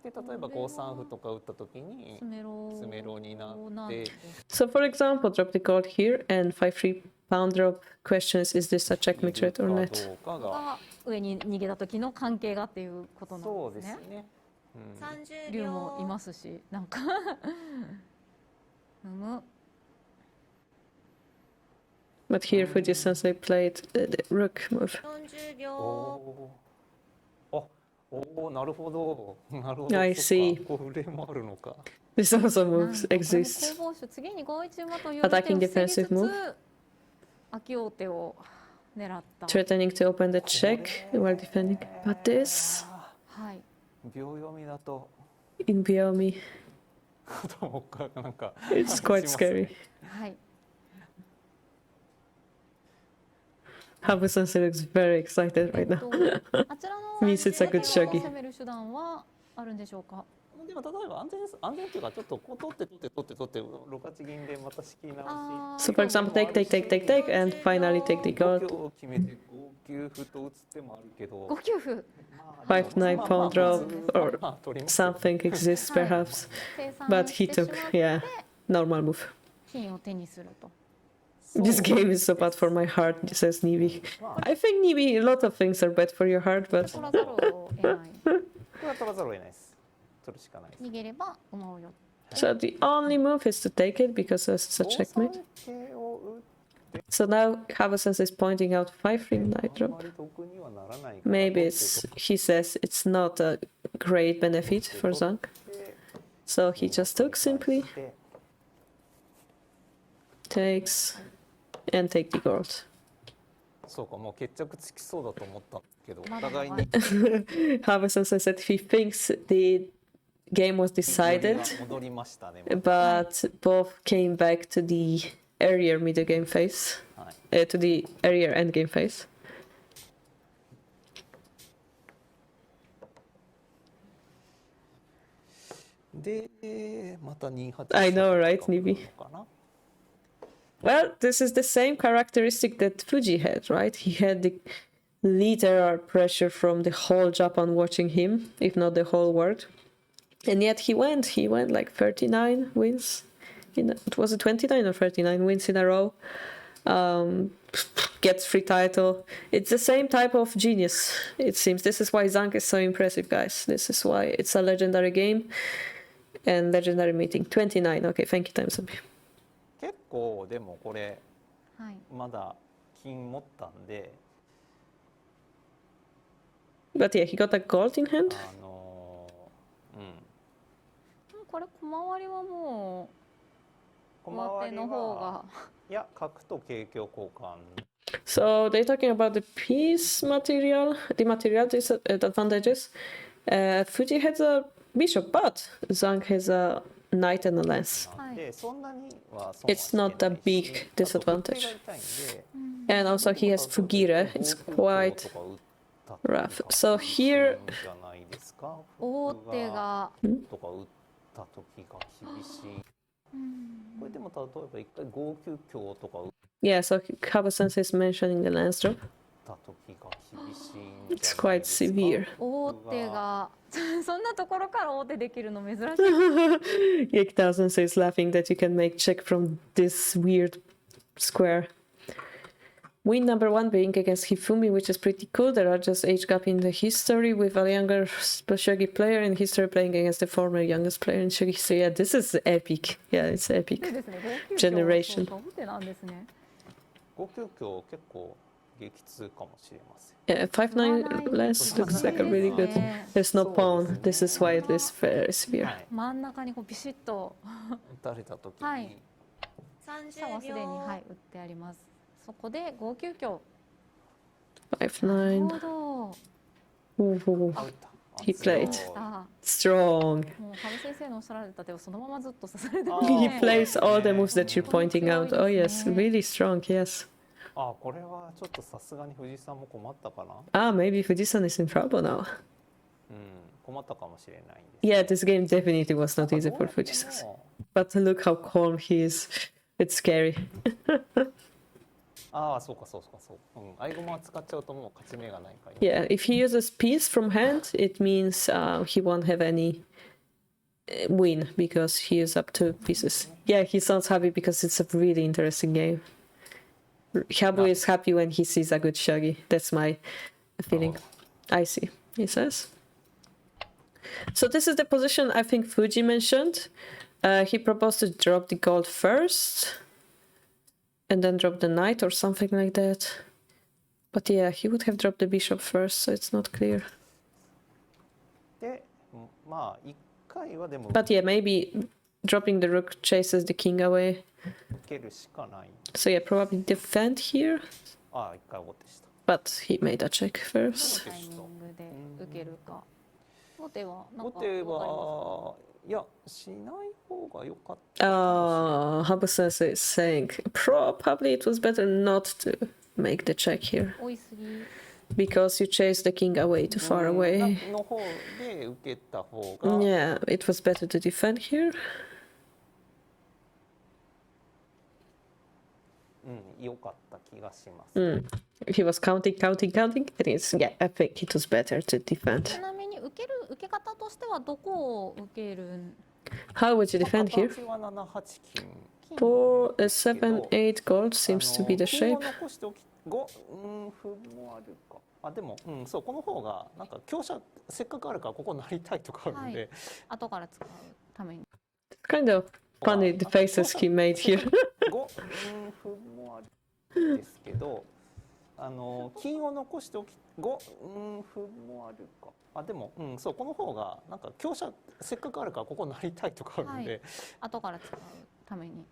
例えば5三歩とか打った時に詰めろになって So for example, drop the gold here and 5-3 pound drop. Question is this a checkmate threat or not? が上に逃げた時の関係がっていうことなんですね。そうですね。竜もいますしなんかBut here Fuji Sensei played the rook move. おなるほどなるほど。 I see. これもあるのか。 This also moves exist. 攻防手次に5一馬という Attacking defensive move. 空き王手を狙った。 Threatening to open the check while defending. But this はい。秒読みだと In Biomi. 頭がなんか It's quite scary. はい。Habu-sensei looks very excited right now. あちらの Means it's a good 攻 shogi. める手段はあるんでしょうか。でも例えば安全っていうかちょっとこう取って6八銀でまた仕切り直し So for example, take, and finally take the gold. を決めて5九歩と打つ手もあるけど5九歩 5-9 pawn drop or something exists perhaps. But he took, yeah, normal move. 金を手にすると。 This game is so bad for my heart, says Nibi. I think Nibi, a lot of things are bad for your heart, but 取らざるを得ない。これは取らざるを得ないです。取るしかないです。逃げれば馬を寄って。 so the only move is to take it because it's a checkmate. So now Habu-sensei is pointing out 5-ring knight drop. Maybe he says it's not a great benefit for Zhang. So he just took simply, takes, and take the gold. そうか、もう決着つきそうだと思ったんですけど、お互いに Habu-sensei said he thinks the game was decided, 戻りましたね。 but both came back to the earlier middle game phase, to the earlier end game phase. で、また2八 I know, right, Nibi? Well, this is the same characteristic that Fuji had, right? He had the literal pressure from the whole Japan watching him, if not the whole world. And yet he went like 39 wins. Was it 29 or 39 wins in a row? Gets free title. It's the same type of genius, it seems. This is why Zhang is so impressive, guys. This is why it's a legendary game and legendary meeting. 29. Okay, thank you, Timesubi. 結構でもこれ、はい、まだ金持ったんで。 But yeah, he got a gold in hand. これ小回りはもう上手の方が。いや、角と桂香交換。 So they're talking about the piece material, the material advantages. Fuji has a bishop, but Zhang has a knight and a lance. It's not a big disadvantage. And also he has Fugire. It's quite rough. So here... 王手が。とか打った時が厳しい。これでも例えば一回5九香とか打った Yeah, so Habu-sensei is mentioning the lance drop. 時が厳しい。 It's quite severe. 王手がそんなところから王手できるの珍しい。Yek-1000 is laughing that you can make check from this weird square. Win number 1 being against Hifumi, which is pretty cool. There are just age gap in the history with a younger Shogi player in history playing against the former youngest player in Shogi. So yeah, this is epic. Yeah, it's epic. Generation. 5九香結構激痛かもしれません。 Yeah, 5-9 less looks like a really good. There's no pawn. This is why it is very severe. 真ん中にこうビシッと打たれた時に。はい。飛車はすでにはい打ってあります。そこで5九香。 5-9. なるほど。Ooh, he played strong. もう羽生先生のおっしゃられた手をそのままずっと指されてる。 He plays all the moves that you're pointing out. Oh yes, really strong. Yes. あ、これはちょっとさすがに藤井さんも困ったかな。 Ah, maybe Fujisan is in trouble now. 困ったかもしれない。 Yeah, this game definitely was not easy for Fujisan. But look how calm he is. It's scary. ああ、そうかそうかそう。合駒は使っちゃうともう勝ち目がないから。 Yeah, if he uses piece from hand, it means he won't have any win because he is up 2 pieces. Yeah, he sounds happy because it's a really interesting game. Habu is happy when he sees a good shogi. That's my feeling. I see, he says. So this is the position I think Fuji mentioned. He proposed to drop the gold first and then drop the knight or something like that. But yeah, he would have dropped the bishop first, so it's not clear. で、まあ一回はでも。 But yeah, maybe dropping the rook chases the king away. 受けるしかない。 So yeah, probably defend here. ああ、一回王手した。 But he made a check first. タイミングで受けるか。後手はなんか後手わかりますか？はいやしない方が良かったかもしれない。 Habusensei is saying probably it was better not to make the check here 追いすぎ。 because you chased the king away too far away. の方で受けた方が Yeah, it was better to defend here. 良かった気がします。 He was counting. And yeah, I think it was better to ち defend. なみに受け方としてはどこを受けるん？ How would you defend here? 形は7八金。 4, 7, 8 gold seems to be the 金 shape. を残しておき5歩もあるか。あでもそうこの方がなんか香車せっかくあるからここなりたいとかあるんで、後から使うために。 Kind of funny the faces he made here. 5歩もあるんですけど、金を残しておき5歩もあるか。あでもそうこの方がなんか香車せっかくあるからここなりたいとかあるんで、後から使うために。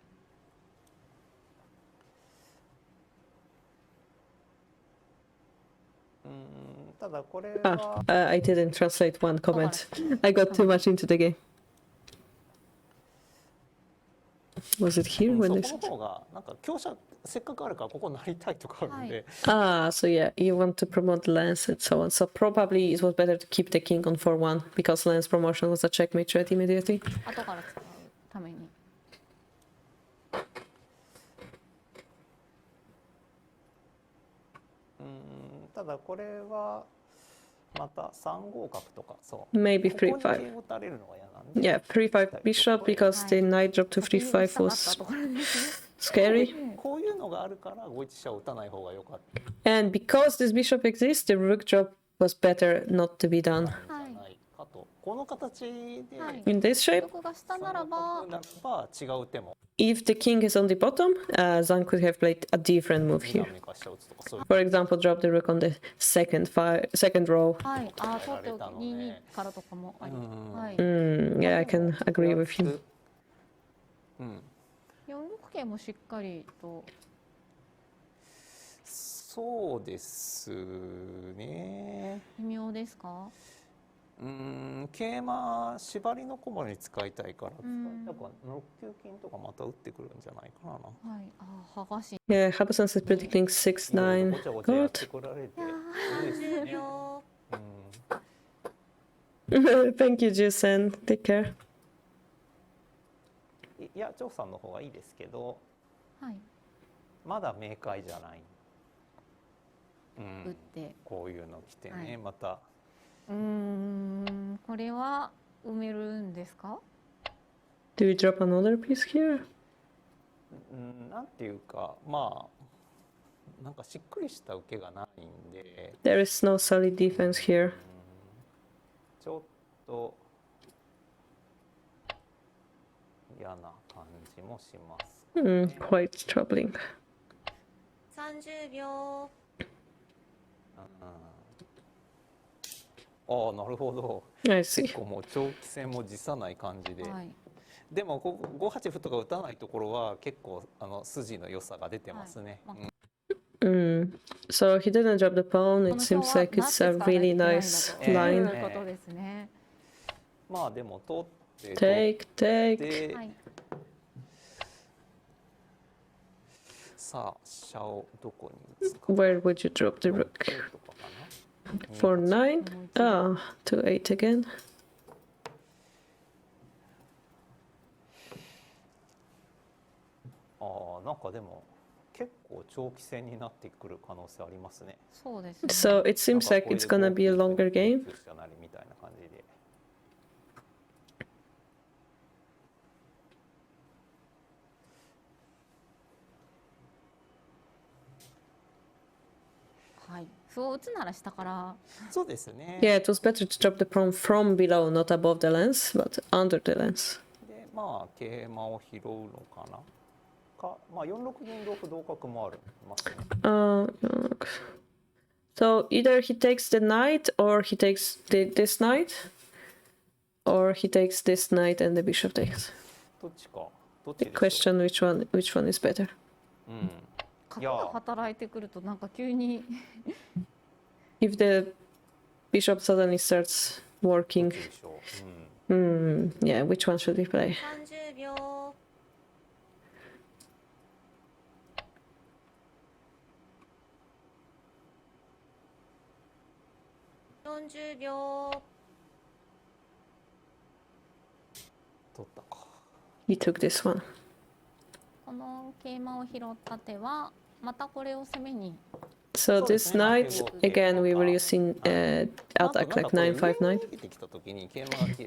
ただこれ I didn't translate one comment. I got too much into the game. Was it here when そう this? この方がなんか香車せっかくあるからここなりたいとかあるんで、 So yeah, you want to promote lance and so on. So probably it was better to keep the king on 4-1 because lance promotion was a checkmate threat immediately. 後から使うために。ただこれはまた3五角とかそう。 Maybe ここに 3-5. 桂を打たれるのが嫌なんで。 Yeah, 3-5 bishop because the knight drop to 3-5 was scary. こういうのがあるから5一飛車を打たない方が良かった。 And because this bishop exists, the rook drop was better not to be done. かとこの形で In this shape, 玉が下ならばならば違う手も if the king is on the bottom, Zhang could have played a different move here. 何か飛車打つとかそういう。 For example, drop the rook on the second row. はい。取っておき2二からとかもあり。はい。 Yeah, I can agree with you. 4六桂もしっかりと。そうですね。微妙ですか？桂馬縛りの駒に使いたいから使いたくは6九金とかまた打ってくるんじゃないかな。はい。剥がし。 Yeah, Habusensei is predicting 6-9 gold. Thank you, Jusen. Take care. いや、張さんの方がいいですけど、はい。まだ明快じゃない。打って。こういうの来てね、また。これは埋めるんですか？ Do you drop another piece here? なんていうか、まあなんかしっくりした受けがないんで。 There is no solid defense here. ちょっと嫌な感じもします。Quite troubling. 30秒。ああ、なるほど。I see. 結構もう長期戦も辞さない感じで。でもここ5八歩とか打たないところは結構筋の良さが出てますね。So he didn't drop the pawn. It seems like it's a really nice line. まあでも取って Take. さあ飛車をどこに打つか。 Where would you drop the rook? 4-9. Ah, 2-8 again. なんかでも結構長期戦になってくる可能性ありますね。そうですね。 So it seems like it's gonna be a longer game. みたいな感じで。はい。歩を打つなら下から。そうですね。 Yeah, it was better to drop the pawn from below, not above the lens, but under the lens. で、まあ桂馬を拾うのかな。まあ4六銀同歩同角もあるますね。So either he takes the knight or he takes this knight, or he takes this knight and the bishop takes. どっちか。The question which one is better? 角が働いてくるとなんか急に。 If the bishop suddenly starts working. Yeah, which one should we play? 30秒。40秒。取ったか。He took this one. この桂馬を拾った手はまたこれを攻めに。 So this knight, again, we will use in attack like 959.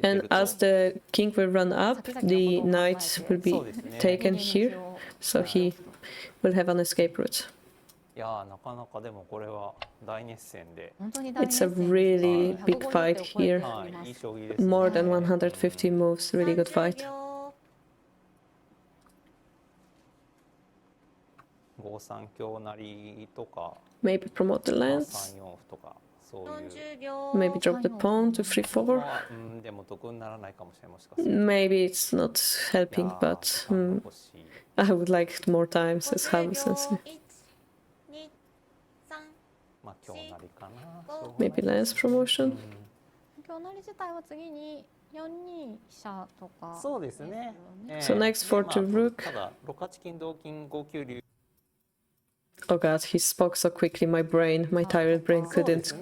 And as the king will run up, the knight will be taken here, so he will have an escape route. いやーなかなかでもこれは大熱戦で。 It's a really big fight here. More than 150 moves, really good fight. 5三香成とか Maybe promote the lands. 3四歩とかそういう。 Maybe drop the pawn to 3-4. でも得にならないかもしれません。 Maybe it's not helping, but I would like more times as Havu sensei. まあ香成かな。 Maybe lands promotion. 香成自体は次に4二飛車とか。そうですね。So next 4 to rook. ただ6八金同金5九竜。 Oh god, he spoke so quickly, my tired brain couldn't.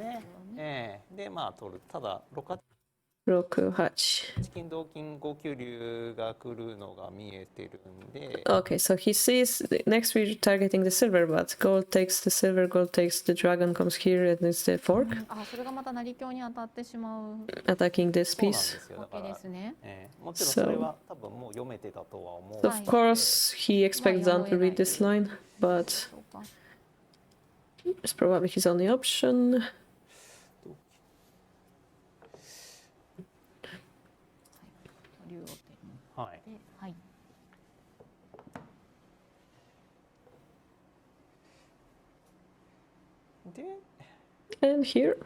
でまあ取る。ただ6八 6-8. 金同金5九竜が来るのが見えてるんで。 Okay, so he sees next we're targeting the silver, but gold takes the silver, gold takes the dragon, comes here and it's the fork. あ、それがまた成香に当たってしまう。 Attacking this piece. そうなんですよ。だからわけですね。もちろんそれは多分もう読めてたとは思う。 Of course, he expects Dan to read this line, but it's probably his only option. 竜を手に。はい。はい。 で、 And here,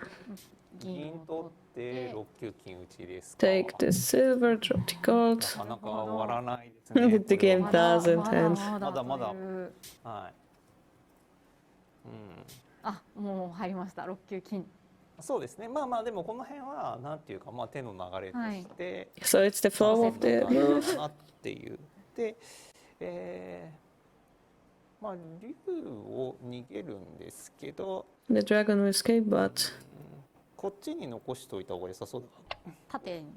銀取って6九金打ちですか。 take the silver, drop the gold. なかなか終わらないですね。 The game doesn't end. まだまだ。はい。あ、もう入りました。6九金。そうですね。まあまあでもこの辺はなんていうかまあ手の流れとして。 So it's the flow of the move. なっていう。で、まあ竜を逃げるんですけど。 The dragon will escape, but こっちに残しといた方が良さそうだ。縦に。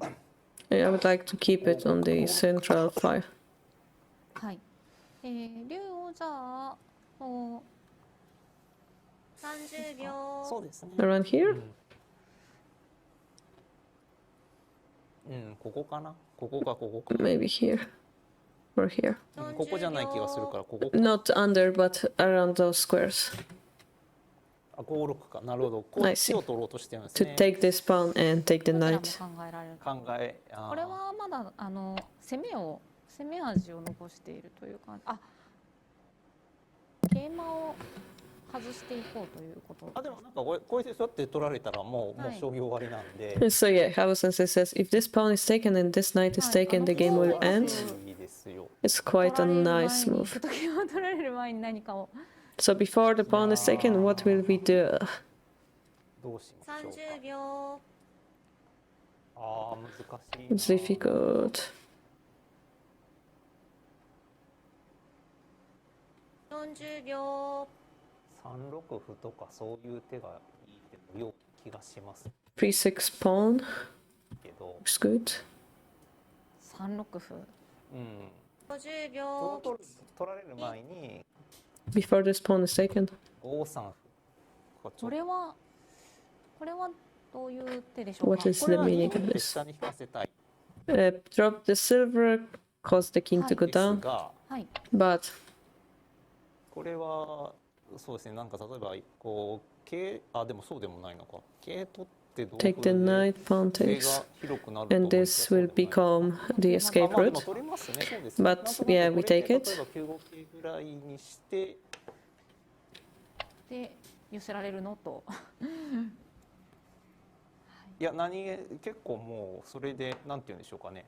I would like to keep it on the central file. はい。竜をじゃあもう30秒。そうですね。 Around here? ここかな。ここかここか。 Maybe here. Or here. ここじゃない気がするからここ。 Not under, but around those squares. あ、5、6か。なるほど。こっちを取ろうとしてるんですね。 To take this pawn and take the knight. 考えられる。考え。これはまだ攻め味を残しているという感じ。あ、桂馬を外していこうということ。あ、でもなんかこうやってそうやって取られたらもう将棋終わりなんで。So yeah, Havu sensei says if this pawn is taken and this knight is taken, the game will end. It's quite a nice move. 時を取られる前に何かを。 So before the pawn is taken, what will we do? どうしましょうか。30秒。ああ、難しい。 It's difficult. 40秒。 3六歩とかそういう手がいいような気がします。 3-6 pawn. けど。Looks good. 3六歩。50秒。取られる前に。 Before this pawn is taken. 5三歩。これはどういう手でしょうか。 What is the meaning of this? 下に引かせたい。Drop the silver, cause the king to go down. はい。 But これはそうですね。なんか例えばこう桂でもそうでもないのか。桂取ってどう take the knight, pawn takes, and this will become the escape route. But yeah, we take it. 9五桂ぐらいにして。で寄せられるのと。いや結構もうそれでなんて言うんでしょうかね。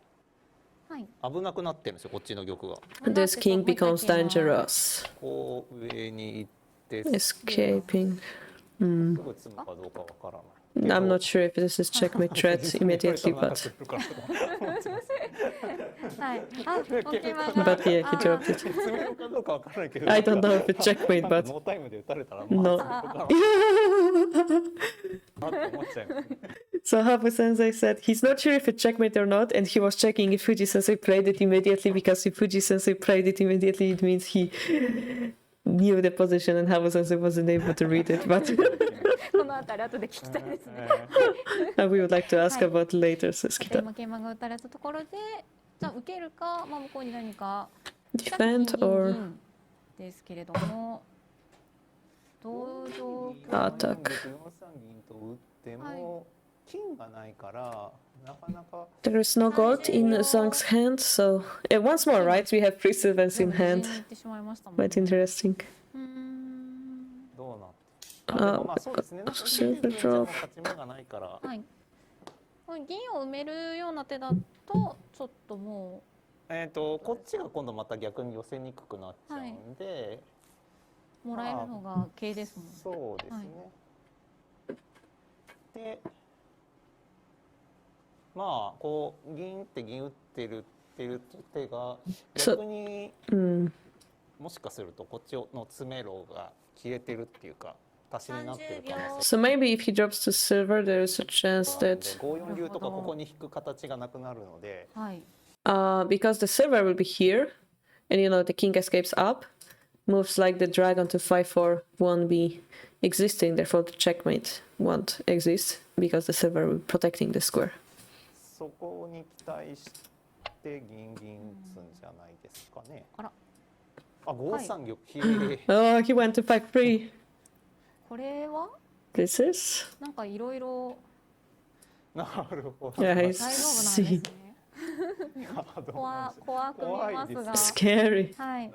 はい。危なくなってるんですよこっちの玉が。 This king becomes dangerous. こう上に行って。 Escaping. Hmm. すぐ詰むかどうかわからない。 I'm not sure if this is checkmate threat immediately, but はい。あ、ポケマン but が。yeah, he あ dropped it. 詰めろかどうかわからないけど。 I don't know if it's checkmate, なんか but ノータイムで打たれたら no. まあそうかなって思っちゃうよね。 So Habu Sensei said he's not sure if it's checkmate or not, and he was checking if Fuji Sensei played it immediately, because if Fuji Sensei played it immediately, it means he knew the position and Habu Sensei wasn't able to read it. But このあたり後で聞きたいですね。we would like to ask はい。 about later, says で Kita. 今桂馬が打たれたところで、じゃあ受けるか、まあ向こうに何か Defend 銀 or 銀ですけれども、どう状況 attack? 4三銀と打っても金がないからなかなか。 There is no gold in Zhang's hand, so once more, right? We have three silvers in 銀 hand. に行ってしまいましたもんね。 Quite interesting. どうなって。あでもまあそうですね。なんか silver 銀じゃもう drop. 勝ち目がないから。はい。これ銀を埋めるような手だとちょっともこっちが今度また逆に寄せにくくなっちゃうんで、うもらえるのが桂ですもんね。そうですね。で、まあこう銀って銀打ってる手が逆に もしかするとこっちの詰めろが消えてるっていうか足しになってる可能性。 So maybe if he drops to silver, there is a chance that 5四竜とかここに引く形がなくなるので。はい。because the silver will be here, and you know the king escapes up, moves like the dragon to 5-4 won't be existing. Therefore, the checkmate won't exist because the silver will be protecting the square. そこに期待して銀打つんじゃないですかね。あら。あ、5三玉。 Oh, he went to 5-3. これは This is なんかいろいろなるほど。 yeah, 大 I 丈夫なんです see. ね。怖く見えますが。 Scary. はい。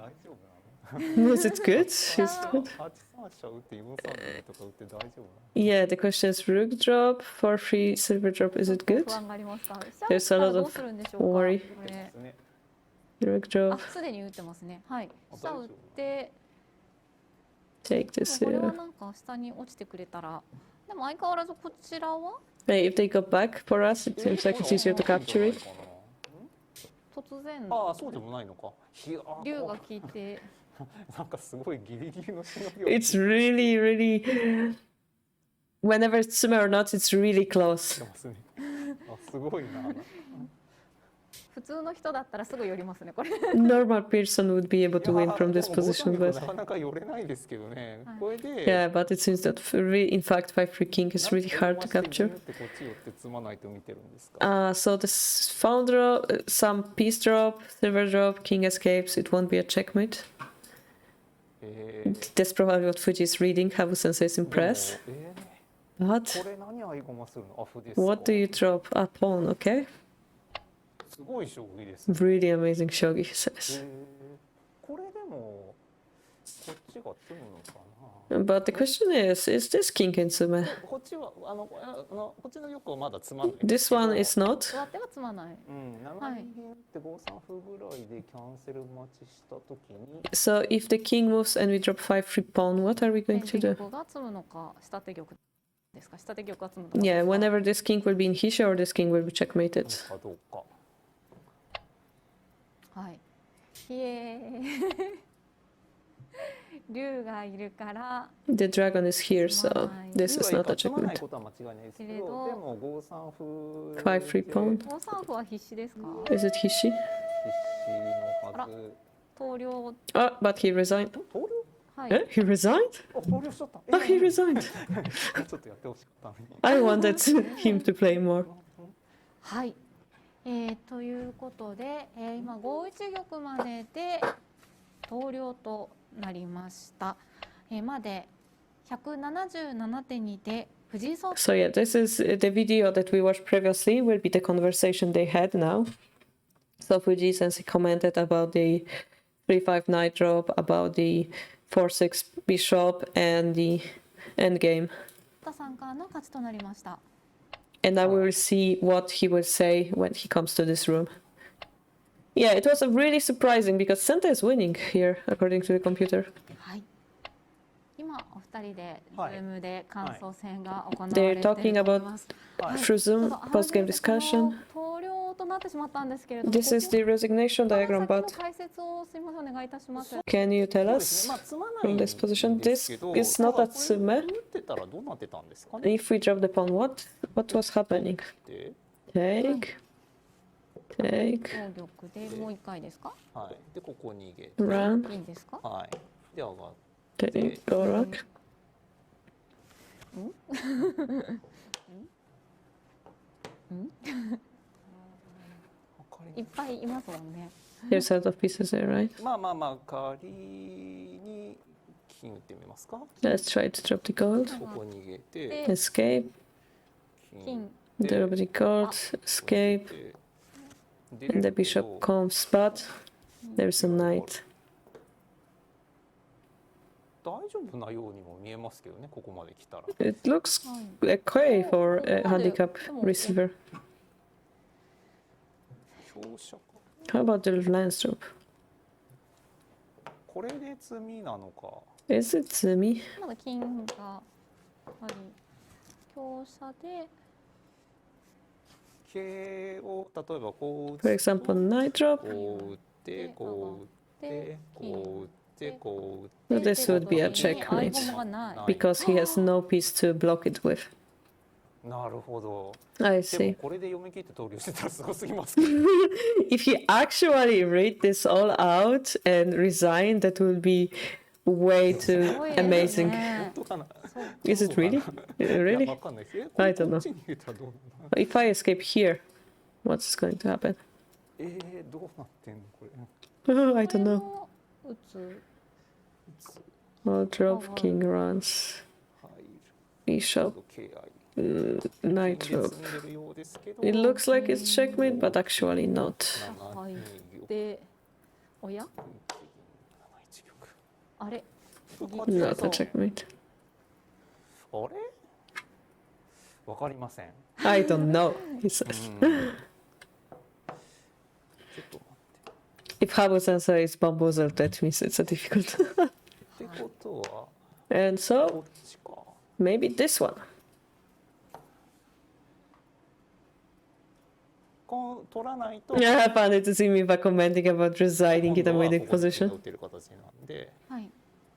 Was it good? Is it good? 8三飛車打って4三銀とか打って大丈夫 Yeah, the question is rook drop, 4-3 silver drop. Is it good? 不安がありますか。 There's a lot どう of するんでしょうか。 worry. これ Rook あ、 drop. すでに打ってますね。はい。下打って、 Take this これは here. なんか下に落ちてくれたら、でも相変わらずこちらは Hey, if they go back for us, it seems like it's easier to capture it. 突然ああ、そうでもないのか。竜が効いて。なんかすごいギリギリのしのぎを。 It's really, really. Whenever it's sumo or not, it's really close. あ、すごいな。普通の人だったらすぐ寄りますね、これ。 Normal person would be able to win from this position, な but かなか寄れないですけどね。これで。 yeah, but it seems that in fact 5-3 king is really hard to capture. こっち寄って詰まないと見てるんですか。 So this found drop, some piece drop, silver drop, king escapes. It won't be a checkmate. That's probably what Fuji is reading. Habu Sensei is impressed. But これ何合駒するの？あ、歩ですか。 what do you drop? A pawn, okay? すごい将棋ですね。 Really amazing shogi, he says. これでもこっちが詰むのかな。 But the question is this king in sume? こっちはこっちの玉はまだ詰まない。 This one is not. 座っては詰まない。うん、7二銀って5三歩ぐらいでキャンセル待ちしたときに。 So if the king moves and we drop 5-3 pawn, what are we going to 先手 do? 玉が詰むのか、下手玉ですか。下手玉が詰むのか。 Yeah, whenever this king will be in Hisha or this king will be checkmated. かどうか。はい。ひえー。竜がいるから。 The dragon is here, so this is not a 詰まない checkmate. ことは間違いないですけど、でも5三歩。 5-3 pawn. 5三歩は必死ですか。 Is it Hishi? 必死のはず。投了。 Oh, but he resigned. 投了？はい。 Eh? He resigned? あ、投了しちゃった。Oh, he resigned. ちょっとやってほしかったのに。 I wanted him to play more. はい。ということで、今5一玉までで投了となりました。まで177手にて藤井聡太 So yeah, this is the video that we watched previously will be the conversation they had now. So Fuji Sensei commented about the 3-5 knight drop, about the 4-6 bishop and the endgame. さんからの勝ちとなりました。 And now we will see what he will say when he comes to this room. Yeah, it was really surprising because Senta is winning here, according to the computer. はい。今今お二人で Zoom で感想戦が行わ They're れていると talking 思い about ます。 through Zoom post-game discussion. 投了となってしまったんですけれども、 This is the resignation diagram, この but 解説をすみませんお願いいたします。 can you tell us from this position? This is not a tsume. 打ってたらどうなってたんですかね。 If we drop the pawn, what was happening? Take. 同玉でもう一回ですか。はい。でここ逃げて。 Run. いいんですか。はい。で上がって。 Take. Go rock. いっぱいいますもんね。 Here's out of pieces there, right? まあまあまあ仮に金打ってみますか。 Let's try to drop the gold. ここ逃げて。 Escape. 金。 Drop the gold. Escape. And the bishop comes, but there's a knight. 大丈夫なようにも見えますけどね、ここまで来たら。 It looks okay for a handicap receiver. 強者か。 How about the lance drop? これで詰みなのか。 Is it tsumi? まだ金があり、香車で。桂を例えばこう打つ For example, knight drop. こう打ってこう打ってこう打ってこう打って。 So this would be a checkmate because he has no piece to block it with. なるほど。 I で see. もこれで読み切って投了してたらすごすぎます。 If he actually read this all out and resign, that would be way too amazing. Is it really? Really? I don't know. If I escape here, what's going to happen? どうなってんのこれ。 I don't know. 打つ。 I'll drop king runs. Bishop. Knight drop. It looks like it's checkmate, but actually not. で、おや？あれ？ Not a checkmate. あれ？わかりません。 I don't know, he says. If Habu Sensei is bamboozled, that means it's a difficult. And so, maybe this one. 取らないと。 Yeah, I found it to see me by commenting about residing in a winning position. はい。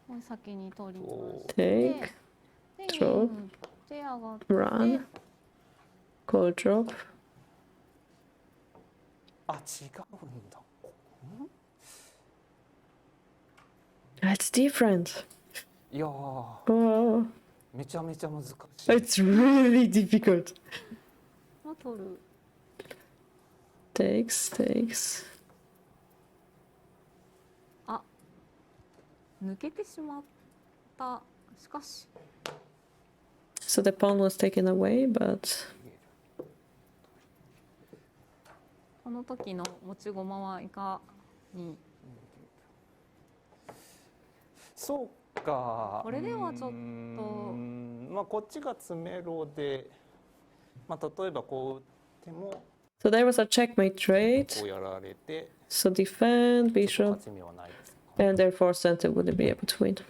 もう先に取りまして Take, drop, で上がって run, call drop. あ、違うんだ。That's different. いやー、 Oh, めちゃめちゃ難しい。 it's really difficult. 取る。 Takes. あ、抜けてしまった。しかし。 So the pawn was taken away, but この時の持ち駒はいかに。そうか。これではちょっと。まあこっちが詰めろで、まあ例えばこう打っても。 So there was a checkmate trade. こうやられて。 So defend, bishop, 勝ち目はないです。 and therefore center wouldn't be able to win.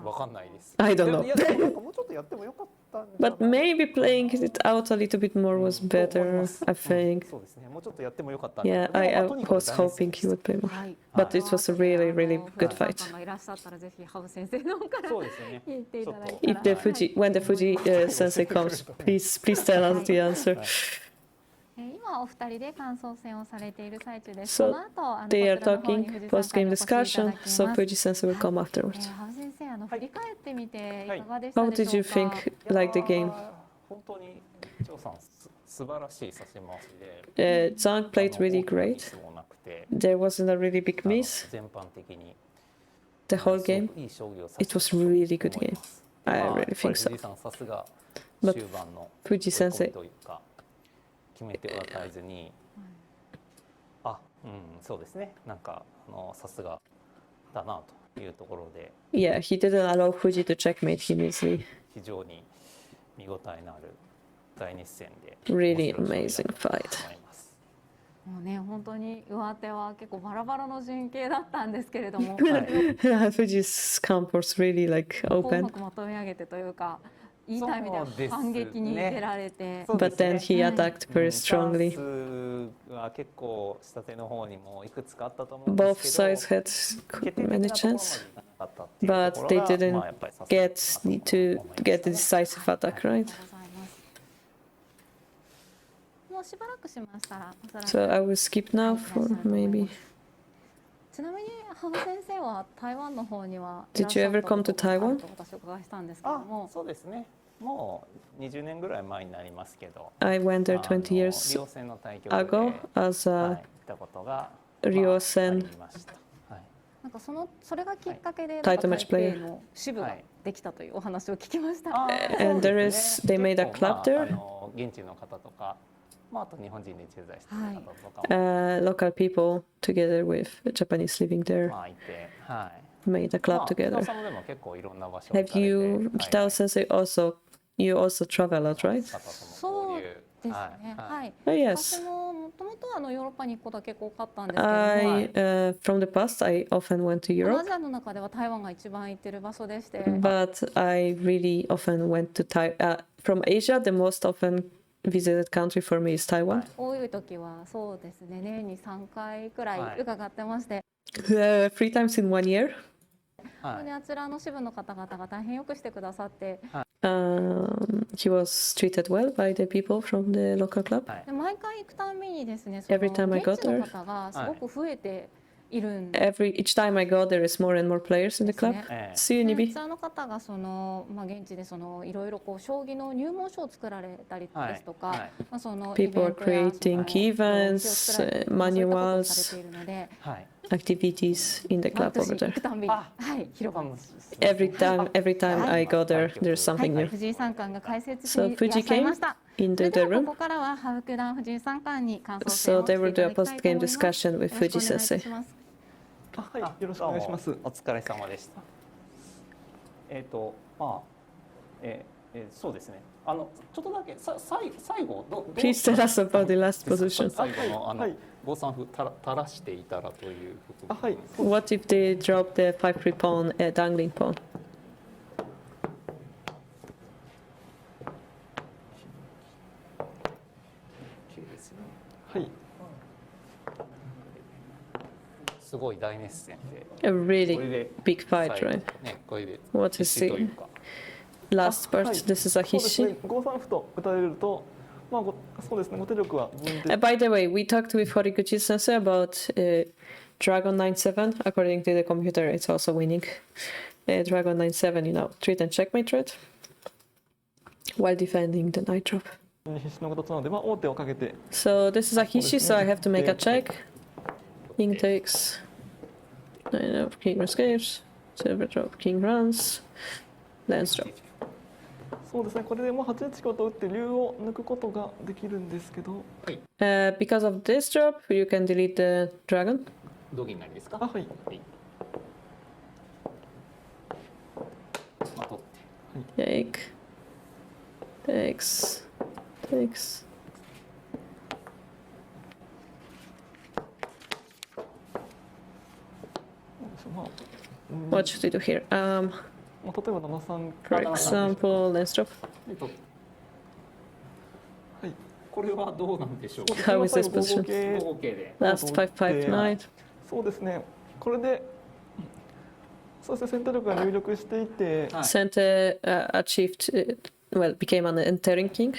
わかんないです。 I don't know. いやでもなんかもうちょっとやってもよかったんじゃない。 But maybe playing it out a little bit more was better, I think. そうですね。もうちょっとやってもよかった。 Yeah, I was hoping he would play more. But it was a really, really good fight. いらっしゃったらぜひ羽生先生の方から言っていただいたら。 If the when the Fuji sensei comes, please tell us the answer. 今お二人で感想戦をされている最中です。 So they are talking post-game discussion. So Fuji sensei will come afterwards. 羽生先生、振り返ってみていかがでした How で did しょ you うか。 think like the game? 本当に張さん素晴らしい指し回しで。Zhang played really great. There wasn't a really big miss. 全般的に。 The whole game, it was a really good game. I really think so. さすが But 終盤の Fuji sensei. というか決めて与えずに、あ、そうですね。なんかさすがだなというところで。Yeah, he didn't allow Fuji to checkmate him easily. 非常に見応えのある大熱戦で。 Really amazing fight. もうね、本当に上手は結構バラバラの陣形だったんですけれども、Fuji's camp was really like う open. まくまとめ上げてというか、いいタイミングで反撃に出られて、 But then he attacked very strongly. チャンスは結構下手の方にもいくつかあったと思うんで Both すけど、 sides had many chances, but they didn't get to get the decisive attack, right? もうしばらくしましたら、おそらく So I will skip now for maybe. ちなみに羽生先生は台湾の方には Did you ever come to Taiwan? 私お伺いしたんですけども、そうですね。もう20年ぐらい前になりますけど、 I went there 20 years リオ戦の対局で ago as 行 a ったことが Ryosen なんかそれがきっかけで、タイトルマッチプレイヤーの支部ができたというお話を聞きました。 and there is they made a club there. 現地の方とか、あと日本人で駐在している方とか、Local people together with Japanese living there いて、made a club 北尾 together. さんもでも結構いろんな場所 Have you, Kitao Sensei, you also travel a lot, right? そうですね。はい。 Oh, yes. 私ももともとヨーロッパに行くことは結構多かったんですけども、 From the past, I often went to ア Europe, ジアの中では台湾が一番行ってる場所でして、 but I really often went to from Asia, the most often visited country for me is Taiwan. 多い時はそうですね、年に3回くらい伺ってまして、 3 times in 1 year. 本当にあちらの支部の方々が大変よくしてくださって、 He was treated well by the people from the local club. で毎回行くたびにですね、Every time I 現 go 地の there, 方がすごく増えているんで each time I go, there is more and more players in the club. See you, こ Nibi. ちらの方が現地でいろいろ将棋の入門書を作られたりですとか、People are creating events, manuals, activities in the club over there. Every time I go there, there's something new. 藤井三冠が解説し So にいらっ Fuji しゃい came ました。 into そ the れでは room. ここからは羽生九段、藤井三冠に感想戦 So をして they い will た do だ a きたいと post-game 思います。 discussion with よろしく Fuji お願いいたし Sensei. ます。はい、よろしくお願いします。お疲れ様でした。そうですね。ちょっとだけ最後Please tell us about the last position. 最後の5三歩垂らしていたらという。What if they drop the 5-3 pawn, dangling pawn? はい。すごい大熱戦で。A really big fight, right? ね、これで。 What is the last part? This is a そうですね hishi. 5三歩と打たれると、そうですね、後手力は銀で。 By the way, we talked with Horiguchi Sensei about Dragon 9-7. According to the computer, it's also winning. Dragon 9-7, treat and checkmate, right? While defending the knight drop. 必死の形なので、王手をかけて。 So this is a hishi, so I have to make a check. King takes. Nine of king escapes. Silver drop, king runs. Lance drop. そうですね、これで8一香と打って竜を抜くことができるんですけど。Because of this drop, you can delete the dragon. 同銀なりですか？はい。Take. Takes. Takes. What should we do here? 例えば7三 For example, let's drop. はい。これはどうなんでしょう。 How is this position? 合計で。 Last 5-5 knight. そうですね。これで、そうですね、戦闘力が入力していて。Center achieved, became an entering king.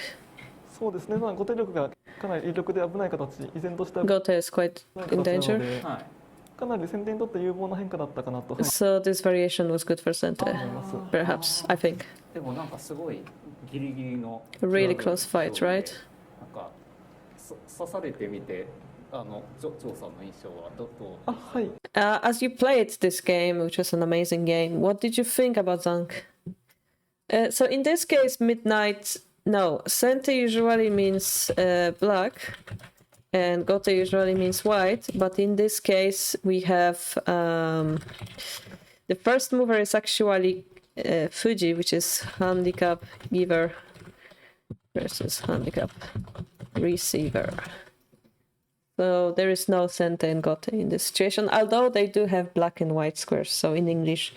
そうですね、後手力がかなり有力で危ない形、依然とした。Gote is quite in danger. かなり先手にとって有望な変化だったかなと。 So this variation was good for Center. Perhaps, I think. でもなんかすごいギリギリの。Really close fight, right? なんか刺されてみて、ジョーさんの印象はどう？はい。As you played this game, which was an amazing game, what did you think about Zank? So in this case, midnight. No, Center usually means black. And Gote usually means white, but in this case we have the first mover is actually Fuji, which is handicap giver versus handicap receiver. So there is no Sente and Gote in this situation, although they do have black and white squares. So in English,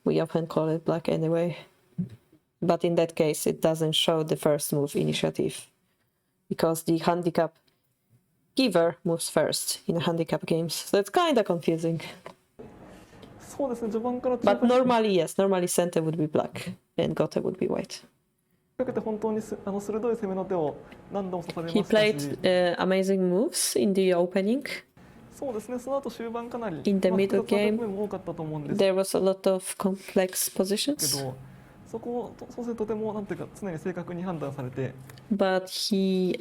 we often call it black anyway. But in that case, it doesn't show the first move initiative because the handicap giver moves first in handicap games. So it's kind of confusing. そうですね、序盤から But normally, yes, normally Sente would be black and Gote would be white. かけて本当に鋭い攻めの手を何度も指されま He したし played amazing moves in the opening. そうですね、その後終盤かなり In the middle 複雑な game, 局面も多かったと思うんです there was a lot of complex け positions. ど、そこをそうするととてもなんていうか常に正確に判断されて、 But he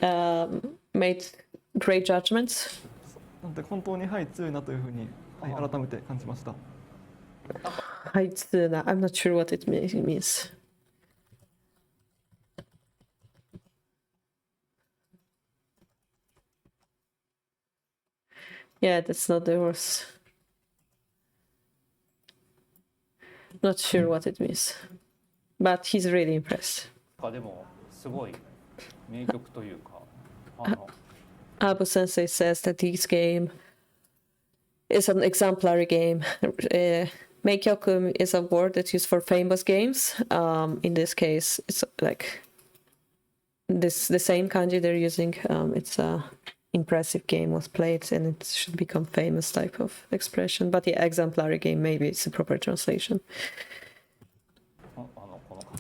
made great judgments. なんて本当にはい強いなというふうに、はい、改めて感じました。 I'm not sure what it means. Yeah, that's not the worst. Not sure what it means. But he's really impressed. でもすごい名曲というか、Abu Sensei says that this game is an exemplary game. Meikyoku is a word that's used for famous games. In this case, it's like the same kanji they're using. It's a impressive game was played and it should become famous type of expression. But yeah, exemplary game, maybe it's a proper translation.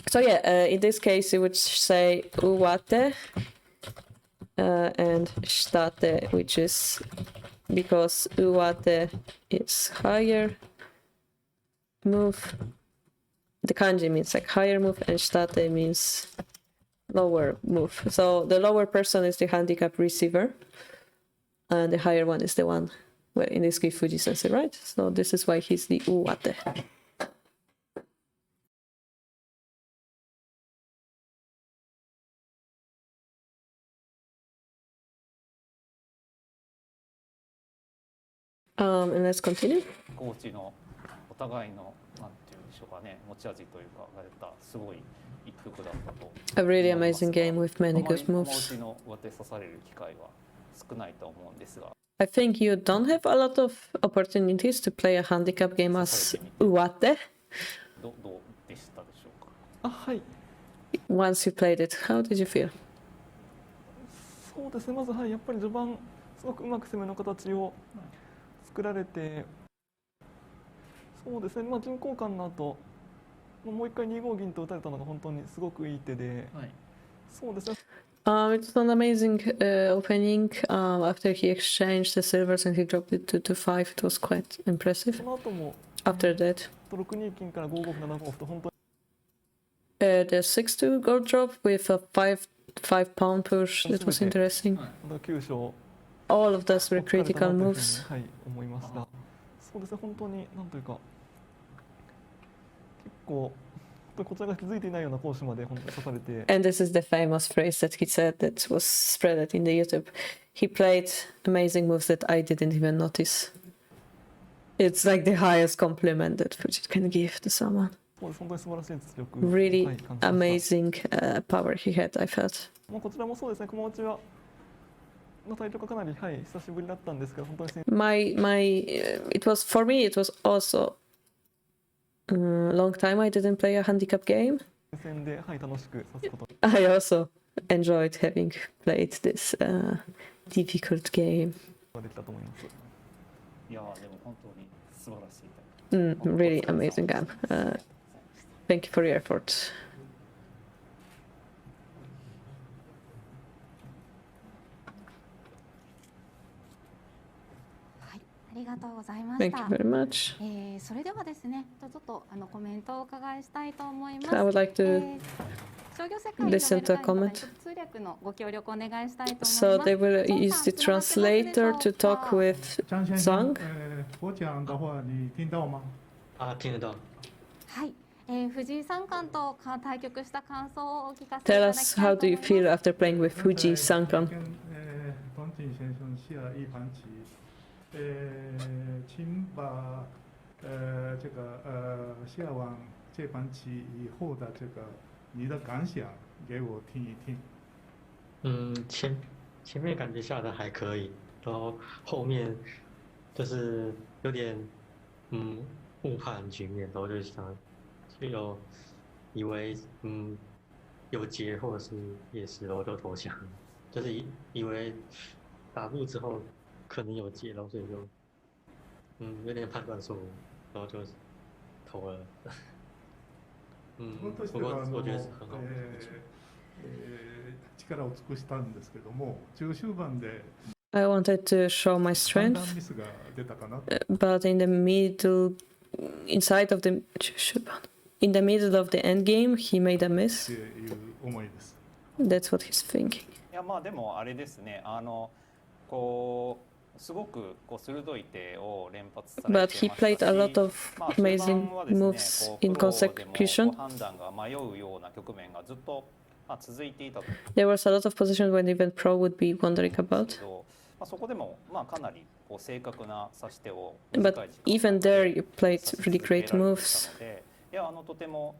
So yeah, in this case, you would say uwate and shtate, which is because uwate is higher move. The kanji means like higher move and shtate means lower move. So the lower person is the handicap receiver and the higher one is the one, well, in this case Fuji Sensei, right? So this is why he's the uwate. And let's continue. コーチのお互いのなんていうんでしょうかね、持ち味というかが出たすごい一局だったと。A really amazing game with many good あま moves. りの上手刺される機会は少ないと思うんですが。 I think you don't have a lot of opportunities to play a handicap game as uwate どうでしたでしょうか。あ、はい。 once you played it. How did you feel? そうですね、まずはい、やっぱり序盤すごくうまく攻めの形を作られて、そうですね、まあ銀交換の後、もう一回2五銀と打たれたのが本当にすごくいい手で、そうですね。It was an amazing opening. After he exchanged the silvers and he dropped it to 5, it was quite impressive. その後も After that, 6二金から5五歩7五歩と本当に the 6-2 gold drop with a 5 pawn push. That was interesting. 9章 All of those were critical moves. はい、思いました。そうですね、本当になんというか結構こちらが気づいていないようなコースまで本当に刺されて。 And this is the famous phrase that he said that was spread in the YouTube. He played amazing moves that I didn't even notice. It's like the highest compliment that Fuji can give to someone. そうです、本当に素晴らしい実力。 Really はい、感じました。 amazing power he had, I felt. まあこちらもそうですね、駒落ちはの対局がかなりはい久しぶりだったんですけど本当に。It was for me. It was also long time I didn't play a handicap game. 戦ではい楽しく指すこと。 I also enjoyed having played this difficult game. ができたと思います。いやでも本当に素晴らしい。Really amazing game. Thank you for your effort. ありがとうございました。 Thank you very much. それではですね、ちょっとコメントをお伺いしたいと思います。 I would like to 商業世界に listen to a comment. 通訳のご協力お願いしたいと思います。 So they will use the translator to talk with Zhang. 我讲的话你听到吗？啊，听得到。はい、藤井三冠と対局した感想をお聞かせいた Tell だき us たい how と do 思 you います。 feel after playing with Fuji Sankan? 东井先生下了一盘棋，请把这个下完这盘棋以后的这个你的感想给我听一听。前面感觉下的还可以，后后面就是有点误判局面，然后就想就以为有劫或者是夜视，然后就投降，就是以为打入之后可能有劫，然后所以就有点判断错误，然后就投了。不过我觉得是很好的。力を尽くしたんですけども、中終盤で I wanted to show my 判断 strength, ミスが出たかな。 but in the middle of the end game, he made a miss. っていう思いです。 That's what he's thinking. いやまあでもあれですね、こうすごくこう鋭い手を連発されてま But したし、 he played a lot of まあ終盤 amazing はですね、 moves こう in プロでも consecution. こう判断が迷うような局面がずっと続いていたと。 There was a lot of positions when even pro would be wondering about. まあそこでもまあかなりこう正確な指し手を But even there, you played really great moves. いやとても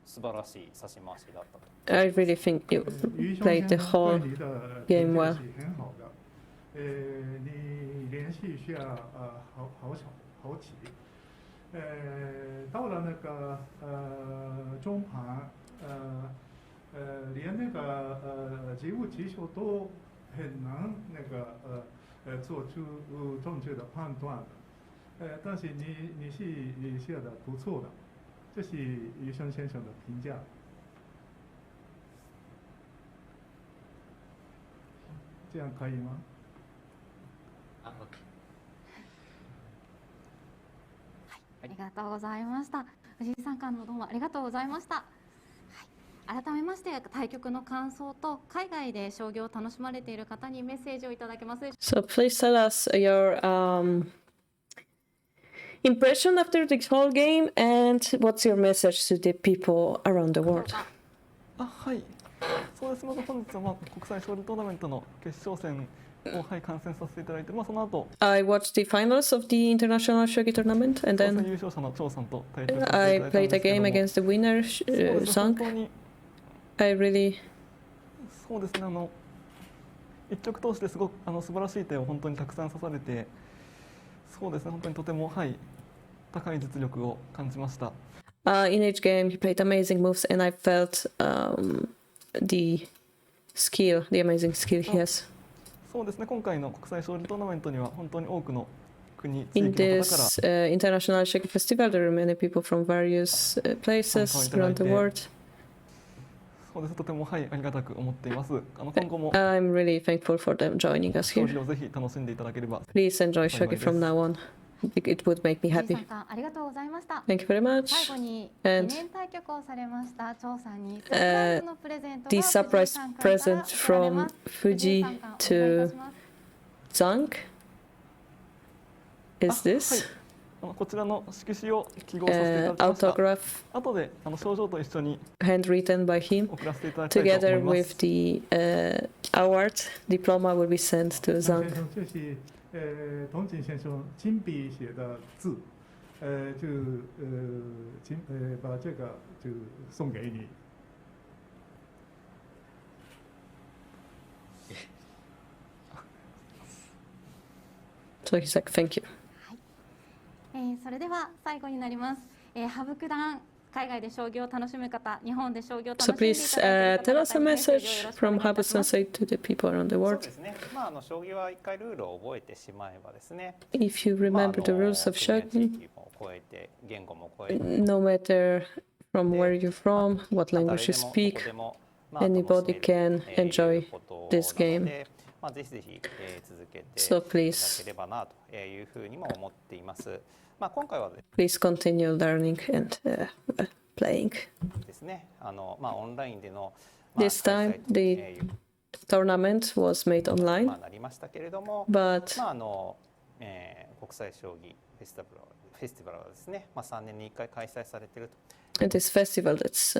素晴らしい指し回しだったと。 I really think you played the whole game well. 你连续下好起，到了那个中盘，连那个及物击球都很难那个做出正确的判断的，但是你是下的不错的，这是余生先生的评价。这样可以吗？ ありがとうございました。藤井さんからのどうもありがとうございました。はい、改めまして対局の感想と海外で将棋を楽しまれている方にメッセージをいただけますでしょうか。 So please tell us your impression after the whole game and what's your message to the people around the world. はい。そうです。まず本日は国際将棋トーナメントの決勝戦を観戦させていただいて、その後 I watched the finals of the International Shogi tournament and 優 then 勝者の張さんと対決させていただ I いたん played で a すけど game も、 against the winner, そうですね、本 Zhang. 当に I really そうですね、一局通してすごく素晴らしい手を本当にたくさん指されて、そうですね、本当にとても高い実力を感じました。in each game he played amazing moves and I felt the amazing skill he has. そうですね、今回の国際将棋トーナメントには本当に多くの国、地 In 域の方から this International Shogi Festival, there are many people from various places around the world. そうです、とてもありがたく思っています。今後も I'm really thankful for them joining us 将 here. 棋をぜひ楽しんでいただければ。 Please enjoy Shogi from now on. It would make me 藤井 happy. さんからありがとうございました。 Thank you very much. 最後に記 And 念対局をされました張さんにサプライズのプレゼントが the 藤井 surprise さんから present 贈られま from す。藤井 Fuji さんからお願いいた to します。 Zhang is this こちらの色紙を記号させていただきました。 autograph 後で症状と一緒に handwritten by him 送らせていただきたいと together 思いま with す。 the award diploma will be sent to 先 Zhang. 生，这是童锦先生亲笔写的字，把这个就送给你。 So he's like, thank you. それでは最後になります。羽生九段、海外で将棋を楽しむ方、日本で将棋を楽し So んでい please ただいている tell 方 us a 々にメッセージを message よろしくお from 願いいた Habu します。 Sensei to the people around the そう world. ですね。将棋は一回ルールを覚えてしまえばですね。 If you remember the rules of 国や地 Shogi, 域も超えて言語も超えて no matter from where you're from, what language you speak, anybody can enjoy this game. ぜひぜひ続けて So いただ please ければなというふうにも思っています。今回は please continue learning and playing. ですね、オンラインでの This time the tournament was made online, なりましたけれども、 but 国際将棋フェスティバルはですね、3年に1回開催されていると。 this festival that's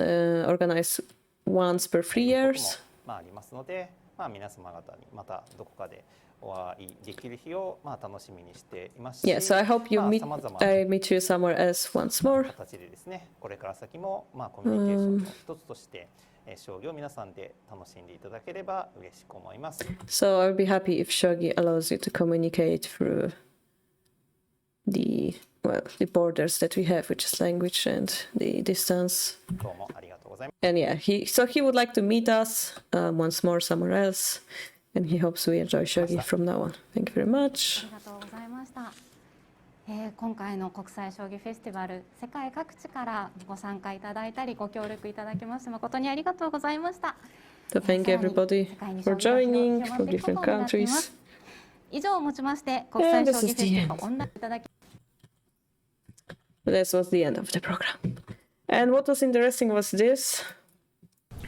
organized once per 3 years. ありますので、皆様方にまたどこかでお会いできる日を楽しみにしていますし、 Yeah, so I hope you meet, 様々な I meet you somewhere else once more. 形でですね、これから先もコミュニケーションの一つとして将棋を皆さんで楽しんでいただければ嬉しく思います。 So I'll be happy if Shogi allows you to communicate through the borders that we have, which is language and the distance. どうもありがとうございます。 And yeah, he would like to meet us once more somewhere else, and he hopes we enjoy Shogi from now on. Thank you very much. ありがとうございました。今回の国際将棋フェスティバル、世界各地からご参加いただいたりご協力いただきまして誠にありがとうございました。 So thank you everybody for joining from different countries. 以上をもちまして国際将棋フェスティバルオンラインいただき This was the end of the program. And what was interesting was this.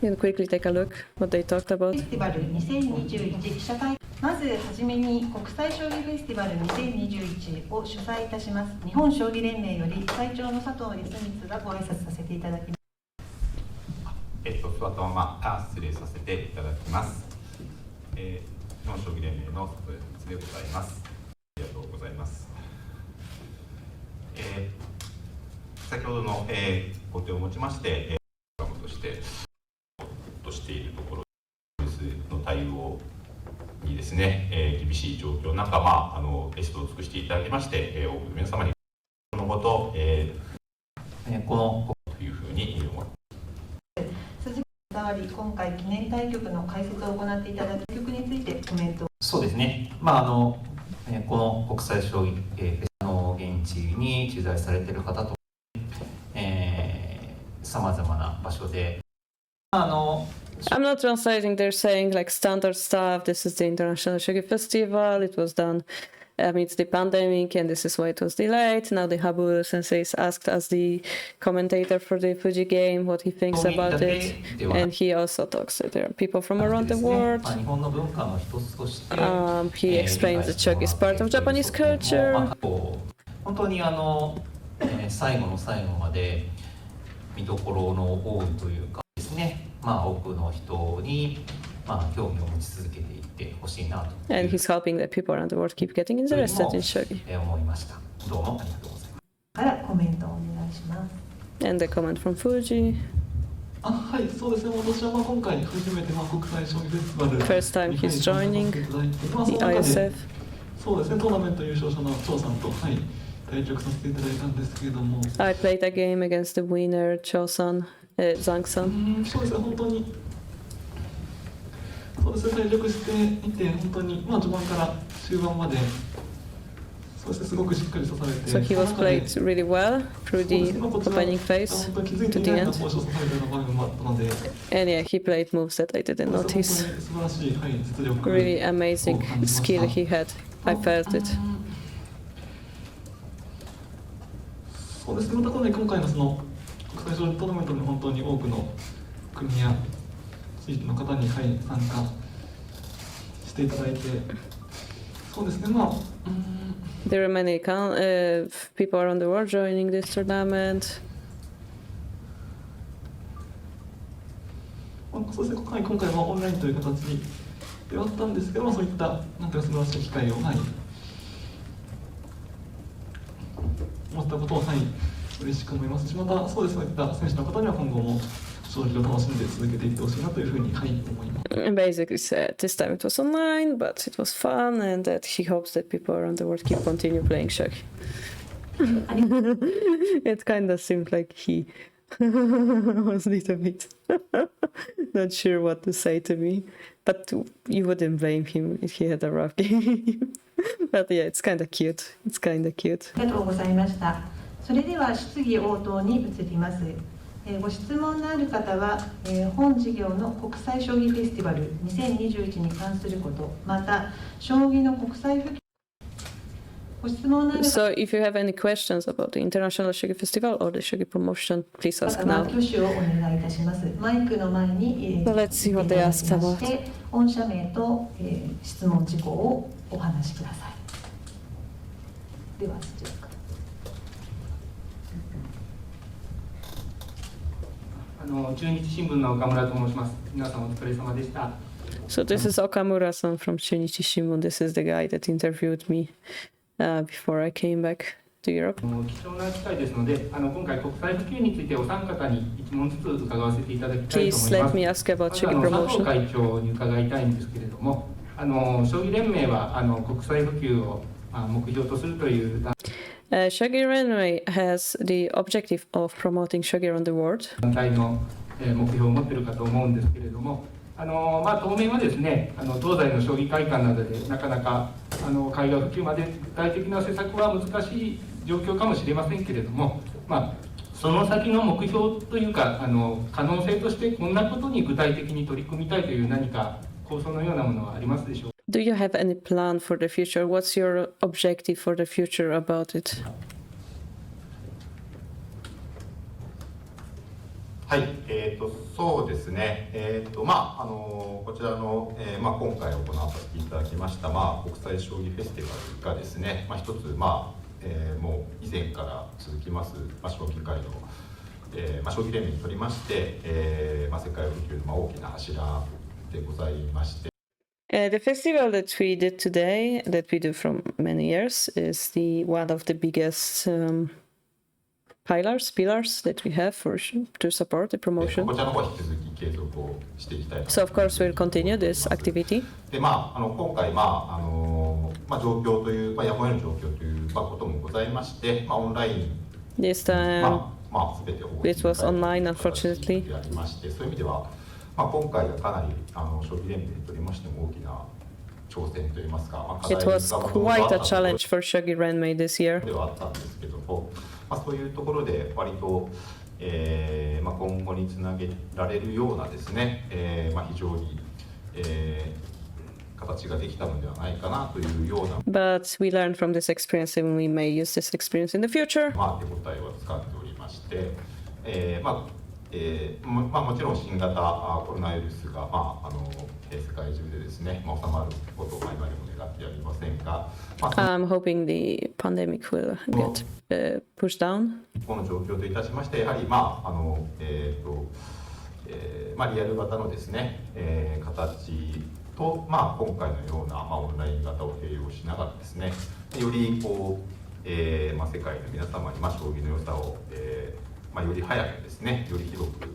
You can quickly take a look what they talked about. フェスティバル2021記者会、まずはじめに国際将棋フェスティバル2021を主催いたします日本将棋連盟より会長の佐藤康光がご挨拶させていただきます。座ったまま失礼させていただきます。日本将棋連盟の佐藤康光でございます。ありがとうございます。先ほどのご提をもちまして、プログラムとしているところの対応にですね、厳しい状況の中、ベストを尽くしていただきまして、多くの皆様にのこと、このというふうに思います。鈴木さわり、今回記念対局の解説を行っていただき、局についてコメント。そうですね。この国際将棋フェスの現地に取材されている方とさまざまな場所で。I'm not translating, they're saying like standard stuff. This is the International Shogi Festival. It was done amidst the pandemic, and this is why it was delayed. Now the Haburu sensei asked as the commentator for the Fuji game what he thinks about it. And he also talks that there are people from around the world. He explains that Shogi is part of Japanese culture. 本当に最後の最後まで見どころの多いというかですね、多くの人に興味を持ち続けていってほしいなと。And he's hoping that people around the world keep getting interested in Shogi. 思いました。どうもありがとうございます。からコメントをお願いします。And the comment from Fuji. はい、そうですね。私は今回初めて国際将棋フェスティバル First time he's joining the ISF. そうですね。トーナメント優勝者の張さんと対局させていただいたんですけれども。I played a game against the winner, Cho-san, Zhang-san. そうですね。本当に。そうですね。対局していて本当に序盤から終盤まで。そうですね。すごくしっかり指されて。So he was played really well through the opening phase to the end. And yeah, he played moves that I didn't notice. Really amazing skill he had. I felt it. そうですね。また今回のその国際将棋トーナメントに本当に多くの国や地域の方に参加していただいて、そうですね。There are many people around the world joining this tournament. そうですね。今回はオンラインという形ではあったんですけど、そういった素晴らしい機会を思ったことを嬉しく思いますし、またそうですね。そういった選手の方には今後も将棋を楽しんで続けていってほしいなというふうに思います。Basically said this time it was online, but it was fun, and that he hopes that people around the world keep continue playing Shogi. It kind of seemed like he was a little bit not sure what to say to me, but you wouldn't blame him if he had a rough game. But yeah, it's kind of cute. It's kind of cute. ありがとうございました。それでは質疑応答に移ります。ご質問のある方は、本事業の国際将棋フェスティバル2021に関すること、また将棋の国際普及。ご質問のある方 So if you have any questions about the International Shogi Festival or the Shogi promotion, please ask は now. 挙手をお願いいたします。マイクの前に、So let's see what they asked about. 御社名と、質問事項をお話しください。ではそちらから。中日新聞の岡村と申します。皆さんお疲れ様でした。So this is Okamura-san from Chunichi Shimbun. This is the guy that interviewed me before I came back to Europe. 貴重な機会ですので、今回国際普及についてお三方に一問ずつ伺わせていただきたいと思い Please ま let す。 me ask about まず Shogi 佐藤 promotion. 会長に伺いたいんですけれども、将棋連盟は国際普及を目標とするという団 Shogi Renmei has the objective of promoting Shogi around the world. 体の目標を持っているかと思うんですけれども、当面はですね、東西の将棋会館などでなかなか海外普及まで具体的な施策は難しい状況かもしれませんけれども、その先の目標というか可能性としてこんなことに具体的に取り組みたいという何か構想のようなものはありますでしょうか。 Do you have any plan for the future? What's your objective for the future about it? はい、そうですね、こちらの、今回行わせていただきました、国際将棋フェスティバルがですね、一つ、もう以前から続きます、将棋界の、将棋連盟にとりまして、世界普及の大きな柱でございまして。The festival that we did today, that we do from many years, is one of the biggest pillars that we have to support the promotion. こちらの方は引き続き継続をしていきたいと。 So of course we'll continue this activity. で今回状況というやむを得ぬ状況ということもございまして、オンライン This time 全てを it was online, unfortunately. でありまして、そういう意味では今回がかなり将棋連盟にとりましても大きな挑戦といいますか、課 It 題 was quite a challenge for Shogi Renmei this year. ではあったんですけども、そういうところで割と、今後につなげられるようなですね、非常に、形ができたのではないかなというような But we learned from this experience and we may use this experience in the future. 手応えをつかんでおりまして、もちろん新型コロナウイルスが、世界中でですね、収まることを今にも願ってやりませんが、I'm hoping the pandemic will get pushed down. この状況といたしまして、やはりリアル型のですね、形と、今回のような、オンライン型を併用しながらですね、より世界の皆様に、将棋の良さを、より早くですね、より広く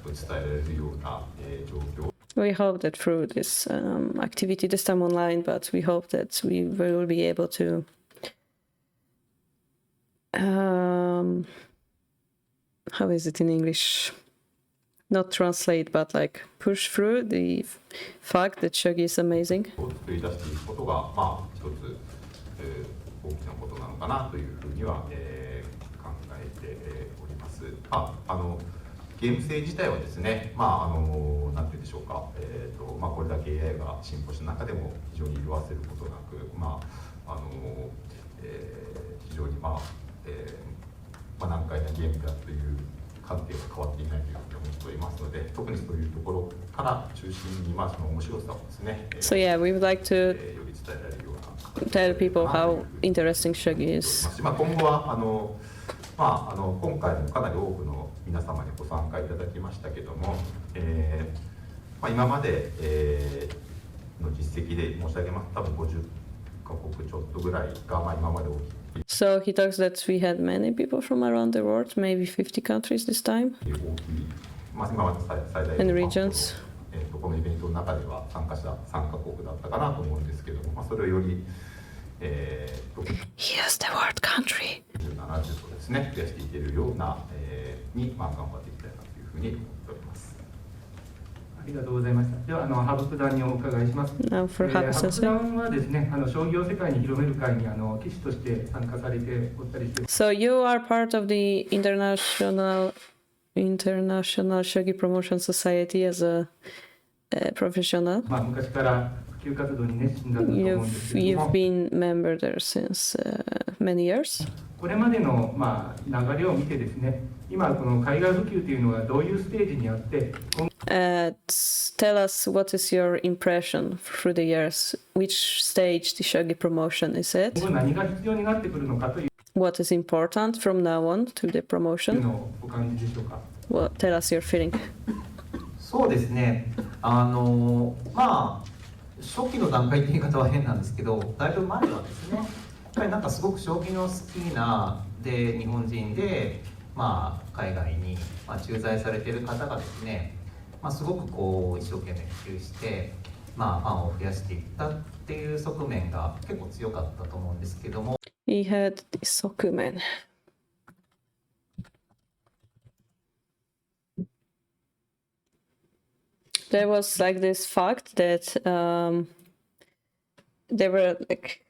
伝えられるような、状況。We hope that through this activity, this time online, but we hope that we will be able to how is it in English? Not translate, but like push through the fact that Shogi is amazing. 作り出していくことが、一つ、大きなことなのかなというふうには、考えております。ゲーム性自体はですね、なんて言うんでしょうか、これだけ AI が進歩した中でも非常に色あせることなく、非常に難解なゲームだという観点は変わっていないというふうに思っておりますので、特にそういうところから中心に、その面白さをですね、So yeah, we would like to より伝えられるような tell people how interesting Shogi is. 今後は今回もかなり多くの皆様にご参加いただきましたけども、今まで、の実績で申し上げます、多分50カ国ちょっとぐらいが、今まで大きい。So he talks that we had many people from around the world, maybe 50 countries this time. 大きい、今まで最大 And の regions. このイベントの中では参加者3カ国だったかなと思うんですけども、それをよりHere's the word country. 70とですね、増やしていけるような、に頑張っていきたいなというふうに思っております。ありがとうございました。では羽生九段にお伺いします。Now for 羽 Habu 生九 Sensei. 段はですね、将棋を世界に広める会に棋士として参加されておったりして。So you are part of the international Shogi Promotion Society as a professional. 昔から普及活動に熱心だったと思うんですけども。You've been member there since many years. これまでの流れを見てですね、今この海外普及というのがどういうステージにあって。Tell us what is your impression through the years? Which stage the Shogi promotion is at? 何が必要になってくるのかという。What is important from now on to the promotion? お感じでしょうか。Well, tell us your feeling. そうですね。まあ初期の段階って言い方は変なんですけど、だいぶ前はですね、やっぱりなんかすごく将棋の好きなで日本人で、まあ、海外に、駐在されている方がですね、すごくこう一生懸命普及して、ファンを増やしていったっていう側面が結構強かったと思うんですけども。He had this側面. There was like this fact that there were like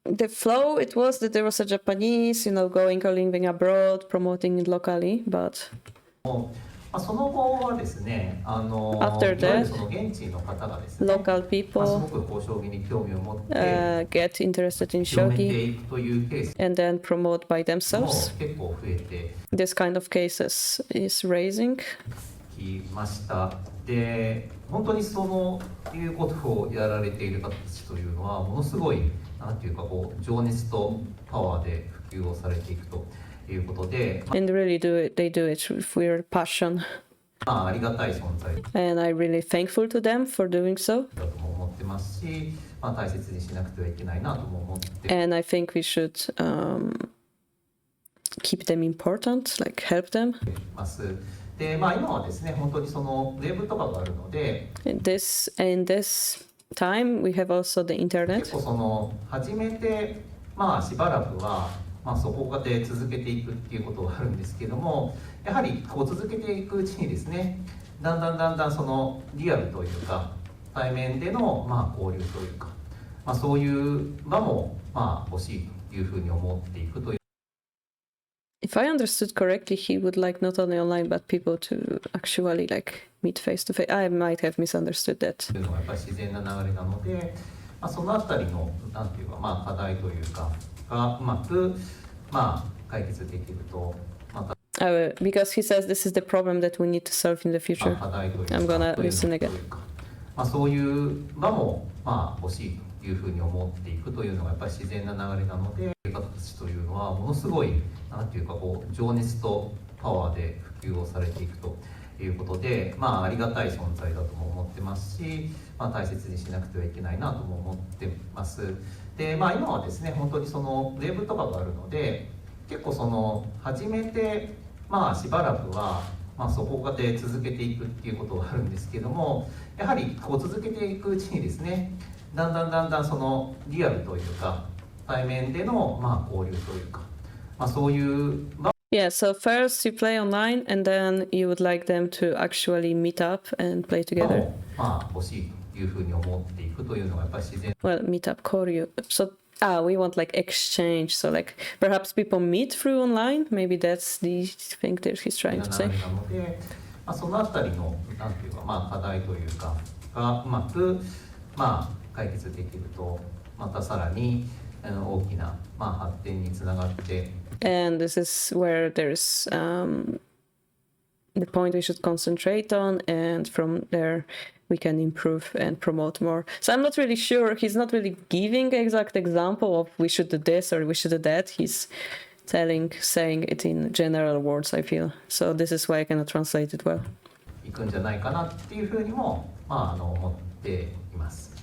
the flow. It was that there was a Japanese, going or living abroad, promoting it locally, but その後はですね、after いわゆる that, その現地の方がですね、 local す people ごくこう将棋に興味を持って get interested in 広めて shogi いくというケース and then promote by も themselves. 結構増えて This kind of cases is raising. きました。で、本当にいうことをやられている方たちというのはものすごいなんていうかこう情熱とパワーで普及をされていくということで、 And really they do it with real passion. ありがたい存在 And I'm really thankful to them for doing so. だとも思ってますし、大切にしなくてはいけないなとも思って And I think we should keep them important, like help them. ます。で、今はですね、本当にウェブとかがあるので、In this time, we have also the 結 internet. 構始めてしばらくはそこで続けていくっていうことがあるんですけども、やはりこう続けていくうちにですね、だんだんリアルというか対面での交流というか、そういう場も欲しいというふうに思っていくという。If I understood correctly, he would like not only online but people to actually like meet face to face. I might have misunderstood that. というのがやっぱり自然な流れなので、そのあたりのなんていうか課題というかがうまく解決できるとまた。Because he says this is the problem that we need to solve in the future. 課題というか I'm gonna listen again. そういう場も欲しいというふうに思っていくというのがやっぱり自然な流れなので、方たちというのはものすごいなんていうかこう情熱とパワーで普及をされていくということで、ありがたい存在だとも思ってますし、大切にしなくてはいけないなとも思ってます。で、今はですね、本当にウェブとかがあるので、結構始めてしばらくはそこで続けていくっていうことがあるんですけども、やはりこう続けていくうちにですね、だんだんリアルというか対面での交流というか、そういうYeah, so first you play online and then you would like them to actually meet up and play together. 欲しいというふうに思っていくというのがやっぱり自然。 Well, meet up, koryu. So, we want like exchange. So like perhaps people meet through online. Maybe that's the thing that he's trying to say. なので、そのあたりのなんていうか課題というかがうまく解決できるとまたさらに大きな発展につながって。And this is where there's the point we should concentrate on, and from there we can improve and promote more. So I'm not really sure. He's not really giving exact example of we should do this or we should do that. He's saying it in general words, I feel. So this is why I cannot translate it well. いくんじゃないかなっていうふうにも思っています。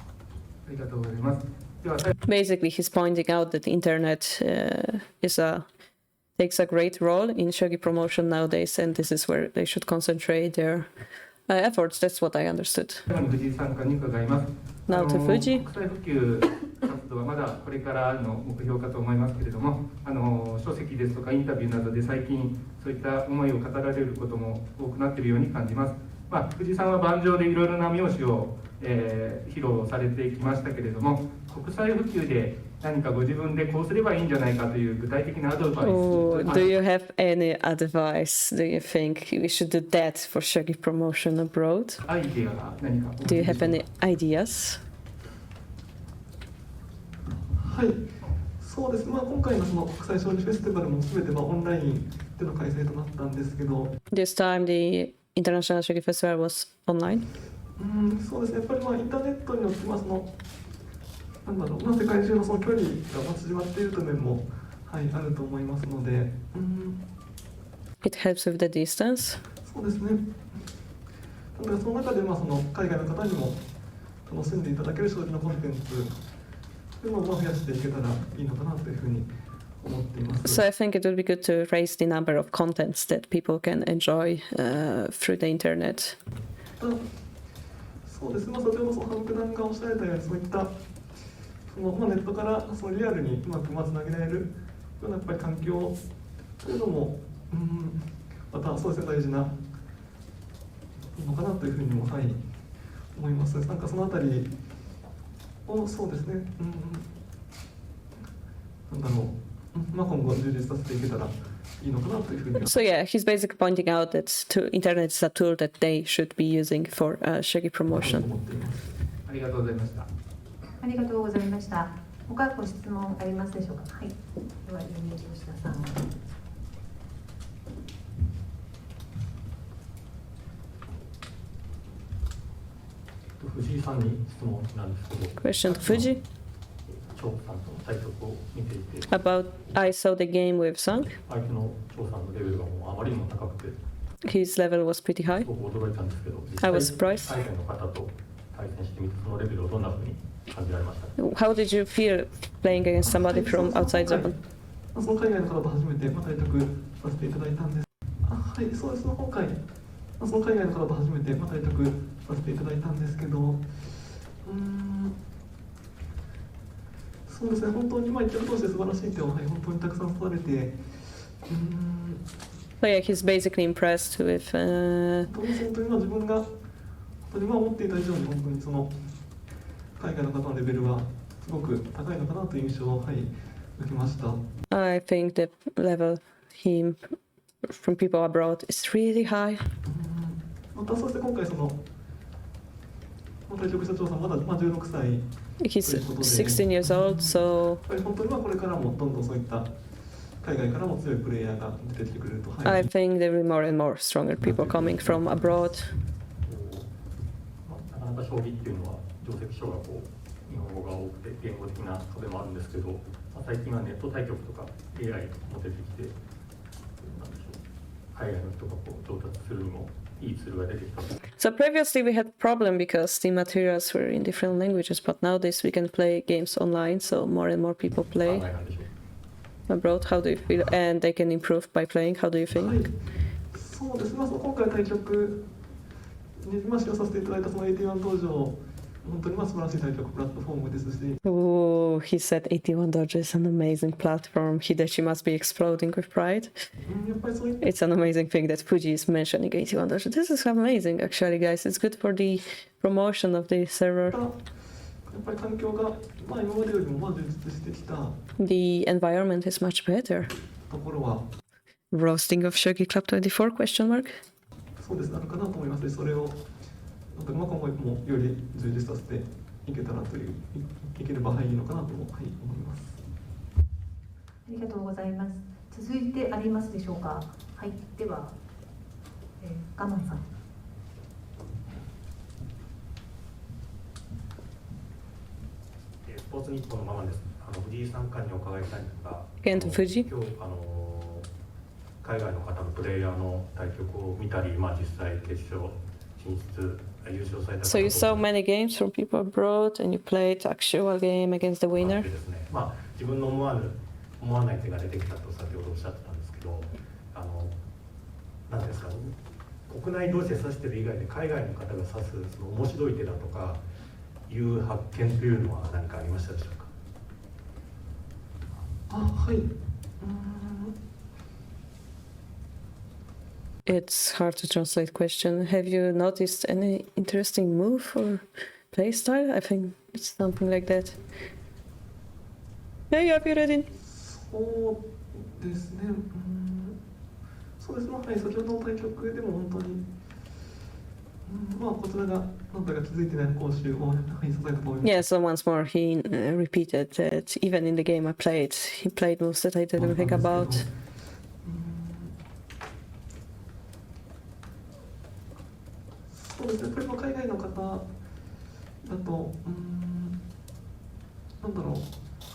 ありがとうございます。では Basically, he's pointing out that the internet takes a great role in shogi promotion nowadays, and this is where they should concentrate their efforts. That's what I understood. Now to Fuji. 国際普及活動はまだこれからの目標かと思いますけれども、書籍ですとかインタビューなどで最近そういった思いを語られることも多くなっているように感じます。藤井さんは盤上でいろいろな名詞を、披露されてきましたけれども、国際普及で何かご自分でこうすればいいんじゃないかという具体的なアドバイス。Do you have any advice? Do you think we should do that for shogi promotion abroad? アイデアが何か。Do you have any ideas? はい、そうですね。今回のその国際将棋フェスティバルもすべてオンラインでの開催となったんですけど。This time the International Shogi Festival was online. そうですね。やっぱりインターネットによって世界中のその距離が縮まっているという面も、あると思いますので。It helps with the distance. そうですね。だからその中でその海外の方にも楽しんでいただける将棋のコンテンツっていうのを増やしていけたらいいのかなというふうに思っています。So I think it would be good to raise the number of contents that people can enjoy through the internet. そうですね、先ほど羽生九段がおっしゃられたようにそういったその、ネットからそのリアルにうまくつなげられるようなやっぱり環境というのも、またそうですね、大事なのかなというふうにも、はい、思います。なんかそのあたりをそうですね、なんだろう、今後充実させていけたらいいのかなというふうに。So yeah, he's basically pointing out that internet is a tool that they should be using for Shogi promotion. ありがとうございました。ありがとうございました。他ご質問ありますでしょうか。はい。では、吉田さん。藤井さんに質問なんですけど。Question to Fuji. 張さんとの対局を見ていて。About I saw the game with Sung. 相手の張さんのレベルがもうあまりにも高くて。His level was pretty high. すごく驚いたんですけど。I was surprised. 海外の方と対戦してみてそのレベルをどんなふうに感じられましたか。 How did you feel playing against somebody from outside Japan? その海外の方と初めて対局させていただいたんです。はい、そうです。今回その海外の方と初めて対局させていただいたんですけど、そうですね、本当に一局通して素晴らしい手を、はい、本当にたくさん指されて、So yeah, he's basically impressed with. 本当に自分が本当に思っていた以上に本当にその海外の方のレベルはすごく高いのかなという印象を、はい、受けました。I think the level from people abroad is really high. またそして今回その対局した張さんまだ16歳。He's 16 years old, so 本当にこれからもどんどんそういった海外からも強いプレイヤーが出てきてくれると。I think there will be more and more stronger people coming from abroad. なかなか将棋っていうのは定石書が日本語が多くて言語的な壁もあるんですけど、最近はネット対局とか AI も出てきて、なんでしょう、海外の人が上達するにも。So previously we had problem because the materials were in different languages, but nowadays we can play games online, so more and more people play abroad. How do you feel? And they can improve by playing. How do you think? そうですね。今回対局に使用させていただいたその81道場、本当に素晴らしい対局プラットフォームですし。Oh, he said 81 Dojo is an amazing platform. Hideshi must be exploding with pride. It's an amazing thing that Fuji is mentioning 81 Dojo. This is amazing, actually, guys. It's good for the promotion of the server. The environment is much better. Roasting of Shogi Club 24 question mark? そうですね、かなと思います。それを今後もより充実させていけたらという、いければいいのかなと、はい、思います。ありがとうございます。続いてありますでしょうか。はい、では、ガマンさん。スポーツニッポンのままです。藤井三冠にお伺いしたいんですが、今日海外の方のプレイヤーの対局を見たり、実際決勝進出 So you saw many games from people abroad and you played actual game against the winner? 自分の思わない手が出てきたと先ほどおっしゃってたんですけど、何ですかね、国内同士で指してる以外で海外の方が指すその面白い手だとかいう発見というのは何かありましたでしょうか。はい。It's hard to translate question. Have you noticed any interesting move or play style? I think it's something like that. Yeah, have you read it? そうですね。そうですね。はい、先ほどの対局でも本当に、こちらがなんだか気づいてない講習を支えたと思います。Yeah, so once more he repeated that even in the game I played, he played moves that I didn't think about. そうですね、やっぱり海外の方だと、なんだろ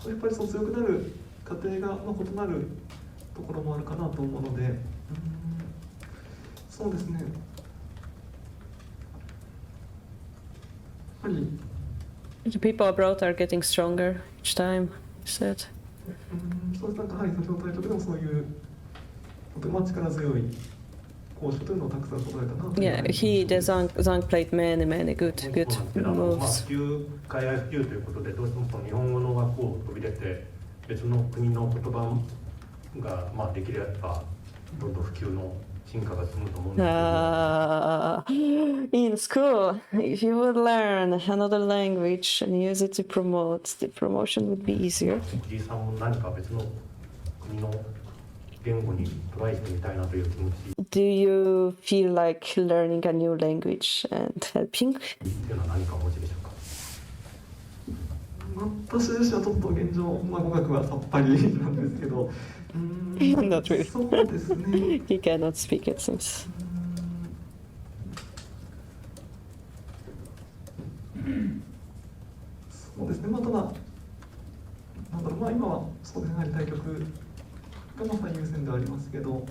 う、やっぱりその強くなる過程が異なるところもあるかなと思うので、そうですね、ぱり The people abroad are getting stronger each time, he said. そうです。なんかはい、先ほど対局でもそういうとても力強い攻守というのをたくさん備えたなという。 Yeah, Zhang played many good まあ moves. 普及海外普及ということでどうしてもその日本語の枠を飛び出て別の国の言葉がまあできればどんどん普及の進化が進むと思うんですけど。 In school, if you would learn another language and use it to promote, the promotion would be easier. 藤井さんも何か別の国の言語にトライしてみたいなという気持ち Do you feel like learning a new language and helping? というのは何かお持ちでしょうか。私自身はちょっと現状、まあ、語学はさっぱりなんですけど、Not really. そうですね。 He cannot speak, it seems. そうですね。まあただ、なんだろう、まあ今はそうですね、やはり対局がまあ最優先ではありますけど。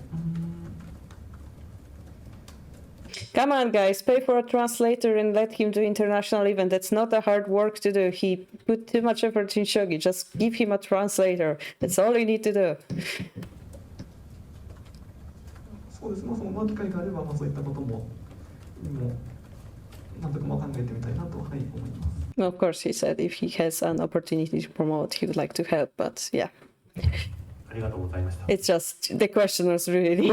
Come on, guys, pay for a translator and let him do international event. That's not a hard work to do. He put too much effort in Shogi. Just give him a translator. That's all you need to do. そうですね。まあその機会があれば、まあそういったこともなんとかまあ考えてみたいなとはい思います。 Of course, he said if he has an opportunity to promote, he would like to help. But yeah. ありがとうございました。 It's just the question was really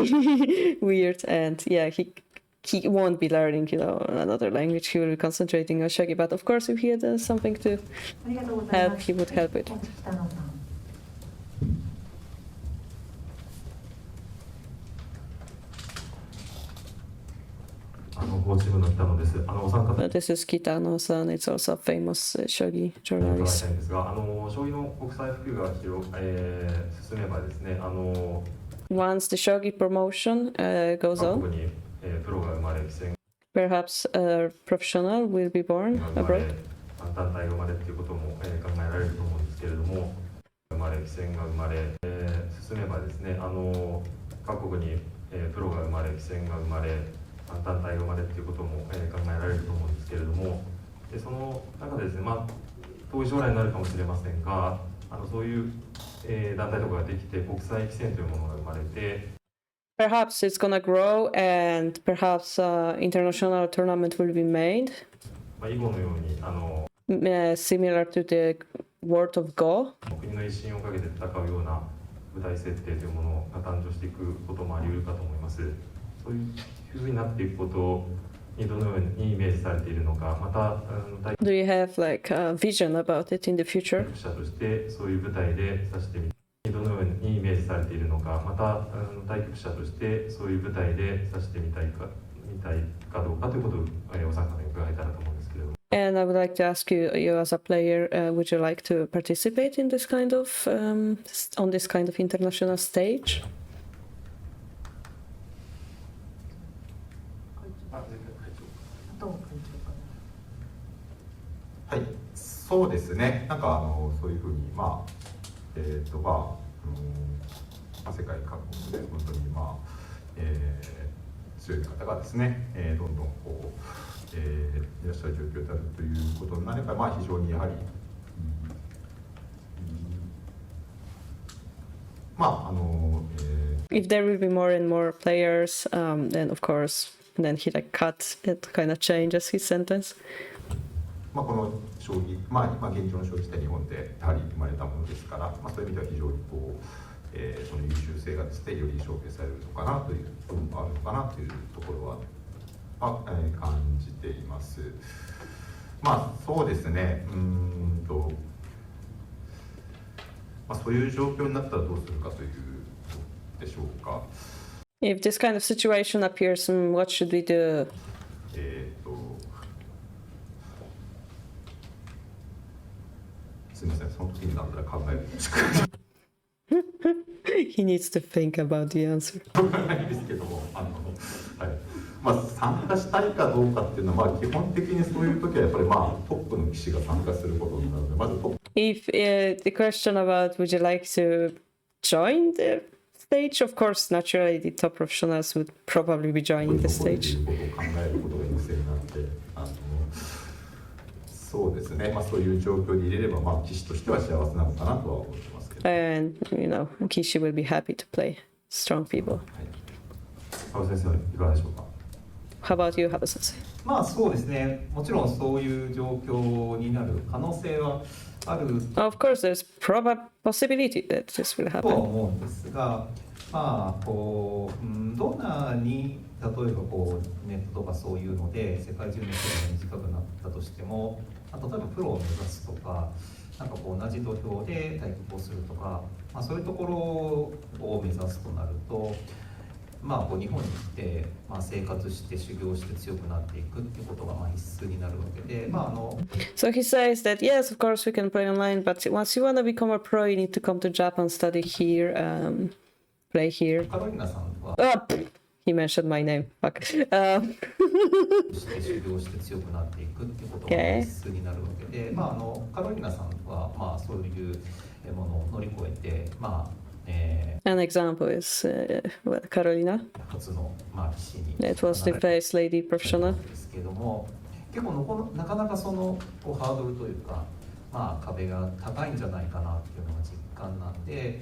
weird, and yeah, he won't be learning, another language. He will be concentrating on Shogi. But of course, if he had something to help, he would help it. 法事部の北野です。お三方 This is Kitano-san. It's also a famous Shogi 伺いたいん journalist. ですが、将棋の国際普及が進めばですね、 Once the Shogi promotion goes 各 on, 国にプロが生まれ、棋戦 perhaps a professional will be born が生まれ abroad. 団体が生まれっていうことも考えられると思うんですけれども、生まれ棋戦が生まれ、進めばですね、各国にプロが生まれ、棋戦が生まれ、団体が生まれっていうことも考えられると思うんですけれども、その中でですね、まあ遠い将来になるかもしれませんが、そういう団体とかができて国際棋戦というものが生まれて。 Perhaps it's gonna grow, and perhaps international tournament will be made, 囲碁のようにsimilar to the World of Go. 国の威信をかけて戦うような舞台設定というものが誕生していくこともあり得るかと思います。そういうふうになっていくことにどのようにイメージされているのか、また Do you have like a vision about it in the future? 対局者としてそういう舞台で指してみて、どのようにイメージされているのか、また対局者としてそういう舞台で指してみたいかどうかということをお三方に伺えたらと思うんですけれども。 And I would like to ask you as a player, would you like to participate in this kind of on this kind of international stage? はい、そうですね。なんかそういうふうに世界各国で本当に強い方がですね、どんどんいらっしゃる状況であるということになれば、非常にやはりIf there will be more and more players, then of course, then he like cut it, kind of changes his sentence. この将棋、今現状の将棋自体日本でやはり生まれたものですから、そういう意味では非常にその優秀性がですね、より証明されるのかなという部分もあるのかなというところは感じています。そうですね。そういう状況になったらどうするかというでしょうか。If this kind of situation appears, what should we do? すみません、その時になったら考える。He needs to think about the answer. ないですけども、参加したいかどうかっていうのは、基本的にそういう時はやっぱりトップの棋士が参加することになるので、まずトップ。If the question about would you like to join the stage, of course, naturally the top professionals would probably be joining the stage. そうですね、そういう状況に入れれば、棋士としては幸せなのかなとは思ってますけど。And Kishi will be happy to play strong people. 羽生先生いかがでしょうか。 How about you, Habu Sensei? そうですね。もちろんそういう状況になる可能性はある。Of course, there's possibility that this will とは happen. 思うんですが、どんなに例えばネットとかそういうので世界中の距離が短くなったとしても、例えばプロを目指すとか、同じ土俵で対局をするとか、そういうところを目指すとなると。日本に来て、生活して修行して強くなっていくっていうことが必須になるわけで、So he says that yes, of course we can play online, but once you want to become a pro, you need to come to Japan, study here, play here. カロリナさんは He mentioned my name. Fuck. して修行して強くなっていくっていうことが必須になるわけで、カロリナさんはそういうものを乗り越えて、An example is Carolina. 初の棋士に It was the first lady professional. ですけども、結構なかなかそのハードルというか、壁が高いんじゃないかなっていうのが実感なんで。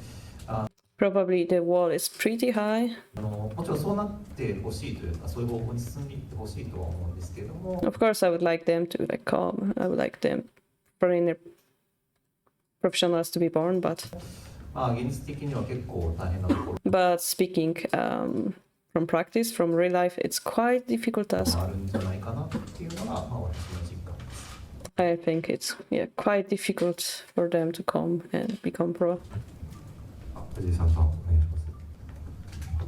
Probably the wall is pretty high. もちろんそうなってほしいというか、そういう方向に進んでいってほしいとは思うんですけれども。Of course, I would like them to come. I would like them foreigner professionals to be born, but. 現実的には結構大変なところ。But speaking from practice, from real life, it's quite difficult task. あるんじゃないかなっていうのが私の実感です。I think it's quite difficult for them to come and become pro. 藤井さん、お願いし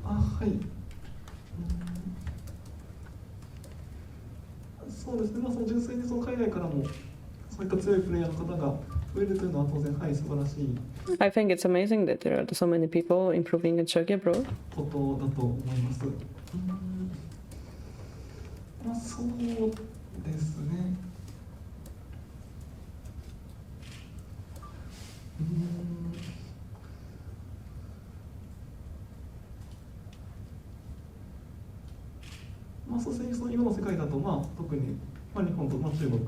ます。はい。そうですね。その純粋に海外からもそういった強いプレイヤーの方が増えるというのは当然素晴らしい。I think it's amazing that there are so many people improving in Shogi abroad. ことだと思います。そうですね。そうですね。その今の世界だと特に日本と中国、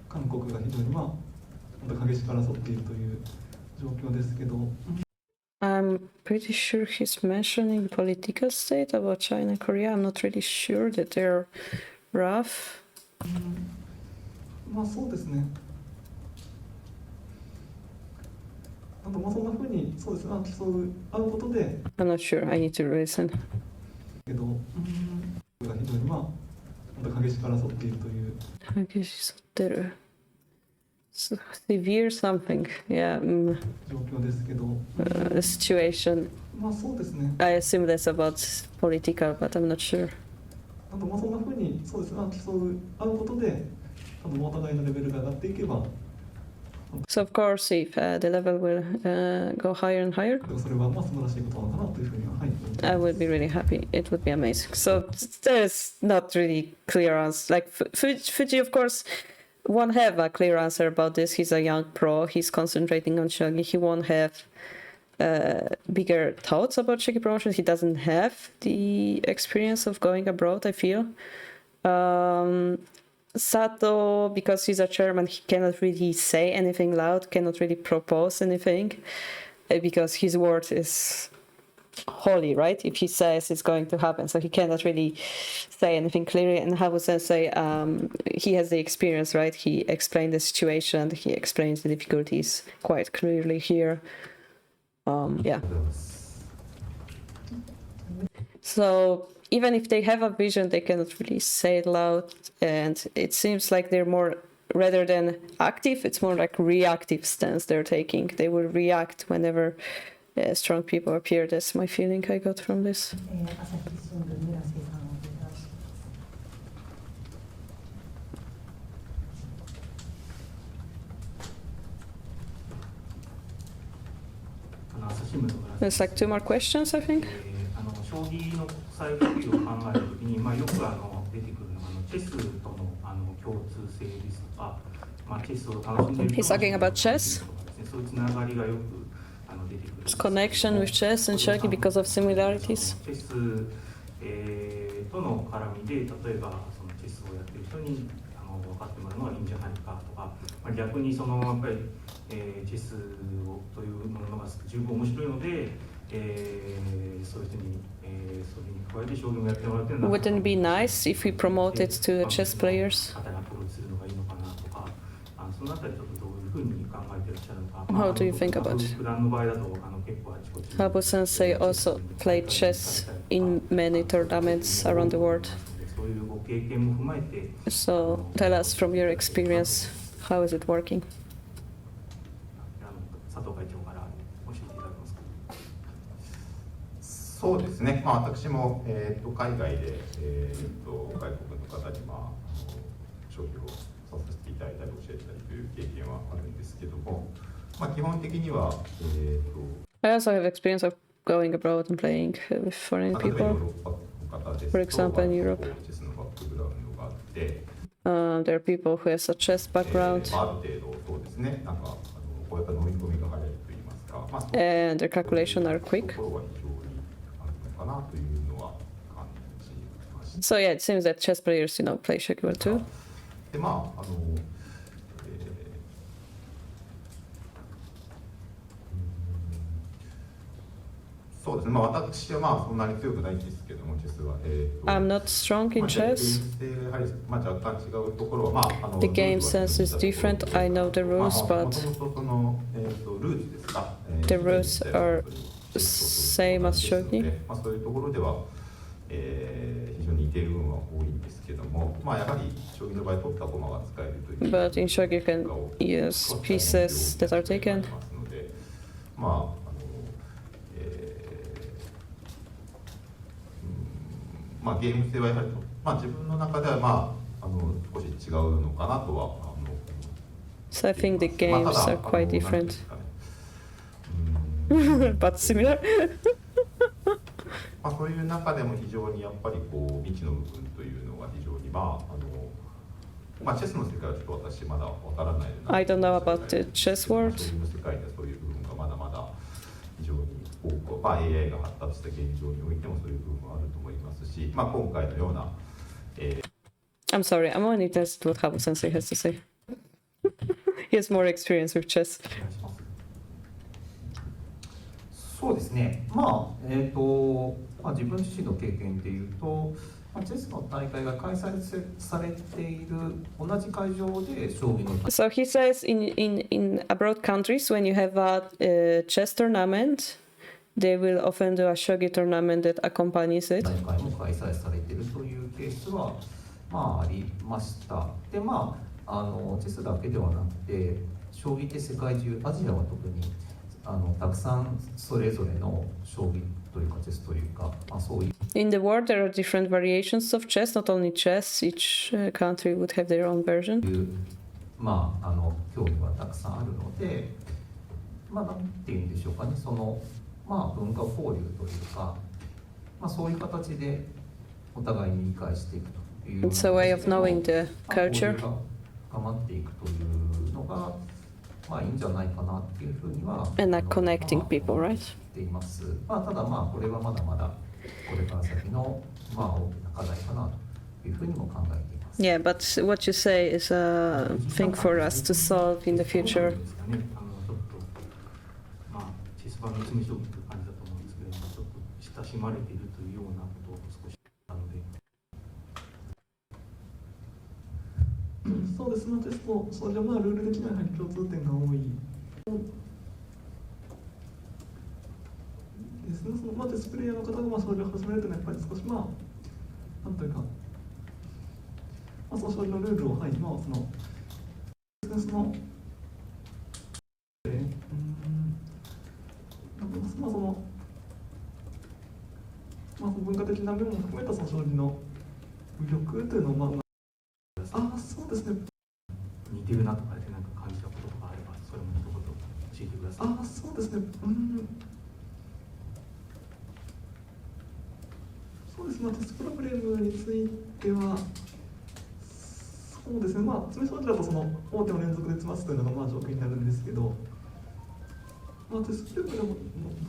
韓国が非常に激しく争っているという状況ですけど。I'm pretty sure he's mentioning political state about China and Korea. I'm not really sure that they're rough. そうですね。そんな風にそうですね。競う合うことで。I'm not sure. I need to listen. けど、が非常に激しく争っているという。激しく争ってる。Severe something, yeah. 状況ですけど。The situation. そうですね。I assume that's about political, but I'm not sure. そんな風にそうですね。競う合うことで、お互いのレベルが上がっていけば。So of course, if the level will go higher and higher, それは素晴らしいことなのかなというふうには、I would be really happy. It would be amazing. So there's not really clear answer. Like Fuji, of course, won't have a clear answer about this. He's a young pro. He's concentrating on Shogi. He won't have bigger thoughts about Shogi promotion. He doesn't have the experience of going abroad, I feel. Sato, because he's a chairman, he cannot really say anything loud, cannot really propose anything, because his word is holy, right? If he says it's going to happen, so he cannot really say anything clearly. And Habu Sensei, he has the experience, right? He explained the situation, he explains the difficulties quite clearly here. Yeah. So even if they have a vision, they cannot really say it loud, and it seems like they're more, rather than active, it's more like reactive stance they're taking. They will react whenever strong people appear. That's my feeling I got from this. 朝日新聞とか There's like 2 more questions, I think. 将棋の国際普及を考えるときに、よく出てくるのがチェスとの共通性ですとか、チェスを楽しんでいる He's talking about chess. そういうつながりがよく出てくる。His connection with chess and Shogi because of similarities. チェス、との絡みで、例えばそのチェスをやっている人に分かってもらうのがいいんじゃないかとか、逆にそのやっぱり、チェスというものが十分面白いので、そういう人に、それに加えて将棋もやってもらってるの Wouldn't it be nice if we promote it to the chess players? 方にアプローチするのがいいのかなとか、そのあたりちょっとどういうふうに考えていらっしゃるのか。How do you think about it? 普段の場合だと結構あちこち Habu Sensei also played chess in many tournaments around the world. そういうご経験も踏まえて。So tell us from your experience, how is it working? 佐藤会長から教えていただけますか。そうですね、私も、海外で、外国の方に、将棋をさせていただいたり教えたりという経験はあるんですけども、基本的には、I also have experience of going abroad and playing with foreign 例えばヨー people. ロッパの方です For と、example, in Europe. チェスのバックグラウンドがあって、There are people who has a chess background, ある程度そうですね、こういった飲み込みが早いと言いますか、そう and their calculation are いう quick. ところは非常にあるのかなというのは感じました。 So yeah, it seems that chess players, play Shogi well too. でそうですね、私はそんなに強くないんですけども、チェスは、I'm not strong in chess. やはり若干違うところは、The game sense is different. I know the rules, but もともとその、ルーツですか、the rules are same as Shogi. そういうところでは、非常に似ている部分は多いんですけども、やはり将棋の場合取った駒が使えるという。 But in Shogi you can use pieces that are taken. ので、ゲーム性はやはり、自分の中では、少し違うのかなとは思います。 So I think the games are quite different. But similar. そういう中でも非常にやっぱり未知の部分というのが非常にチェスの世界はちょっと私まだわからないので、 I don't know about the chess world. 将棋の世界ではそういう部分がまだまだ非常に多く、AI が発達した現状においてもそういう部分はあると思いますし、今回のような、I'm sorry, I'm only interested what Habu Sensei has to say. He has more experience with chess. そうですね、自分自身の経験でいうと、チェスの大会が開催されている同じ会場で将棋の So he says in abroad countries, when you have a chess tournament, they will often do a shogi tournament that accompanies it. 大会も開催されているというケースはありました。でチェスだけではなくて将棋って世界中、アジアは特にたくさんそれぞれの将棋というかチェスというか、そういう In the world, there are different variations of chess, not only chess. Each country would have their own version. 競技はたくさんあるので、なんていうんでしょうかね、その文化交流というか、そういう形でお互いに理解していくという。It's a way of knowing the culture. 交流が深まっていくというのがいいんじゃないかなっていうふうには。And not connecting people, right? ています。ただこれはまだまだこれから先の大きな課題かなというふうにも考えています。Yeah, but what you say is a thing for us to solve in the future. チェス盤の詰め将棋という感じだと思うんですけれども、ちょっと親しまれているというようなことを少しなので。そうですね、テスト、それはルール的にはやはり共通点が多い。ですね、そのチェスプレイヤーの方が将棋を始めるというのはやっぱり少しなんというか、その将棋のルールを文化的な面も含めたその将棋の魅力というのをそうですね。似てるなとかで感じたこととかあれば、それも一言教えてください。そうですね。そうですね、テストプログレムについては、そうですね、詰将棋だとその大手を連続で詰ますというのが条件になるんですけど、テストプログ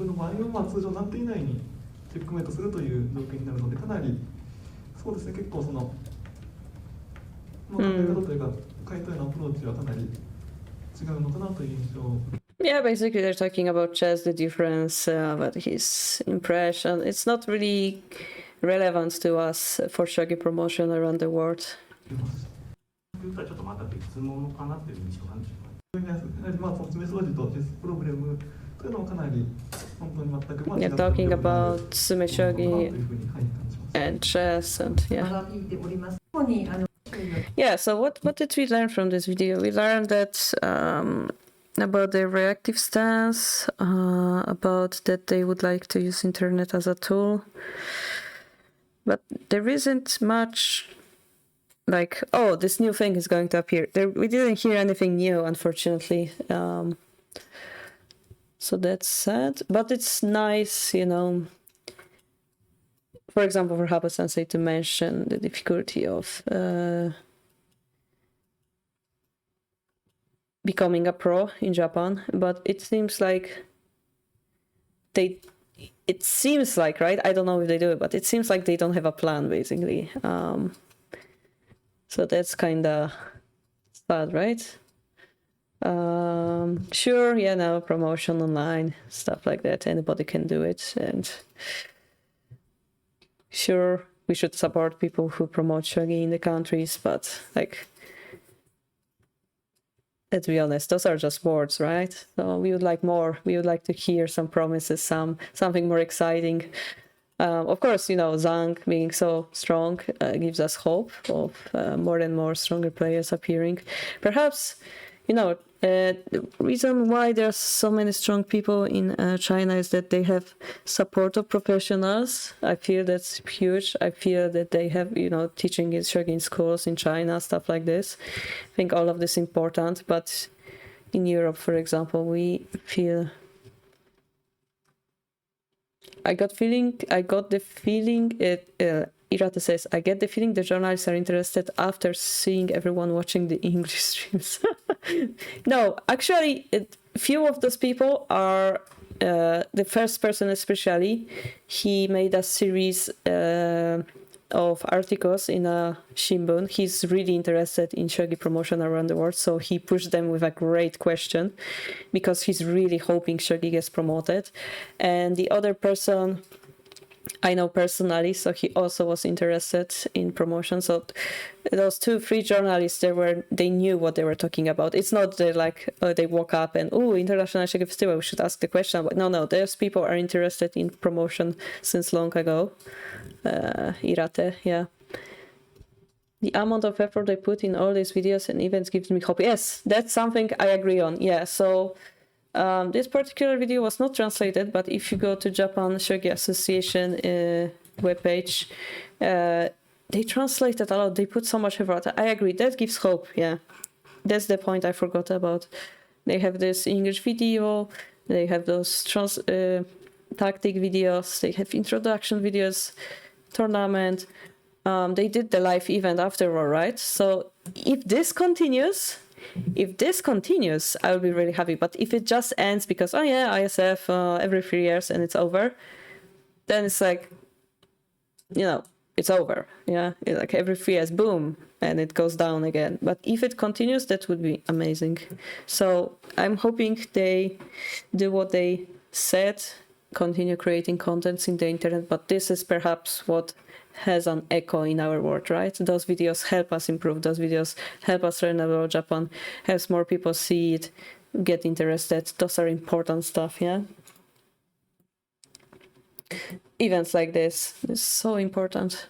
レムの場合は通常何手以内にチェックメイトするという条件になるので、かなりそうですね、結構考え方というか回答へのアプローチはかなり違うのかなという印象を。Yeah, basically they're talking about chess, the difference, but his impression. It's not really relevant to us for Shogi promotion around the world. ちょっとまた別物かなっていう印象なんでしょうか。まあその詰め掃除とチェスプログラムというのもかなり本当に全く違 They're った talking 領域にある about Sume Shogi and chess and yeah. 学びております。主にYeah, so what did we learn from this video? We learned that about their reactive stance, about that they would like to use internet as a tool. But there isn't much like, oh, this new thing is going to appear. We didn't hear anything new, unfortunately. So that's sad, but it's nice, you know. For example, for Haba Sensei to mention the difficulty of becoming a pro in Japan, but it seems like it seems like, right? I don't know if they do it, but it seems like they don't have a plan, basically. So that's kind of sad, right? Sure, yeah, now promotion online, stuff like that, anybody can do it, and sure, we should support people who promote shogi in the countries, but like, let's be honest, those are just words, right? So we would like more. We would like to hear some promises, something more exciting. Of course, you know, Zhang being so strong gives us hope of more and more stronger players appearing. Perhaps, you know, the reason why there are so many strong people in China is that they have support of professionals. I feel that's huge. I feel that they have, you know, teaching in shogi in schools in China, stuff like this. I think all of this is important, but in Europe, for example, we feel... I got the feeling Irata says, I get the feeling the journalists are interested after seeing everyone watching the English streams. No, actually, few of those people are, the first person especially, he made a series of articles in a Shimbun. He's really interested in shogi promotion around the world, so he pushed them with a great question because he's really hoping shogi gets promoted. And the other person I know personally, so he also was interested in promotion. So those 2-3 journalists, they knew what they were talking about. It's not they like they woke up and International Shogi Festival, we should ask the question. But no, those people are interested in promotion since long ago. Irate, yeah. The amount of effort they put in all these videos and events gives me hope. Yes, that's something I agree on. Yeah, so. This particular video was not translated, but if you go to Japan Shogi Association webpage, they translated a lot. They put so much effort. I agree. That gives hope. Yeah, that's the point I forgot about. They have this English video. They have those tactic videos. They have introduction videos, tournament. They did the live event afterward, right? So if this continues, I will be really happy. But if it just ends because, oh yeah, ISF every 3 years and it's over, then it's like, you know, it's over. Yeah, it's like every 3 years, boom, and it goes down again. But if it continues, that would be amazing. So I'm hoping they do what they said, continue creating contents in the internet. But this is perhaps what has an echo in our world, right? Those videos help us improve. Those videos help us learn about Japan, helps more people see it, get interested. Those are important stuff, yeah? Events like this is so important.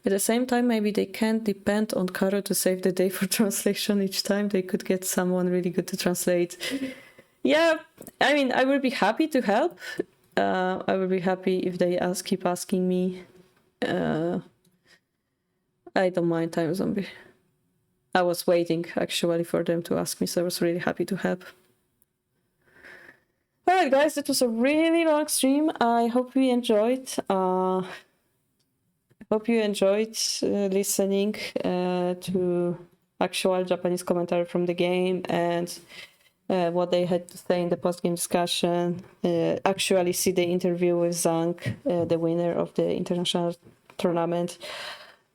At the same time, maybe they can't depend on Karo to save the day for translation each time. They could get someone really good to translate. Yeah, I mean, I would be happy to help. I would be happy if they keep asking me. I don't mind Time Zombie. I was waiting actually for them to ask me, so I was really happy to help. Alright guys, it was a really long stream. I hope you enjoyed. Hope you enjoyed listening to actual Japanese commentary from the game and what they had to say in the post-game discussion, actually see the interview with Zhang, the winner of the international tournament.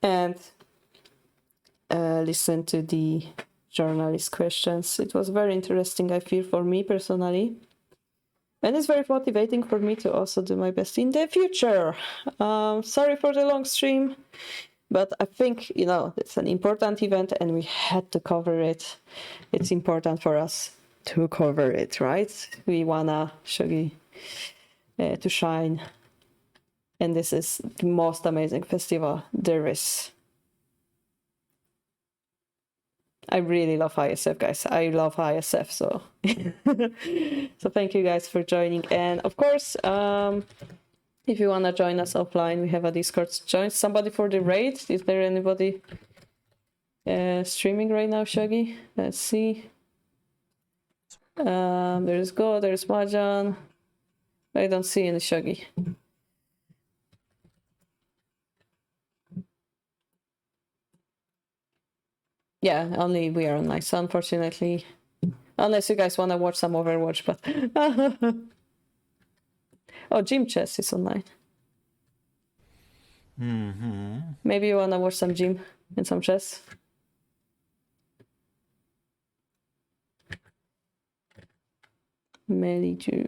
And listen to the journalist questions. It was very interesting, I feel, for me personally. And it's very motivating for me to also do my best in the future. Sorry for the long stream, but I think, you know, it's an important event and we had to cover it. It's important for us to cover it, right? We wanna Shogi to shine. And this is the most amazing festival there is. I really love ISF, guys. I love ISF, so so thank you guys for joining. And of course, if you wanna join us offline, we have a Discord. Join somebody for the raid. Is there anybody streaming right now, Shogi? Let's see. There's Go, there's Majan. I don't see any Shogi. Yeah, only we are online, so unfortunately. Unless you guys want to watch some Overwatch, but... oh, Gym Chess is online. Maybe you want to watch some Gym and some chess. Meliju.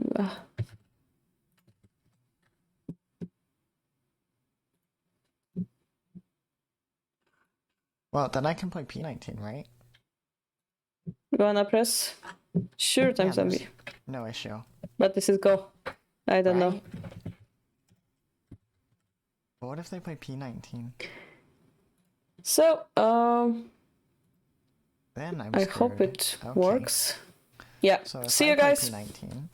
Well, then I can play P19, right? You wanna press? Sure, time zombie. No issue. But this is Go. I don't know. But what if they play P19? So, then I'm I scared. hope it Okay. works. Yeah. So if See I you play guys. P19,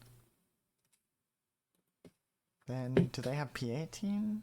then do they have P18?